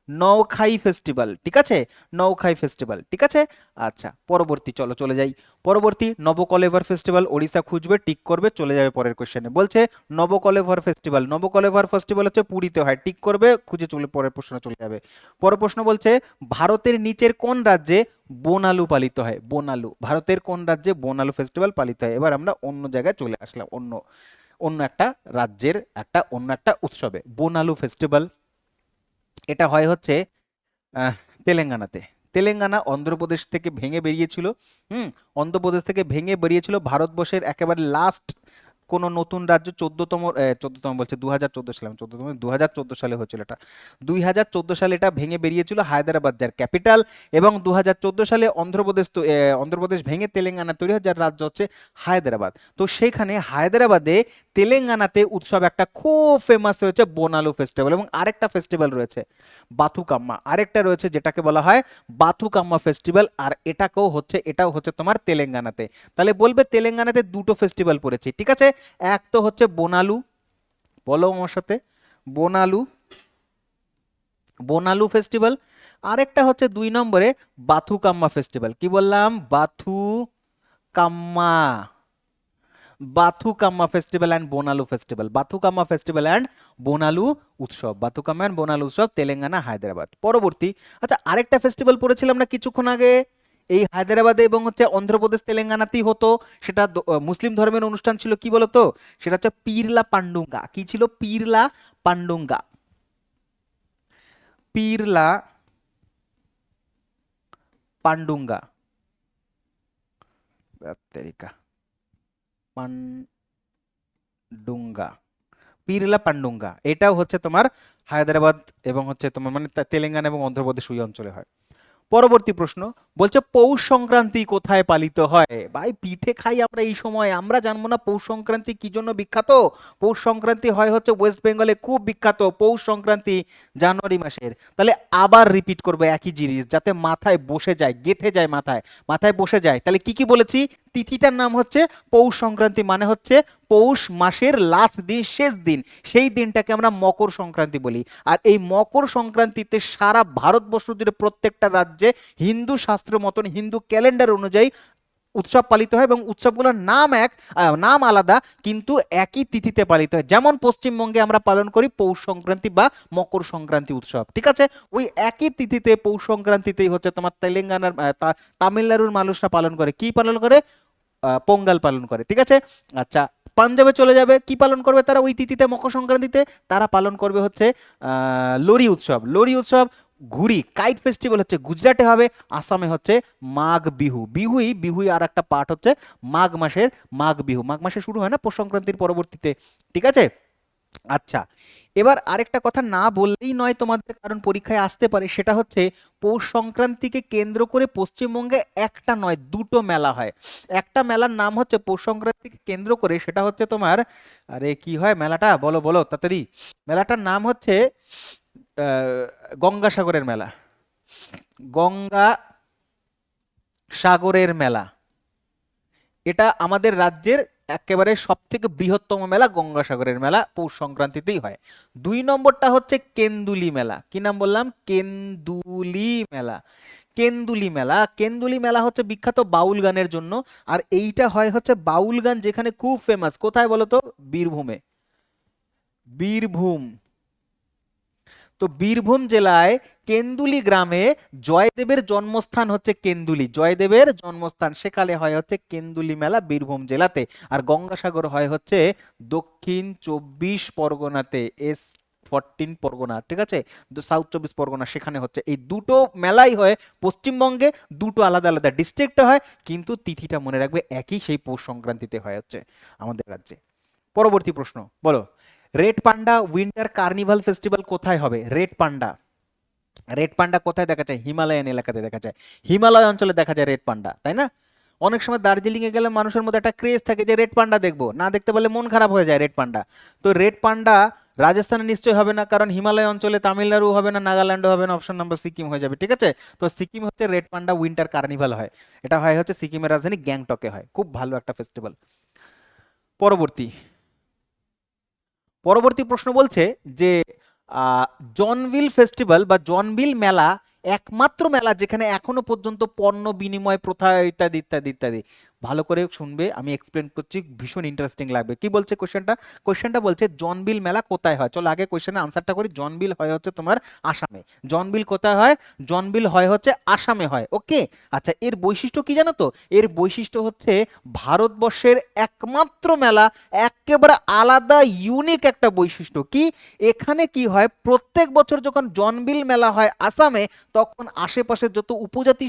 নওখাই ফেস্টিভ্যাল, ঠিক আছে, নওখাই ফেস্টিভ্যাল, ঠিক আছে। আচ্ছা পরবর্তী, চলো চলে যাই পরবর্তী। নবকলেবর ফেস্টিভ্যাল, ওড়িশা খুঁজবে, টিক করবে, চলে যাবে পরের কোশ্চেনে। বলছে নবকলেবর ফেস্টিভ্যাল, নবকলেবর ফেস্টিভ্যাল হচ্ছে পুরীতে হয়, টিক করবে, খুঁজে চলে পরের প্রশ্নে চলে যাবে। পরের প্রশ্ন বলছে ভারতের নিচের কোন রাজ্যে বোনালু পালিত হয়, বোনালু, ভারতের কোন রাজ্যে বোনালু ফেস্টিভ্যাল পালিত হয়। এবার আমরা অন্য জায়গায় চলে আসলাম, অন্য অন্য একটা রাজ্যের একটা অন্য একটা উৎসবে, বোনালু ফেস্টিভ্যাল, এটা হয় হচ্ছে আহ, তেলেঙ্গানাতে। তেলেঙ্গানা অন্ধ্রপ্রদেশ থেকে ভেঙে বেরিয়েছিল। হুম, অন্ধ্রপ্রদেশ থেকে ভেঙে বেরিয়েছিল, ভারতবর্ষের একেবারে লাস্ট কোন নতুন রাজ্য, 14তম, 14তম বলছে 2014 সালে, 14তম 2014 সালে হয়েছিল এটা, 2014 সালে এটা ভেঙে বেরিয়েছিল হায়দ্রাবাদ যার ক্যাপিটাল, এবং 2014 সালে অন্ধ্রপ্রদেশ অন্ধ্রপ্রদেশ ভেঙে তেলেঙ্গানা তৈরি হয় যার রাজ্য হচ্ছে হায়দ্রাবাদ। তো সেখানে হায়দ্রাবাদে তেলেঙ্গানাতে উৎসব একটা খুব ফেমাস হয়েছে বোনালু ফেস্টিভ্যাল, এবং আরেকটা ফেস্টিভ্যাল রয়েছে বাথুকাম্মা, আরেকটা রয়েছে যেটাকে বলা হয় বাথুকাম্মা ফেস্টিভ্যাল, আর এটাকেও হচ্ছে, এটাও হচ্ছে তোমার তেলেঙ্গানাতে। তাহলে বলবে তেলেঙ্গানাতে দুটো ফেস্টিভ্যাল পড়েছে, ঠিক আছে, এক তো হচ্ছে বোনালু, বলো আমার সাথে, বোনালু, বোনালু ফেস্টিভ্যাল, আরেকটা হচ্ছে দুই নম্বরে বাথুকাম্মা ফেস্টিভ্যাল, কি বললাম, Bathukamma, Bathukamma festival and Bonalu festival, Bathukamma festival and Bonalu উৎসব, বাথুকাম্মা অ্যান্ড বোনালু উৎসব, তেলেঙ্গানা হায়দ্রাবাদ। পরবর্তী, আচ্ছা আরেকটা ফেস্টিভ্যাল পড়েছিলাম না কিছুক্ষণ আগে, এই হায়দ্রাবাদে এবং হচ্ছে অন্ধ্রপ্রদেশ তেলেঙ্গানাতেই হতো, সেটা মুসলিম ধর্মের অনুষ্ঠান ছিল, কি বলতো, সেটা হচ্ছে পিরলা পান্ডুঙ্গা, কি ছিল, পিরলা পান্ডুঙ্গা, পিরলা পান্ডুঙ্গা, তেরিকা, পান্ডুঙ্গা, পিরলা পান্ডুঙ্গা, এটাও হচ্ছে তোমার হায়দ্রাবাদ এবং হচ্ছে তোমার মানে তেলেঙ্গানা এবং অন্ধ্রপ্রদেশ ওই অঞ্চলে হয়। পরবর্তী প্রশ্ন বলছে পৌষ সংক্রান্তি কোথায় পালিত হয়। ভাই পিঠে খাই আমরা এই সময়, আমরা জানবো না পৌষ সংক্রান্তি কি জন্য বিখ্যাত। পৌষ সংক্রান্তি হয় হচ্ছে ওয়েস্ট বেঙ্গলে খুব বিখ্যাত, পৌষ সংক্রান্তি জানুয়ারি মাসের। তাহলে আবার রিপিট করবো একই জিনিস যাতে মাথায় বসে যায়, গেঁথে যায়, মাথায় মাথায় বসে যায়। তাহলে কি কি বলেছি, তিথিটার নাম হচ্ছে পৌষ সংক্রান্তি, মানে হচ্ছে পৌষ মাসের লাস্ট দিন, শেষ দিন, সেই দিনটাকে আমরা মকর সংক্রান্তি বলি। আর এই মকর সংক্রান্তিতে সারা ভারতবর্ষ জুড়ে প্রত্যেকটা রাজ্যে হিন্দু শাস্ত্র মতন, হিন্দু ক্যালেন্ডার অনুযায়ী উৎসব পালিত হয়, এবং উৎসবগুলোর নাম নাম আলাদা কিন্তু একই তিথিতে পালিত হয়। যেমন পশ্চিমবঙ্গে আমরা পালন করি পৌষ সংক্রান্তি বা মকর সংক্রান্তি উৎসব, ঠিক আছে, ওই একই তিথিতে পৌষ সংক্রান্তিতেই হচ্ছে তোমার তেলেঙ্গানার তামিলনাড়ুর মানুষরা পালন করে, কি পালন করে, পোঙ্গাল পালন করে, ঠিক আছে। আচ্ছা পাঞ্জাবে চলে যাবে, কি পালন করবে তারা ওই তিথিতে মকর সংক্রান্তিতে, তারা পালন করবে হচ্ছে লোরি উৎসব, লোরি উৎসব। ঘুরি কাইট ফেস্টিভ্যাল হচ্ছে গুজরাটে হবে, আসামে হচ্ছে মাঘ বিহু, বিহুই বিহুই আর একটা পার্ট হচ্ছে মাঘ মাসের, মাঘ বিহু মাঘ মাসে শুরু হয় না পৌষ সংক্রান্তির পরবর্তীতে, ঠিক আছে। আচ্ছা এবার আরেকটা কথা না বললেই নয় তোমাদের, কারণ পরীক্ষায় আসতে পারে, সেটা হচ্ছে পৌষ সংক্রান্তিকে কেন্দ্র করে পশ্চিমবঙ্গে একটা নয় দুটো মেলা হয়। একটা মেলার নাম হচ্ছে পৌষ সংক্রান্তিকে কেন্দ্র করে, সেটা হচ্ছে তোমার, আরে কি হয় মেলাটা, বলো বলো তাড়াতাড়ি, মেলাটার নাম হচ্ছে গঙ্গাসাগরের মেলা, গঙ্গা সাগরের মেলা, এটা আমাদের রাজ্যের একেবারে সব থেকে বৃহত্তম মেলা, গঙ্গাসাগরের মেলা পৌষ সংক্রান্তিতেই হয়। দুই নম্বরটা হচ্ছে কেন্দুলি মেলা, কি নাম বললাম, কেন্দুলি মেলা, কেন্দুলি মেলা, কেন্দুলি মেলা হচ্ছে বিখ্যাত বাউল গানের জন্য, আর এইটা হয় হচ্ছে বাউল গান যেখানে খুব ফেমাস, কোথায় বলো তো, বীরভূমে, বীরভূম। তো বীরভূম জেলায় কেন্দুলি গ্রামে জয়দেবের জন্মস্থান হচ্ছে কেন্দুলি, জয়দেবের জন্মস্থান, সেকালে হয় হচ্ছে কেন্দুলি মেলা বীরভূম জেলাতে। আর গঙ্গাসাগর হয় হচ্ছে দক্ষিণ 24 পরগনাতে, S14 পরগনা, ঠিক আছে, সাউথ 24 পরগনা, সেখানে হচ্ছে। এই দুটো মেলাই হয় পশ্চিমবঙ্গে, দুটো আলাদা আলাদা ডিস্ট্রিক্টে হয়, কিন্তু তিথিটা মনে রাখবে একই, সেই পৌষ সংক্রান্তিতে হয় হচ্ছে আমাদের রাজ্যে। পরবর্তী প্রশ্ন, বলো red panda winter carnival festival কোথায় হবে? রেড পান্ডা, রেড পান্ডা কোথায় দেখা যায়? হিমালয়ান এলাকাতে দেখা যায়, হিমালয় অঞ্চলে দেখা যায় রেড পান্ডা, তাই না? অনেক সময় দার্জিলিং এ গেলে মানুষের মধ্যে একটা ক্রেজ থাকে যে রেড পান্ডা দেখবো, না দেখতে পারলে মন খারাপ হয়ে যায় রেড পান্ডা। তো রেড পান্ডা রাজস্থানে নিশ্চয়ই হবে না, কারণ হিমালয় অঞ্চলে তামিলনাড়ু হবে না, নাগাল্যান্ডও হবে না, অপশন নাম্বার সিকিম হয়ে যাবে, ঠিক আছে? তো সিকিম হচ্ছে রেড পান্ডা উইন্টার কার্নিভাল হয়, এটা হয় হচ্ছে সিকিমের রাজধানী গ্যাংটকে হয়, খুব ভালো একটা ফেস্টিভ্যাল। পরবর্তী, পরবর্তী প্রশ্ন বলছে যে আহ, জনবিল ফেস্টিভ্যাল বা জনবিল মেলা একমাত্র মেলা যেখানে এখনো পর্যন্ত পণ্য বিনিময় প্রথা ইত্যাদি ইত্যাদি ইত্যাদি। ভালো করে শুনবে, আমি এক্সপ্লেন করছি, ভীষণ ইন্টারেস্টিং লাগবে। কি বলছে কোশ্চেনটা? কোশ্চেনটা বলছে জনবিল মেলা কোথায় হয়। চলো আগে কোশ্চেনের আনসারটা করি। জনবিল হয় হচ্ছে তোমার আসামে। জনবিল কোথায় হয়? জনবিল হয় হচ্ছে আসামে হয়, ওকে। আচ্ছা, এর বৈশিষ্ট্য কি জানো তো? এর বৈশিষ্ট্য হচ্ছে ভারতবর্ষের একমাত্র মেলা, একেবারে আলাদা ইউনিক একটা বৈশিষ্ট্য। কি? এখানে কি হয়, প্রত্যেক বছর যখন জনবিল মেলা হয় আসামে, তখন আশেপাশের যত উপজাতি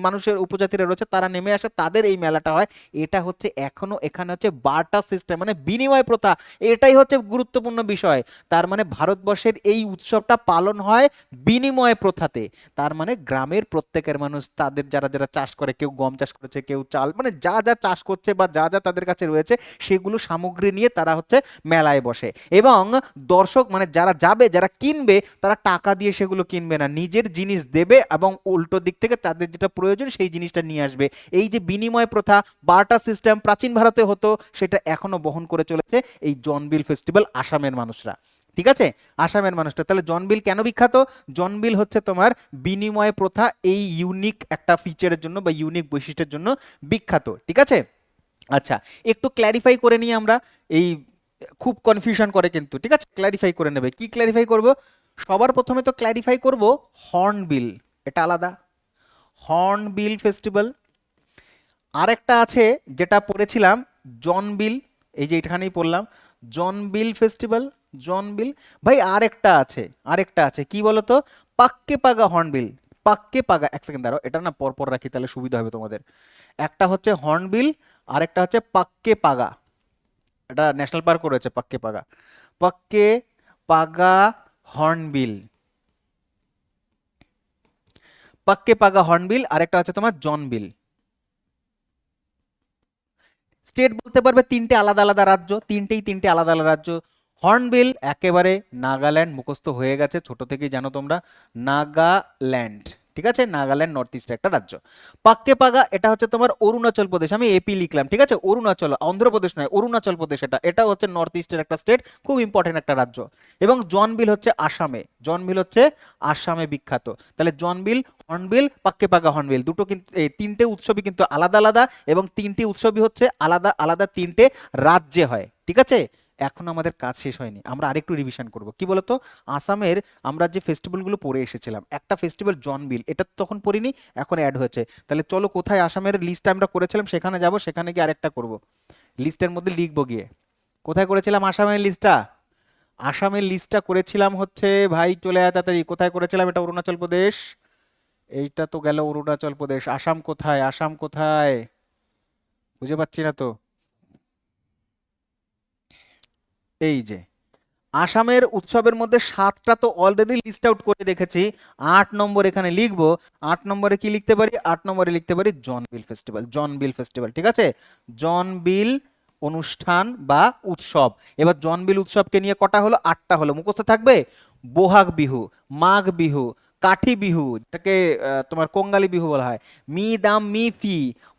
মানুষের উপজাতিরা রয়েছে তারা নেমে আসে, তাদের এই মেলাটা হয়। এটা হচ্ছে এখনো এখানে হচ্ছে বার্টার সিস্টেম, মানে বিনিময় প্রথা, এটাই হচ্ছে গুরুত্বপূর্ণ বিষয়। তার মানে ভারতবর্ষের এই উৎসবটা পালন হয় বিনিময় প্রথাতে। তার মানে গ্রামের প্রত্যেকের মানুষ, তাদের যারা যারা চাষ করে, কেউ গম চাষ করেছে, কেউ চাল, মানে যা যা চাষ করছে বা যা যা তাদের কাছে রয়েছে, সেগুলো সামগ্রী নিয়ে তারা হচ্ছে মেলায় বসে। এবং দর্শক মানে যারা যাবে, যারা কিনবে, তারা টাকা দিয়ে সেগুলো কিনবে না, নিজের জিনিস দেবে এবং উল্টো দিক থেকে তাদের যেটা প্রয়োজন সেই জিনিসটা নিয়ে আসবে। এই যে বিনিময় প্রথা, বার্টার সিস্টেম প্রাচীন ভারতে হতো, সেটা এখনো বহন করে চলেছে এই জনবিল ফেস্টিভ্যাল আসামের মানুষরা, ঠিক আছে? আসামের মানুষটা। তাহলে জনবিল কেন বিখ্যাত? জনবিল হচ্ছে তোমার বিনিময় প্রথা এই ইউনিক একটা ফিচারের জন্য বা ইউনিক বৈশিষ্ট্যের জন্য বিখ্যাত, ঠিক আছে? আচ্ছা, একটু ক্ল্যারিফাই করে নিই আমরা। এই খুব কনফিউশন করে কিন্তু, ঠিক আছে, ক্ল্যারিফাই করে নেবে। কি ক্ল্যারিফাই করব? সবার প্রথমে তো ক্ল্যারিফাই করব হর্নবিল, এটা আলাদা, হর্নবিল ফেস্টিভ্যাল। আরেকটা আছে যেটা পড়েছিলাম জনবিল, এই যে এখানেই পড়লাম জনবিল ফেস্টিভ্যাল, জনবিল। ভাই আরেকটা আছে, আরেকটা আছে, কি বলতো? পাক্কে পাগা হর্নবিল। পাক্কে পাগা, এক সেকেন্ড দাঁড়াও, এটা না পরপর রাখি তাহলে সুবিধা হবে তোমাদের। একটা হচ্ছে হর্নবিল, আরেকটা হচ্ছে পাক্কে পাগা। এটা ন্যাশনাল পার্ক রয়েছে পাক্কে পাগা, পাক্কে পাগা হর্নবিল, পাক্কে পাগা হর্নবিল, আরেকটা হচ্ছে তোমার জনবিল। স্টেট বলতে পারবে তিনটে আলাদা আলাদা রাজ্য, তিনটেই তিনটে আলাদা আলাদা রাজ্য। হর্নবিল একেবারে নাগাল্যান্ড, মুখস্থ হয়ে গেছে ছোট থেকেই জানো তোমরা, নাগাল্যান্ড, ঠিক আছে, নাগাল্যান্ড নর্থ ইস্টের একটা রাজ্য। পাক্কে পাগা এটা হচ্ছে তোমার অরুণাচল প্রদেশ, আমি এপি লিখলাম, ঠিক আছে, অরুণাচল, অন্ধ্রপ্রদেশ নয়, অরুণাচল প্রদেশ, এটা এটা হচ্ছে নর্থ ইস্টের একটা স্টেট, খুব ইম্পর্টেন্ট একটা রাজ্য। এবং জনবিল হচ্ছে আসামে, জনবিল হচ্ছে আসামে বিখ্যাত। তাহলে জনবিল, হর্নবিল, পাক্কে পাগা হর্নবিল, দুটো কিন্তু, এই তিনটে উৎসবই কিন্তু আলাদা আলাদা, এবং তিনটে উৎসবই হচ্ছে আলাদা আলাদা তিনটে রাজ্যে হয়, ঠিক আছে? এখন আমাদের কাজ শেষ হয়নি, আমরা আরেকটু রিভিশন করব। কি বলতো? আসামের আমরা যে ফেস্টিভ্যালগুলো পড়ে এসেছিলাম, একটা ফেস্টিভ্যাল জনবিল, এটা তো তখন পড়িনি, এখন অ্যাড হয়েছে। তাহলে চলো কোথায় আসামের লিস্ট আমরা করেছিলাম সেখানে যাব, সেখানে গিয়ে আরেকটা করব, লিস্টের মধ্যে লিখবো গিয়ে। কোথায় করেছিলাম আসামের লিস্টটা? আসামের লিস্টটা করেছিলাম হচ্ছে, ভাই চলে আয় তাড়াতাড়ি, কোথায় করেছিলাম? এটা অরুণাচল প্রদেশ, এইটা তো গেল অরুণাচল প্রদেশ। আসাম কোথায়? আসাম কোথায়? বুঝে পাচ্ছি না তো। এই যে আসামের উৎসবের মধ্যে সাতটা তো অলরেডি লিস্ট আউট করে রেখেছি, 8 নম্বর এখানে লিখবো। 8 নম্বরে কি লিখতে পারি? 8 নম্বরে লিখতে পারি জনবিল ফেস্টিভ্যাল, জনবিল ফেস্টিভ্যাল, ঠিক আছে, জনবিল অনুষ্ঠান বা উৎসব। এবার জনবিল উৎসবকে নিয়ে কটা হলো? 8টা হলো, মুখস্থ থাকবে। বোহাগ বিহু, মাঘ বিহু, কাঠি বিহু, যেটাকে তোমার কঙ্গালী বিহু বলা হয়, মি দাম মি ফি,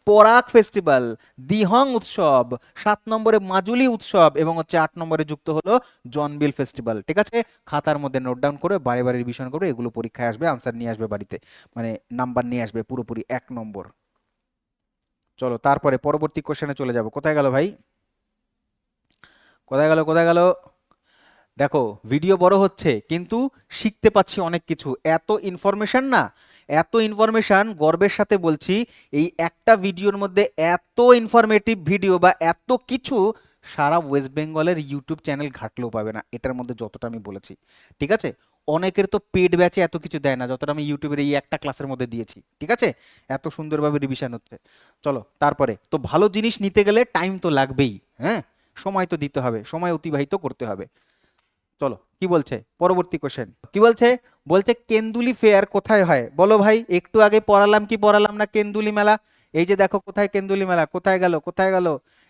পরাগ ফেস্টিভ্যাল, দিহং উৎসব, 7 নম্বরে মাজুলি উৎসব, এবং হচ্ছে 8 নম্বরে যুক্ত হলো জনবিল ফেস্টিভ্যাল, ঠিক আছে? খাতার মধ্যে নোট ডাউন করে বারে বারে রিভিশন করবে, এগুলো পরীক্ষায় আসবে, আনসার নিয়ে আসবে বাড়িতে, মানে নাম্বার নিয়ে আসবে পুরোপুরি 1 নম্বর। চলো তারপরে পরবর্তী কোশ্চেনে চলে যাব। কোথায় গেল ভাই? কোথায় গেল? কোথায় গেল? দেখো ভিডিও বড় হচ্ছে কিন্তু শিখতে পাচ্ছি অনেক কিছু। এত ইনফরমেশন না, এত ইনফরমেশন, গর্বের সাথে বলছি এই একটা ভিডিওর মধ্যে এত ইনফরমেটিভ ভিডিও বা এত কিছু সারা ওয়েস্ট বেঙ্গলের ইউটিউব চ্যানেল ঘাটলেও পাবে না এটার মধ্যে যতটা আমি বলেছি। ঠিক আছে, অনেকের তো পেড ব্যাচে এত কিছু দেয় না যতটা আমি ইউটিউবের এই একটা ক্লাসের মধ্যে দিয়েছি। ঠিক আছে, এত সুন্দরভাবে রিভিশন হচ্ছে। চলো তারপরে তো ভালো জিনিস নিতে গেলে টাইম তো লাগবেই, হ্যাঁ, সময় তো দিতে হবে, সময় অতিবাহিত করতে হবে। চলো কি বলছে পরবর্তী কোশ্চেন, কি বলছে? বলছে কেন্দুলি ফেয়ার কোথায় হয় বলো ভাই? একটু আগে পড়ালাম কি পড়ালাম না কেন্দুলি মেলা? এই যে দেখো কোথায় কেন্দুলি মেলা, কোথায় গেল কোথায় গেল?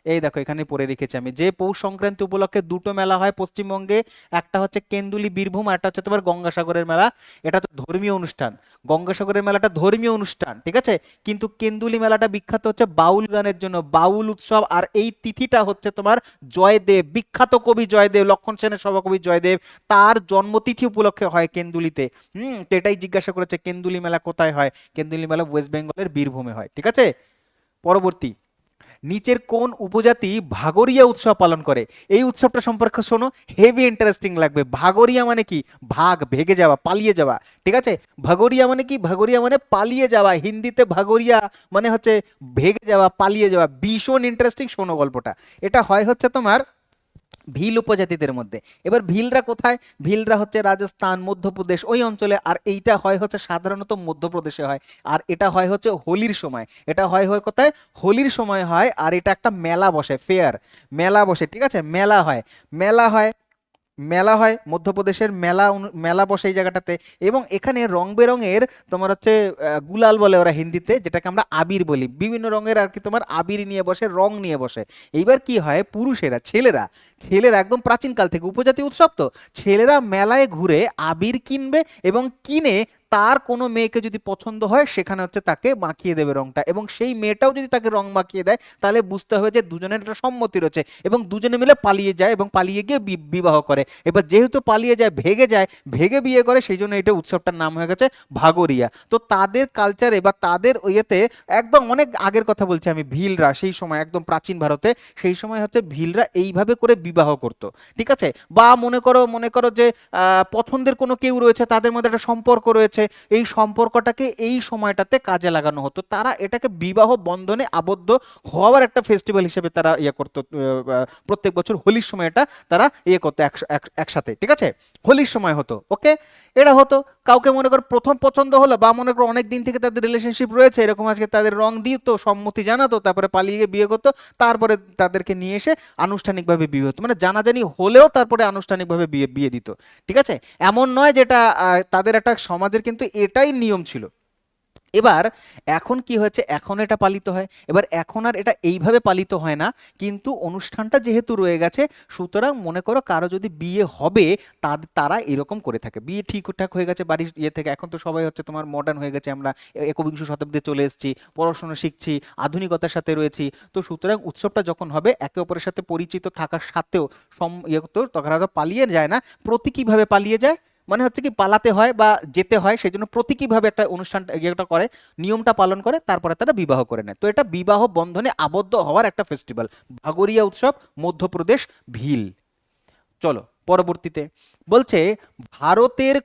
এই দেখো এখানে পড়ে রেখেছি আমি, যে পৌষ সংক্রান্তি উপলক্ষে দুটো মেলা হয় পশ্চিমবঙ্গে, একটা হচ্ছে কেন্দুলি বীরভূম আর একটা হচ্ছে তোমার গঙ্গাসাগরের মেলা। এটা তো ধর্মীয় অনুষ্ঠান, গঙ্গাসাগরের মেলাটা ধর্মীয় অনুষ্ঠান, ঠিক আছে। কিন্তু কেন্দুলি মেলাটা বিখ্যাত হচ্ছে বাউল গানের জন্য, বাউল উৎসব। আর এই তিথিটা হচ্ছে তোমার জয়দেব, বিখ্যাত কবি জয়দেব, লক্ষণ সেনের সভাকবি জয়দেব, তার জন্মতিথি উপলক্ষে হয় কেন্দুলিতে। তো এটাই জিজ্ঞাসা করেছে কেন্দুলি মেলা কোথায় হয়। কেন্দুলি মেলা ওয়েস্ট বেঙ্গলের বীরভূমে হয়, ঠিক আছে। পরবর্তী, নিচের কোন উপজাতি ভাগোরিয়া উৎসব পালন করে? এই উৎসবটা সম্পর্কে শোনো, হেভি ইন্টারেস্টিং লাগবে। ভাগোরিয়া মানে কি? ভাগ, ভেগে যাওয়া, পালিয়ে যাওয়া, ঠিক আছে। ভাগোরিয়া মানে কি? ভাগোরিয়া মানে পালিয়ে যাওয়া, হিন্দিতে ভাগোরিয়া মানে হচ্ছে ভেগে যাওয়া, পালিয়ে যাওয়া। ভীষণ ইন্টারেস্টিং, শোনো গল্পটা। এটা হয় হচ্ছে তোমার ভিল উপজাতিদের মধ্যে। এবার ভিলরা কোথায়? ভিলরা হচ্ছে রাজস্থান, মধ্যপ্রদেশ ওই অঞ্চলে। আর এইটা হয় হচ্ছে সাধারণত মধ্যপ্রদেশে হয়। আর এটা হয় হচ্ছে হোলির সময়। এটা হয় হয় কোথায়? হোলির সময় হয়। আর এটা একটা মেলা বসে, ফেয়ার, মেলা বসে, ঠিক আছে, মেলা হয়, মেলা হয়, মেলা হয় মধ্যপ্রদেশের মেলা মেলা বসে এই জায়গাটাতে। এবং এখানে রং বেরঙের তোমার হচ্ছে গুলাল বলে ওরা হিন্দিতে, যেটাকে আমরা আবির বলি, বিভিন্ন রঙের আর কি তোমার আবির নিয়ে বসে, রং নিয়ে বসে। এইবার কি হয়, পুরুষেরা, ছেলেরা, ছেলেরা একদম প্রাচীনকাল থেকে উপজাতি উৎসব তো, ছেলেরা মেলায় ঘুরে আবির কিনবে এবং কিনে তার কোনো মেয়েকে যদি পছন্দ হয় সেখানে হচ্ছে তাকে মাখিয়ে দেবে রংটা, এবং সেই মেয়েটাও যদি তাকে রং মাখিয়ে দেয় তাহলে বুঝতে হবে যে দুজনের একটা সম্মতি রয়েছে, এবং দুজনে মিলে পালিয়ে যায় এবং পালিয়ে গিয়ে বিবাহ করে। এবার যেহেতু পালিয়ে যায়, ভেগে যায়, ভেগে বিয়ে করে, সেই জন্য এটা উৎসবটার নাম হয়ে গেছে ভাগোরিয়া। তো তাদের কালচারে বা তাদের ইয়েতে, একদম অনেক আগের কথা বলছি আমি, ভিলরা সেই সময় একদম প্রাচীন ভারতে, সেই সময় হচ্ছে ভিলরা এইভাবে করে বিবাহ করত, ঠিক আছে। বা মনে করো যে পছন্দের কোনো কেউ রয়েছে, তাদের মধ্যে একটা সম্পর্ক রয়েছে, এই সম্পর্কটাকে এই সময়টাতে কাজে লাগানো হতো। তারা এটাকে বিবাহ বন্ধনে আবদ্ধ হওয়ার একটা ফেস্টিভ্যাল হিসেবে তারা ইয়ে করতো। প্রত্যেক বছর হোলির সময় এটা তারা ইয়ে করতো একসাথে, ঠিক আছে। হোলির সময় হতো, ওকে, এটা হতো। কাউকে মনে কর প্রথম পছন্দ হলো, বা মনে করো অনেক দিন থেকে তাদের রিলেশনশিপ রয়েছে, এরকম আজকে তাদের রং দিত, সম্মতি জানাতো, তারপরে পালিয়ে গিয়ে বিয়ে করতো, তারপরে তাদেরকে নিয়ে এসে আনুষ্ঠানিকভাবে বিয়ে হতো, মানে জানাজানি হলেও তারপরে আনুষ্ঠানিকভাবে বিয়ে বিয়ে দিত, ঠিক আছে। এমন নয় যেটা তাদের একটা সমাজের কিন্তু এটাই নিয়ম ছিল। এবার এখন কি হয়েছে, এখন এটা পালিত হয়। এবার এখন আর এটা এইভাবে পালিত হয় না, কিন্তু অনুষ্ঠানটা যেহেতু রয়ে গেছে, সুতরাং মনে করো কারো যদি বিয়ে হবে, তারা এরকম করে থাকে। বিয়ে ঠিকঠাক হয়ে গেছে বাড়ির ইয়ে থেকে, এখন তো সবাই হচ্ছে তোমার মডার্ন হয়ে গেছে, আমরা একবিংশ শতাব্দীতে চলে এসেছি, পড়াশোনা শিখছি, আধুনিকতার সাথে রয়েছি। তো সুতরাং উৎসবটা যখন হবে, একে অপরের সাথে পরিচিত থাকার সাথেও ইয়ে তো তখন আর পালিয়ে যায় না। প্রতীকীভাবে পালিয়ে যায়, মানে হচ্ছে কি পালাতে হয় বা যেতে হয়, সেই জন্য প্রতীকীভাবে একটা অনুষ্ঠান ইয়েটা করে, নিয়মটা পালন করে, তারপরে তারা বিবাহ করে নেয়। তো এটা বিবাহ বন্ধনে আবদ্ধ হওয়ার একটা ফেস্টিভ্যাল, ভাগোরিয়া উৎসব, মধ্যপ্রদেশ, ভিল। চলো পরবর্তীতে, বলছে ভারতের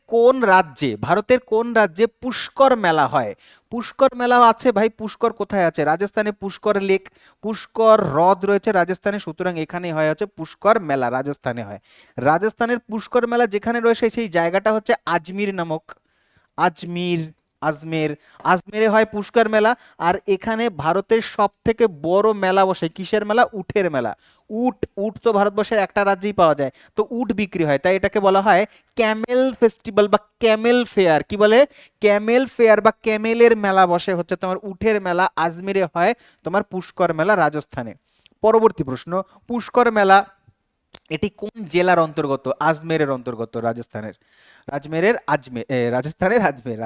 কোন রাজ্যে পুষ্কর মেলা হয়? পুষ্কর মেলা আছে ভাই, পুষ্কর কোথায় আছে? রাজস্থানে পুষ্কর লেক, পুষ্কর হ্রদ রয়েছে রাজস্থানে, সুতরাং এখানে হয় হচ্ছে পুষ্কর মেলা, রাজস্থানে হয়। রাজস্থানের পুষ্কর মেলা যেখানে রয়েছে সেই জায়গাটা হচ্ছে আজমির নামক, আজমির, আজমের, আজমেরে হয় পুষ্কর মেলা। আর এখানে ভারতের সব থেকে বড় মেলা বসে, কিসের মেলা? উটের মেলা। উট, উট তো ভারতবর্ষের একটা রাজ্যেই পাওয়া যায়, তো উট বিক্রি হয়, তাই এটাকে বলা হয় ক্যামেল ফেস্টিভ্যাল বা ক্যামেল ফেয়ার। কি বলে? ক্যামেল ফেয়ার বা ক্যামেলের মেলা বসে হচ্ছে তোমার উটের মেলা, আজমেরে হয় তোমার পুষ্কর মেলা, রাজস্থানে। পরবর্তী প্রশ্ন, পুষ্কর মেলা এটি কোন জেলার অন্তর্গত? আজমেরের অন্তর্গত, রাজস্থানের, রাজমেরের আজমের, রাজস্থানের আজমের,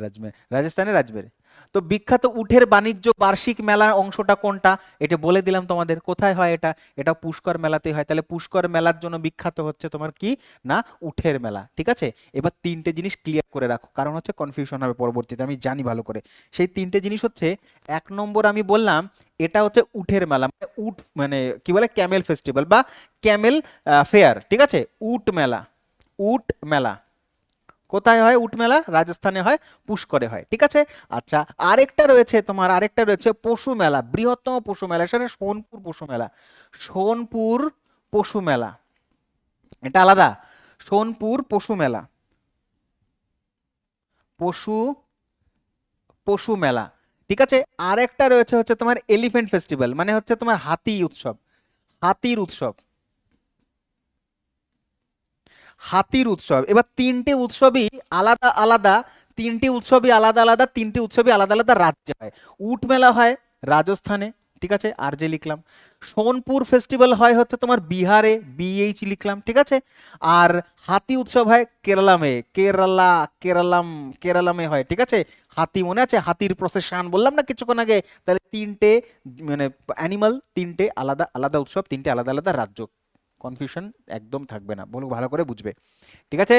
রাজমের, রাজস্থানের আজমের। তো বিখ্যাত উটের বাণিজ্য বার্ষিক মেলার অংশটা কোনটা, এটা বলে দিলাম তোমাদের। কোথায় হয় এটা, এটা পুষ্কর মেলাতেই হয়। তাহলে পুষ্কর মেলার জন্য বিখ্যাত হচ্ছে তোমার কি না, উটের মেলা। ঠিক আছে, এবার তিনটে জিনিস ক্লিয়ার করে রাখো, কারণ হচ্ছে কনফিউশন হবে পরবর্তীতে, আমি জানি ভালো করে। সেই তিনটে জিনিস হচ্ছে, এক নম্বর আমি বললাম এটা হচ্ছে উটের মেলা, মানে উট মানে কি বলে ক্যামেল ফেস্টিভ্যাল বা ক্যামেল ফেয়ার। ঠিক আছে, উট মেলা, উট মেলা কোথায় হয়, উট মেলা রাজস্থানে হয়, পুষ্করে হয়। ঠিক আছে। আচ্ছা, আরেকটা রয়েছে তোমার, আরেকটা রয়েছে পশু মেলা, বৃহত্তম পশু মেলা, সেটা সোনপুর পশু মেলা। সোনপুর পশু মেলা, এটা আলাদা। সোনপুর পশু মেলা, পশু পশু মেলা। ঠিক আছে। আরেকটা রয়েছে হচ্ছে তোমার এলিফ্যান্ট ফেস্টিভ্যাল, মানে হচ্ছে তোমার হাতি উৎসব, হাতির উৎসব, হাতির উৎসব। এবার তিনটে উৎসবই আলাদা আলাদা, তিনটে উৎসবই আলাদা আলাদা, তিনটে উৎসবই আলাদা আলাদা রাজ্যে হয়। উট মেলা হয় রাজস্থানে, ঠিক আছে, আর যে লিখলাম। সোনপুর ফেস্টিভ্যাল হয় হচ্ছে তোমার বিহারে, বিএইচ লিখলাম, ঠিক আছে। আর হাতি উৎসব হয় কেরালামে, কেরালা, কেরালাম, কেরালামে হয়, ঠিক আছে। হাতি মনে আছে, হাতির প্রসেশন বললাম না কিছুক্ষণ আগে। তাহলে তিনটে মানে অ্যানিমাল, তিনটে আলাদা আলাদা উৎসব, তিনটে আলাদা আলাদা রাজ্য। কনফিউশন একদম থাকবে না, বলুন ভালো করে বুঝবে। ঠিক আছে।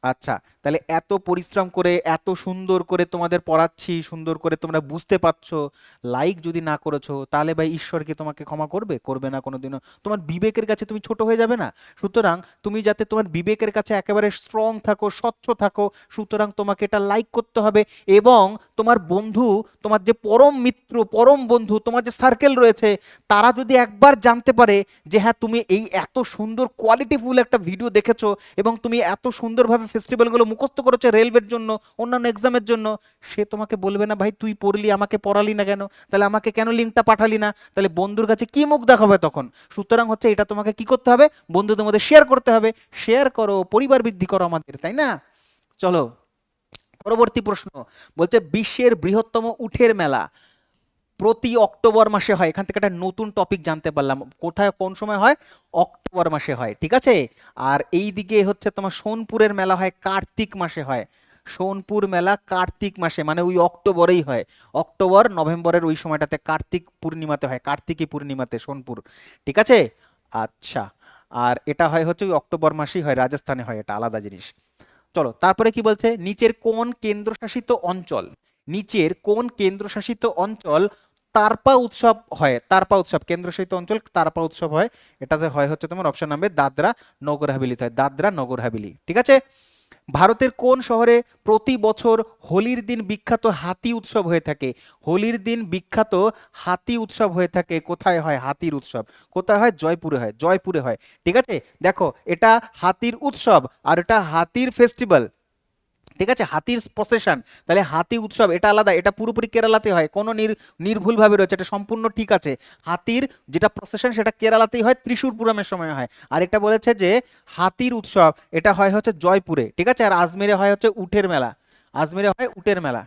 আচ্ছা, তাহলে এত পরিশ্রম করে এত সুন্দর করে তোমাদের পড়াচ্ছি, সুন্দর করে তোমরা বুঝতে পারছো, লাইক যদি না করেছো তাহলে ভাই ঈশ্বর কি তোমাকে ক্ষমা করবে? করবে না কোনোদিনও। তোমার বিবেকের কাছে তুমি ছোট হয়ে যাবে না? সুতরাং তুমি যাতে তোমার বিবেকের কাছে একেবারে স্ট্রং থাকো, স্বচ্ছ থাকো, সুতরাং তোমাকে এটা লাইক করতে হবে। এবং তোমার বন্ধু, তোমার যে পরম মিত্র, পরম বন্ধু, তোমার যে সার্কেল রয়েছে, তারা যদি একবার জানতে পারে যে হ্যাঁ তুমি এই এত সুন্দর কোয়ালিটিফুল একটা ভিডিও দেখেছো এবং তুমি এত সুন্দরভাবে ফেস্টিভ্যালগুলো মুখস্থ করেছো রেলওয়ের জন্য, অন্যান্য এক্সামের জন্য, সে তোমাকে বলবে না ভাই তুই পড়লি আমাকে পড়ালি না কেন, তাহলে আমাকে কেন লিঙ্কটা পাঠালি না? তাহলে বন্ধুর কাছে কি মুখ দেখাবে তখন? সুতরাং হচ্ছে এটা তোমাকে কি করতে হবে, বন্ধুদের মধ্যে শেয়ার করতে হবে। শেয়ার করো, পরিবার বৃদ্ধি করো আমাদের, তাই না? চলো পরবর্তী প্রশ্ন। বলছে বিশ্বের বৃহত্তম উটের মেলা প্রতি অক্টোবর মাসে হয়। এখান থেকে একটা নতুন টপিক জানতে পারলাম, কোথায় কোন সময় হয়, অক্টোবর মাসে হয়। ঠিক আছে। আর এই দিকে হচ্ছে তোমার সোনপুরের মেলা হয় কার্তিক মাসে হয়। সোনপুর মেলা কার্তিক মাসে, মানে ওই অক্টোবরেই হয়, অক্টোবর নভেম্বরের ওই সময়টাতে, কার্তিক পূর্ণিমাতে হয়, কার্তিকী পূর্ণিমাতে সোনপুর। ঠিক আছে। আচ্ছা, আর এটা হয় হচ্ছে ওই অক্টোবর মাসেই হয়, রাজস্থানে হয়, এটা আলাদা জিনিস। চলো তারপরে কি বলছে, নিচের কোন কেন্দ্রশাসিত অঞ্চল, নিচের কোন কেন্দ্রশাসিত অঞ্চল তারপা উৎসব হয়, তারপা উৎসব কেন্দ্রশাসিত অঞ্চল তারপা উৎসব হয়? এটাতে হয় হচ্ছে তোমার অপশন নাম্বার দাদরা নগর হাভেলিতে হয়, দাদরা নগর হাভেলি। ঠিক আছে। ভারতের কোন শহরে প্রতি বছর হোলির দিন বিখ্যাত হাতি উৎসব হয়ে থাকে? হোলির দিন বিখ্যাত হাতি উৎসব হয়ে থাকে, কোথায় হয় হাতির উৎসব? কোথায় হয়? জয়পুরে হয়, জয়পুরে হয়। ঠিক আছে। দেখো, এটা হাতির উৎসব আর এটা হাতির ফেস্টিভ্যাল। ঠিক আছে, হাতির প্রসেশন, তাহলে হাতি উৎসব এটা আলাদা, এটা পুরোপুরি কেরালাতে হয়, কোনো নির্ভুল ভাবে রয়েছে, এটা সম্পূর্ণ ঠিক আছে। হাতির যেটা প্রসেশন সেটা কেরালাতেই হয়, ত্রিশূর পুরামের সময় হয়। আর এটা বলেছে যে হাতির উৎসব এটা হয় হচ্ছে জয়পুরে। ঠিক আছে। আর আজমেরে হয় হচ্ছে উটের মেলা, আজমেরে হয় উটের মেলা।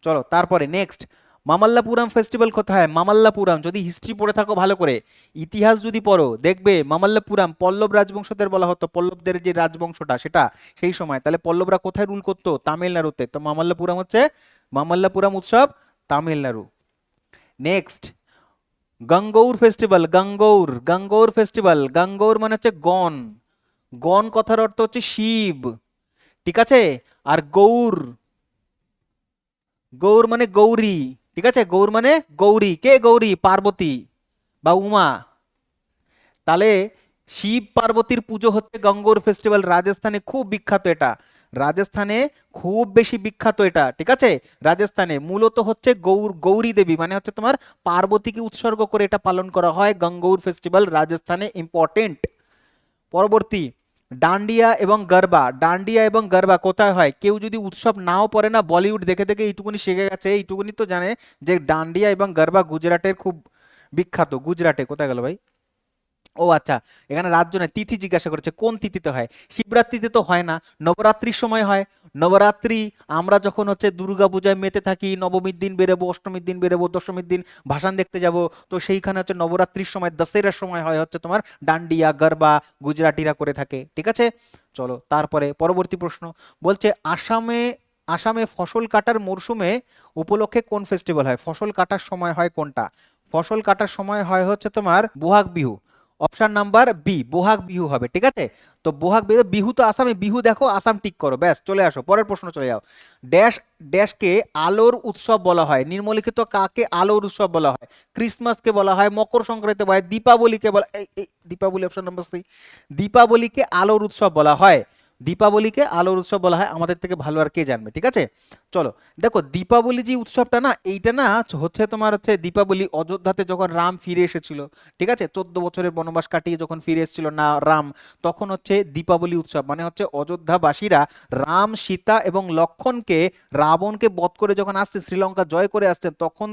চলো তারপরে নেক্সট, মামাল্লাপুরাম ফেস্টিভ্যাল কোথায়? মামাল্লাপুরাম, যদি হিস্ট্রি পড়ে থাকো ভালো করে, ইতিহাস যদি পড়ো দেখবে মামাল্লাপুরাম পল্লব রাজবংশদের বলা হতো, পল্লবদের যে রাজবংশটা সেটা সেই সময়, তাহলে পল্লবরা কোথায় রুল করতো? তামিলনাড়ুতে। তো মামাল্লাপুরাম হচ্ছে, মামাল্লাপুরাম উৎসব তামিলনাড়ু। নেক্সট, গঙ্গৌর ফেস্টিভ্যাল, গঙ্গৌর, গঙ্গৌর ফেস্টিভ্যাল, গঙ্গৌর মানে হচ্ছে গণ, গণ কথার অর্থ হচ্ছে শিব। ঠিক আছে। আর গৌর, গৌর মানে গৌরী। ঠিক আছে, গৌর মানে গৌরী, কে গৌরী? পার্বতী বা উমা। তাহলে শিব পার্বতীর পুজো হচ্ছে গঙ্গোর ফেস্টিভ্যাল, রাজস্থানে খুব বিখ্যাত এটা, রাজস্থানে খুব বেশি বিখ্যাত এটা। ঠিক আছে। রাজস্থানে মূলত হচ্ছে গৌরী দেবী, মানে হচ্ছে তোমার পার্বতীকে উৎসর্গ করে এটা পালন করা হয়, গঙ্গৌর ফেস্টিভ্যাল রাজস্থানে ইম্পর্টেন্ট। পরবর্তী, ডান্ডিয়া এবং গরবা, ডান্ডিয়া এবং গরবা কোথায় হয়? কেউ যদি উৎসব নাও পড়ে না, বলিউড দেখে দেখে এইটুকুনি শিখে গেছে, এইটুকুনি তো জানে যে ডান্ডিয়া এবং গরবা গুজরাটের খুব বিখ্যাত। গুজরাটে কোথায় গেল ভাই? ও আচ্ছা, এখানে রাজ্য নয়, তিথি জিজ্ঞাসা করেছে কোন তিথিতে হয়। শিবরাত্রিতে তো হয় না, নবরাত্রির সময় হয়। নবরাত্রি আমরা যখন হচ্ছে দুর্গা পূজায় মেতে থাকি, নবমীর দিন বেরোবো, অষ্টমীর দিন বেরোবো, দশমীর দিন ভাসান দেখতে যাব, তো সেইখানে হচ্ছে নবরাত্রির সময়, দশেরার সময় হয় হচ্ছে তোমার ডান্ডিয়া গরবা, গুজরাটিরা করে থাকে। ঠিক আছে। চলো তারপরে পরবর্তী প্রশ্ন। বলছে আসামে আসামে ফসল কাটার মরশুমে উপলক্ষে কোন ফেস্টিভ্যাল হয়? ফসল কাটার সময় হয় কোনটা? ফসল কাটার সময় হয় হচ্ছে তোমার Bohag Bihu. Option number B, Bohag Bihu হবে, ঠিক আছে। তো বোহাগ বিহু, বিহু তো আসামে, বিহু দেখো আসাম টিক করো, ব্যাস চলে আসো, পরের প্রশ্ন চলে যাও। ড্যাশ ড্যাশকে আলোর উৎসব বলা হয়, নিম্নলিখিত কাকে আলোর উৎসব বলা হয়? ক্রিসমাসকে বলা হয়, মকর সংক্রান্তি বলা হয়, দীপাবলিকে বলা এই দীপাবলি অপশন নাম্বার সি, দীপাবলিকে আলোর উৎসব বলা হয়। দীপাবলিকে আলোর উৎসব বলা হয়, আমাদের থেকে ভালো আর কে জানবে, ঠিক আছে। চলো দেখো, দীপাবলি যে উৎসবটা না, এইটা না হচ্ছে তোমার হচ্ছে দীপাবলি অযোধ্যাতে যখন রাম ফিরে এসেছিল, ঠিক আছে, 14 বছরের বনবাস কাটিয়ে যখন ফিরে এসেছিল না রাম, তখন হচ্ছে দীপাবলি উৎসব, মানে হচ্ছে অযোধ্যাবাসীরা রাম, সীতা এবং লক্ষণকে, রাবণকে বধ করে যখন আসছে, শ্রীলঙ্কা জয় করে আসছেন, তখন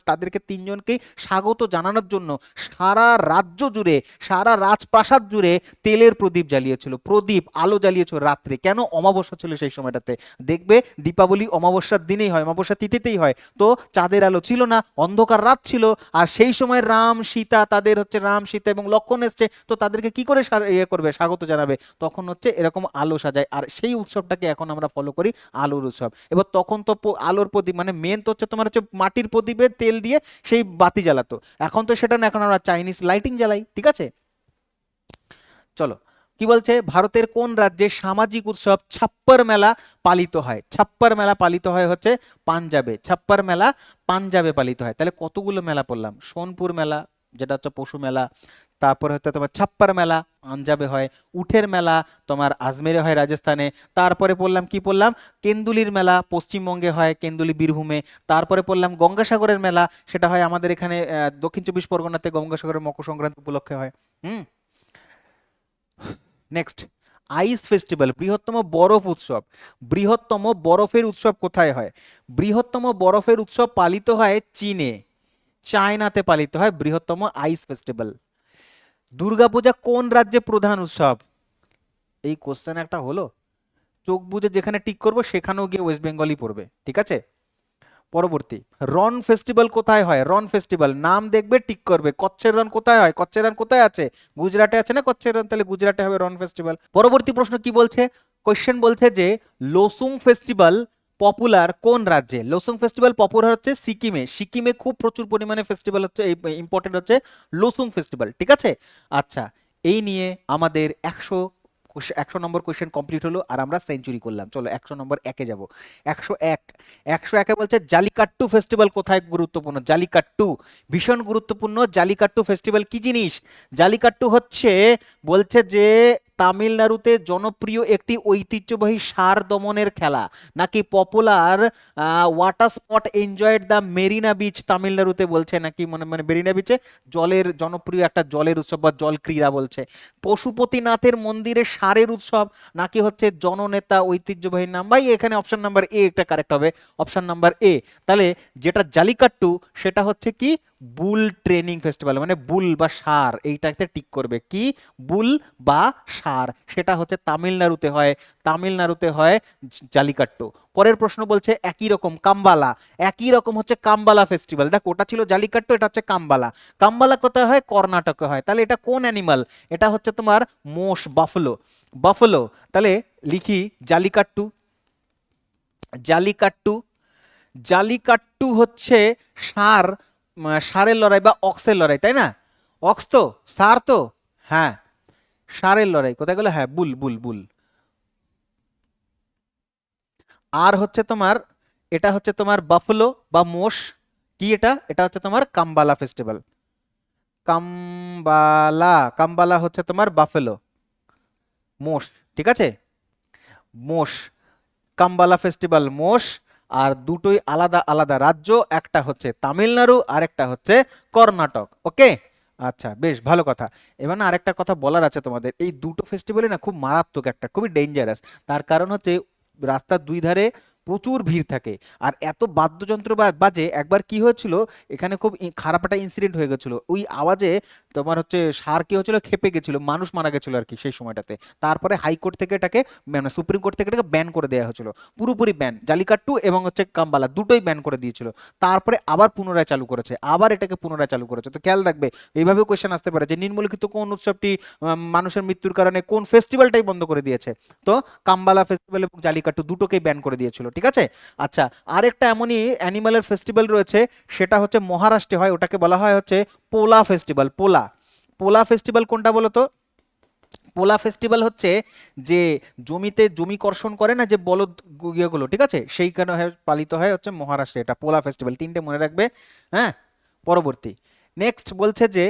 তাদেরকে তিনজনকেই স্বাগত জানানোর জন্য সারা রাজ্য জুড়ে, সারা রাজপ্রাসাদ জুড়ে তেলের প্রদীপ জ্বালিয়েছিল, প্রদীপ আলো জ্বালিয়েছিল রাত্রে। কেন? অমাবস্যা ছিল সেই সময়টাতে। দেখবে দীপাবলি অমাবস্যার দিনেই হয়, অমাবস্যা তিথিতেই হয়, তো চাঁদের আলো ছিল না, অন্ধকার রাত ছিল, আর সেই সময় রাম সীতা, তাদের হচ্ছে রাম সীতা এবং লক্ষণ এসছে, তো তাদেরকে কি করে ইয়ে করবে, স্বাগত জানাবে, তখন হচ্ছে এরকম আলো সাজায়, আর সেই উৎসবটাকে এখন আমরা ফলো করি, আলোর উৎসব। এবার তখন তো আলোর প্রদীপ মানে মেন তো হচ্ছে তোমার হচ্ছে মাটির প্রদীপে তেল দিয়ে সেই বাতি জ্বালাতো, এখন তো সেটা না, এখন আমরা চাইনিজ লাইটিং জ্বালাই, ঠিক আছে। চলো, কি বলছে, ভারতের কোন রাজ্যে সামাজিক উৎসব ছাপ্পর মেলা পালিত হয়? ছাপ্পর মেলা পালিত হয় হচ্ছে পাঞ্জাবে, ছাপ্পর মেলা পাঞ্জাবে পালিত হয়। তাহলে কতগুলো মেলা পড়লাম, সোনপুর মেলা যেটা হচ্ছে পশু মেলা, তারপরে হচ্ছে তোমার ছাপ্পর মেলা পাঞ্জাবে হয়, উটের মেলা তোমার আজমেরে হয় রাজস্থানে, তারপরে পড়লাম কি পড়লাম, কেন্দুলির মেলা পশ্চিমবঙ্গে হয়, কেন্দুলি বীরভূমে, তারপরে পড়লাম গঙ্গাসাগরের মেলা, সেটা হয় আমাদের এখানে দক্ষিণ চব্বিশ পরগনাতে, গঙ্গাসাগরের মকর সংক্রান্তি উপলক্ষে হয়। হুম। নেক্সট, আইস ফেস্টিভ্যাল, বৃহত্তম বরফ উৎসব, বৃহত্তম বরফের উৎসব কোথায় হয়? বৃহত্তম বরফের উৎসব পালিত হয় চীনে, চায়নাতে পালিত হয় বৃহত্তম আইস ফেস্টিভ্যাল। দুর্গাপূজা কোন রাজ্যে প্রধান উৎসব? এই কোশ্চেন একটা হলো, চোখ বুজে যেখানে টিক করবো সেখানেও গিয়ে ওয়েস্ট বেঙ্গলই পড়বে, ঠিক আছে। পরবর্তী, রন ফেস্টিভ্যাল কোথায় হয়? রন ফেস্টিভ্যাল নাম দেখবে টিক করবে। কচ্ছের রন কোথায় হয়? কচ্ছের রন কোথায় আছে? গুজরাটে আছে না কচ্ছের রন, তাহলে গুজরাটে হবে রন ফেস্টিভ্যাল। পরবর্তী প্রশ্ন কি বলছে, কোশ্চেন বলছে যে লোসুং ফেস্টিভ্যাল পপুলার কোন রাজ্যে? লোসুং ফেস্টিভ্যাল পপুলার হচ্ছে সিকিমে, সিকিমে খুব প্রচুর পরিমাণে ফেস্টিভ্যাল হচ্ছে, ইম্পর্টেন্ট হচ্ছে লোসুং ফেস্টিভ্যাল, ঠিক আছে। আচ্ছা, এই নিয়ে আমাদের 100 নম্বর কোয়েশ্চেন কমপ্লিট হলো, আর আমরা সেঞ্চুরি করলাম। চলো 100 নম্বর একে যাব। 101, 101-এ বলছে জালিকাট্টু ফেস্টিভ্যাল কোথায় গুরুত্বপূর্ণ? জালিকাট্টু ভীষণ গুরুত্বপূর্ণ। জালিকাট্টু ফেস্টিভ্যাল কি জিনিস? জালিকাট্টু হচ্ছে, বলছে যে তামিলনাড়ুতে জনপ্রিয় একটি ঐতিহ্যবাহী ষাঁড় দমনের খেলা, নাকি popular water spot enjoyed the Marina beach, তামিলনাড়ুতে বলছে নাকি, মানে মানে মেরিনা বিচে জলের জনপ্রিয় একটা জলের উৎসব বা জল ক্রীড়া বলছে। পশুপতিনাথের মন্দিরে ষাঁড়ের উৎসব, নাকি হচ্ছে জননেতা ঐতিহ্যবাহী নাম? ভাই এখানে অপশন নাম্বার এ একটা কারেক্ট হবে, অপশন নাম্বার এ। তাহলে যেটা জালিকাট্টু সেটা হচ্ছে কি, বুল ট্রেনিং ফেস্টিভ্যাল, মানে বুল বা ষাঁড়, এইটাতে টিক করবে, কি বুল বা ষাঁড়, সেটা হচ্ছে তামিলনাড়ুতে হয়, তামিলনাড়ুতে হয় জালিকাট্টু। পরের প্রশ্ন বলছে একই রকম কাম্বালা, একই রকম হচ্ছে কাম্বালা ফেস্টিভ্যাল। দেখ, ওটা ছিল জালিকাট্টু, এটা হচ্ছে কাম্বালা। কাম্বালা কোথায় হয়? কর্ণাটকে হয়। তাহলে এটা কোন অ্যানিমাল? এটা হচ্ছে তোমার মোষ, বাফলো, বাফলো। তাহলে লিখি জালিকাট্টু, জালিকাট্টু, জালিকাট্টু হচ্ছে ষাঁড়, ষাঁড়ের লড়াই বা অক্সের লড়াই, তাই না? অক্স তো, ষাঁড় তো, হ্যাঁ, ষাঁড়ের লড়াই কোথায় গেল, হ্যাঁ বুল, বুল, বুল। আর হচ্ছে তোমার, এটা হচ্ছে তোমার বাফলো বা মোষ, কি এটা? এটা হচ্ছে তোমার কাম্বালা ফেস্টিভ্যাল, কাম্বালা, কাম্বালা হচ্ছে তোমার বাফেলো, মোষ, ঠিক আছে, মোষ। কাম্বালা ফেস্টিভ্যাল মোষ, আর দুটোই আলাদা আলাদা রাজ্য, একটা হচ্ছে তামিলনাড়ু আর একটা হচ্ছে কর্ণাটক, ওকে। আচ্ছা, বেশ ভালো কথা। এবার না আরেকটা কথা বলার আছে তোমাদের, এই দুটো ফেস্টিভ্যালে না খুব মারাত্মক, একটা খুবই ডেঞ্জারাস। তার কারণ হচ্ছে রাস্তার দুই ধারে প্রচুর ভিড় থাকে, আর এত বাদ্যযন্ত্র বাজে। একবার কি হয়েছিল, এখানে খুব খারাপ একটা ইনসিডেন্ট হয়ে গেছিল, ওই আওয়াজে তোমার হচ্ছে ষাঁড় কি হয়েছিল, খেপে গেছিল, মানুষ মারা গেছিল আর কি সেই সময়টাতে। তারপরে হাইকোর্ট থেকে এটাকে, মানে সুপ্রিম কোর্ট থেকে এটাকে ব্যান করে দেওয়া হয়েছিল, পুরোপুরি ব্যান, জালিকাট্টু এবং হচ্ছে কাম্বালা দুটোই ব্যান করে দিয়েছিল। তারপরে আবার পুনরায় চালু করেছে, আবার এটাকে পুনরায় চালু করেছে। তো খেয়াল রাখবে, এইভাবেও কোয়েশ্চেন আসতে পারে যে নিম্নলিখিত কোন উৎসবটি মানুষের মৃত্যুর কারণে, কোন ফেস্টিভ্যালটাই বন্ধ করে দিয়েছে? তো কাম্বালা ফেস্টিভ্যাল এবং জালিকাট্টু দুটোকেই ব্যান করে দিয়েছিল, ঠিক আছে। আচ্ছা, আরেকটা এমনই অ্যানিমালের ফেস্টিভ্যাল রয়েছে, সেটা হচ্ছে মহারাষ্ট্রে হয়, ওটাকে বলা হয় হচ্ছে পোলা ফেস্টিভ্যাল। পোলা পোলা ফেস্টিভ্যাল কোনটা বলো তো? পোলা ফেস্টিভ্যাল হচ্ছে যে জমিতে জমি কর্ষণ করে না যে বলদ ইয়েগুলো, ঠিক আছে, সেইখানে পালিত হয় হচ্ছে মহারাষ্ট্রে, এটা পোলা ফেস্টিভ্যাল। তিনটে মনে রাখবে, হ্যাঁ। পরবর্তী নেক্সট বলছে যে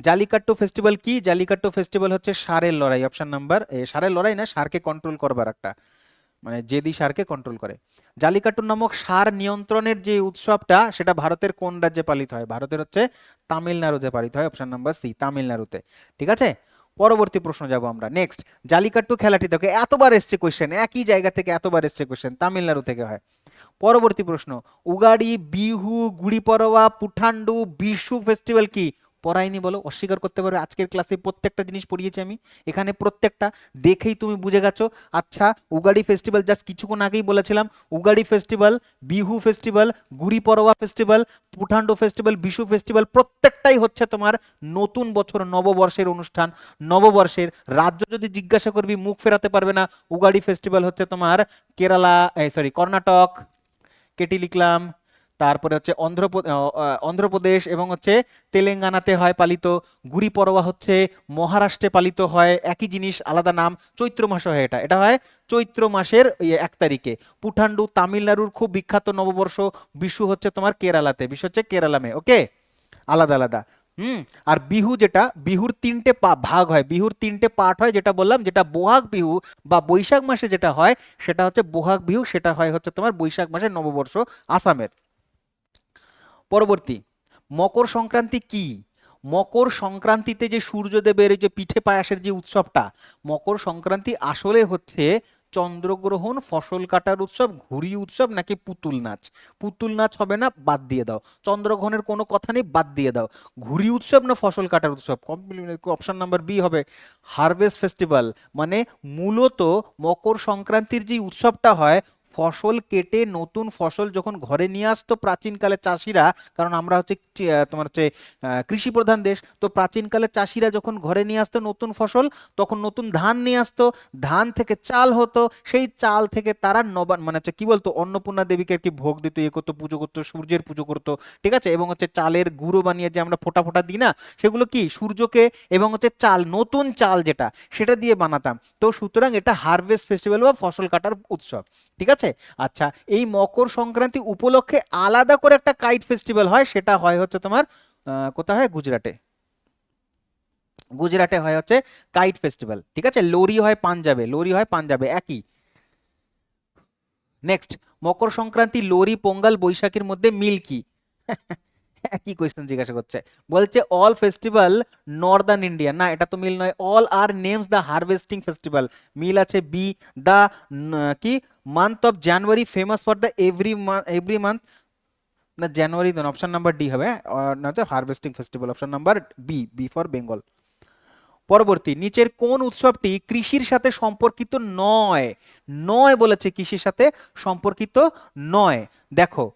জালিকাট্টু ফেস্টিভ্যাল কি? জালিকাট্টু ফেস্টিভ্যাল হচ্ছে ষাঁড়ের লড়াই, অপশন নাম্বার ষাঁড়ের লড়াই না, ষাঁড়কে কন্ট্রোল করবার একটা, মানে জেদি ষাঁড়কে কন্ট্রোল করে। জালিকাট্টু নামক ষাঁড় নিয়ন্ত্রণের যে উৎসবটা, সেটা ভারতের কোন রাজ্যে পালিত হয়? ভারতের হচ্ছে তামিলনাড়ুতে পালিত হয়, অপশন নাম্বার সি, তামিলনাড়ুতে। ঠিক আছে, পরবর্তী প্রশ্ন যাব আমরা। নেক্সট, জালিকাট্টু খেলাটি দেখো এতবার এসছে কোশ্চেন, একই জায়গা থেকে এতবার এসছে কোশ্চেন, তামিলনাড়ু থেকে হয়। পরবর্তী প্রশ্ন, উগাড়ি, বিহু, গুড়ি পড়োয়া, পুঠান্ডু, বিশু ফেস্টিভ্যাল কি? পড়াইনি বলো, অস্বীকার করতে পারবে? আজকের ক্লাসে প্রত্যেকটা জিনিস পড়িয়েছি আমি, এখানে প্রত্যেকটা দেখেই তুমি বুঝে গেছো। আচ্ছা, উগাড়ি ফেস্টিভ্যাল জাস্ট কিছুক্ষণ আগেই বলেছিলাম, উগাড়ি ফেস্টিভ্যাল, বিহু ফেস্টিভ্যাল, গুড়ি পড়োয়া ফেস্টিভ্যাল, পুঠান্ডু ফেস্টিভ্যাল, বিশু ফেস্টিভ্যাল, প্রত্যেকটাই হচ্ছে তোমার নতুন বছর নববর্ষের অনুষ্ঠান। নববর্ষের রাজ্য যদি জিজ্ঞাসা করবি মুখ ফেরাতে পারবে না। উগাড়ি ফেস্টিভ্যাল হচ্ছে তোমার কেরালা, সরি কর্ণাটক, কেটি লিখলাম, তারপরে হচ্ছে অন্ধ্রপ্রদেশ এবং হচ্ছে তেলেঙ্গানাতে হয় পালিত। গুড়ি পড়োয়া হচ্ছে মহারাষ্ট্রে পালিত হয়, একই জিনিস আলাদা নাম। চৈত্র মাসে হয়, এটা এটা হয় চৈত্র মাসের 1 তারিখে। পুঠান্ডু তামিলনাড়ুর খুব বিখ্যাত নববর্ষ। বিশু হচ্ছে তোমার কেরালাতে, বিশু হচ্ছে কেরালামে, ওকে, আলাদা আলাদা। হুম। আর বিহু, যেটা বিহুর তিনটে ভাগ হয়, বিহুর তিনটে পার্ট হয়, যেটা বললাম, যেটা বোহাগ বিহু বা বৈশাখ মাসে যেটা হয় সেটা হচ্ছে বোহাগ বিহু, সেটা হয় হচ্ছে তোমার বৈশাখ মাসের নববর্ষ আসামের। পরবর্তী, মকর সংক্রান্তি কি? মকর সংক্রান্তিতে যে সূর্যদেবের এই যে পিঠে পায়াসের যে উৎসবটা, মকর সংক্রান্তি আসলে হচ্ছে চন্দ্রগ্রহণ, ফসল কাটার উৎসব, ঘুড়ি উৎসব নাকি পুতুল নাচ? পুতুল নাচ হবে না, বাদ দিয়ে দাও। চন্দ্রগ্রহণের কোনো কথা নেই, বাদ দিয়ে দাও। ঘুড়ি উৎসব না ফসল কাটার উৎসব? অপশন নাম্বার বি হবে, হারভেস্ট ফেস্টিভ্যাল। মানে মূলত মকর সংক্রান্তির যে উৎসবটা হয়, ফসল কেটে নতুন ফসল যখন ঘরে নিয়ে আসতো প্রাচীনকালে চাষিরা, কারণ আমরা হচ্ছে তোমার হচ্ছে কৃষি প্রধান দেশ, তো প্রাচীনকালে চাষিরা যখন ঘরে নিয়ে আসতো নতুন ফসল, তখন নতুন ধান নিয়ে আসতো, ধান থেকে চাল হতো, সেই চাল থেকে তারা নবান মানে হচ্ছে কি বলতো, অন্নপূর্ণা দেবীকে আর কি ভোগ দিত, ইয়ে করতো, পুজো করতো, সূর্যের পুজো করতো, ঠিক আছে। এবং হচ্ছে চালের গুঁড়ো বানিয়ে যে আমরা ফোঁটা ফোঁটা দিই না, সেগুলো কি সূর্যকে, এবং হচ্ছে চাল, নতুন চাল যেটা, সেটা দিয়ে বানাতাম। তো সুতরাং এটা হারভেস্ট ফেস্টিভ্যাল বা ফসল কাটার উৎসব, ঠিক আছে। আচ্ছা, এই মকর সংক্রান্তি উপলক্ষে আলাদা করে একটা কাইট ফেস্টিভ্যাল হয়, সেটা হয় হচ্ছে তোমার কোথায় হয়? গুজরাটে। গুজরাটে হয় হচ্ছে কাইট ফেস্টিভ্যাল, ঠিক আছে। লোরি হয় পাঞ্জাবে, লোরি হয় পাঞ্জাবে, একই। নেক্সট, মকর সংক্রান্তি, লোরি, পোঙ্গল, বৈশাখীর মধ্যে মিল কি? একই কোয়েশ্চেন জিজ্ঞাসা করছে, বলছে অল ফেস্টিভ্যাল নর্দার্ন ইন্ডিয়া, না এটা তো মিল নয়। All are names the harvesting festival, মিল আছে বি, দ্য কি month of January famous for the every month, না January then, option number D হবে, না হচ্ছে harvesting festival, option number B, B for Bengal. পরবর্তী, নিচের কোন উৎসবটি কৃষির সাথে সম্পর্কিত নয়? নয় বলেছে, কৃষির সাথে সম্পর্কিত নয়। দেখো,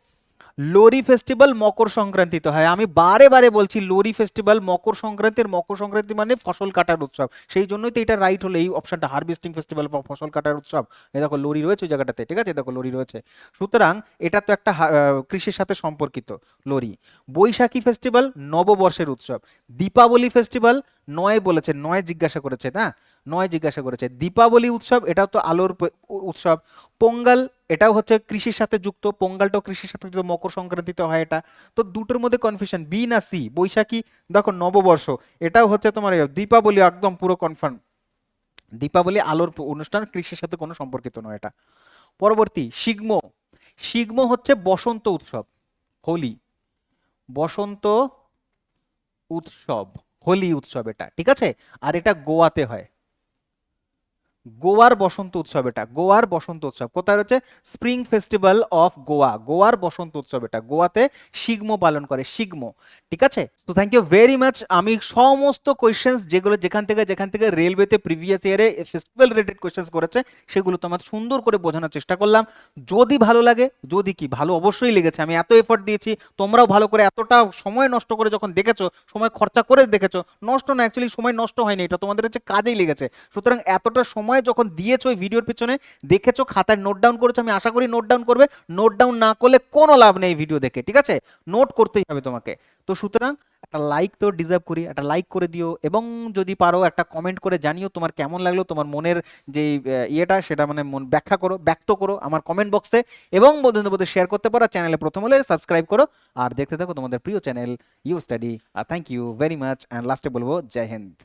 লোরি ফেস্টিভ্যাল মকর সংক্রান্তিতে হয়, আমি বারে বারে বলছি লোরি ফেস্টিভ্যাল মকর সংক্রান্তির, মকর সংক্রান্তি মানে ফসল কাটার উৎসব, সেই জন্যই তো এটা রাইট হলো এই অপশনটা, হারভেস্টিং ফেস্টিভ্যাল বা ফসল কাটার উৎসব। এই দেখো লোরি রয়েছে ওই জায়গাটাতে, ঠিক আছে, দেখো লোরি রয়েছে, সুতরাং এটা তো একটা কৃষির সাথে সম্পর্কিত লোরি। বৈশাখী ফেস্টিভ্যাল নববর্ষের উৎসব। দীপাবলি ফেস্টিভ্যাল, নয় বলেছে, নয় জিজ্ঞাসা করেছে না, নয় জিজ্ঞাসা করেছে। দীপাবলি উৎসব, এটাও তো আলোর উৎসব। পোঙ্গল, এটাও হচ্ছে কৃষির সাথে যুক্ত, পোঙ্গলটাও কৃষির সাথে যুক্ত, মকর সংক্রান্তিতে হয় এটা। তো দুটোর মধ্যে কনফিউশন, বি না সি? বৈশাখী দেখো নববর্ষ, এটাও হচ্ছে তোমার দীপাবলি একদম পুরো কনফার্ম, দীপাবলি আলোর অনুষ্ঠান, কৃষির সাথে কোনো সম্পর্কিত নয় এটা। পরবর্তী, শিগ্ম, শিগ্ম হচ্ছে বসন্ত উৎসব, হোলি, বসন্ত উৎসব, হোলি উৎসব এটা, ঠিক আছে। আর এটা গোয়াতে হয়, গোয়ার বসন্ত উৎসব এটা, গোয়ার বসন্ত উৎসব কোথায় হচ্ছে? স্প্রিং ফেস্টিভ্যাল অফ গোয়া, গোয়ার বসন্ত উৎসব এটা, গোয়াতে শিগ্ম পালন করে, শিগ্ম, ঠিক আছে। তো থ্যাংক ইউ ভেরি মাচ। আমি সমস্ত কোয়েশ্চেন্স যেগুলো যেখান থেকে রেলওয়েতে প্রিভিয়াস ইয়ারে ফেস্টিভ্যাল রিলেটেড কোয়েশ্চেন্স করেছে, সেগুলো তোমার সুন্দর করে বোঝানোর চেষ্টা করলাম। যদি ভালো লাগে, যদি কি ভালো অবশ্যই লেগেছে, আমি এত এফর্ট দিয়েছি, তোমরাও ভালো করে এতটা সময় নষ্ট করে যখন দেখেছো, সময় খরচা করে দেখেছো, নষ্ট না অ্যাকচুয়ালি সময় নষ্ট হয়নি, এটা তোমাদের হচ্ছে কাজেই লেগেছে, সুতরাং এতটা সময় সময় যখন দিয়েছো ওই ভিডিওর পিছনে দেখেছো, খাতায় নোট ডাউন করেছো, আমি আশা করি নোট ডাউন করবে। নোট ডাউন না করলে কোনো লাভ নেই ভিডিও দেখে, ঠিক আছে? নোট করতেই হবে তোমাকে। তো সুতরাং একটা লাইক তো ডিজার্ভ করি, একটা লাইক করে দিও, এবং যদি পারো একটা কমেন্ট করে জানিও তোমার কেমন লাগলো, তোমার মনের যে ইয়েটা সেটা মানে মন ব্যাখ্যা করো, ব্যক্ত করো আমার কমেন্ট বক্সে, এবং বন্ধুদের মধ্যে শেয়ার করতে পারো। চ্যানেলে প্রথম হলে সাবস্ক্রাইব করো, আর দেখতে থাকো তোমাদের প্রিয় চ্যানেল ইউ স্টাডি। আর thank you very much, and লাস্টে বলবো জয় হিন্দ।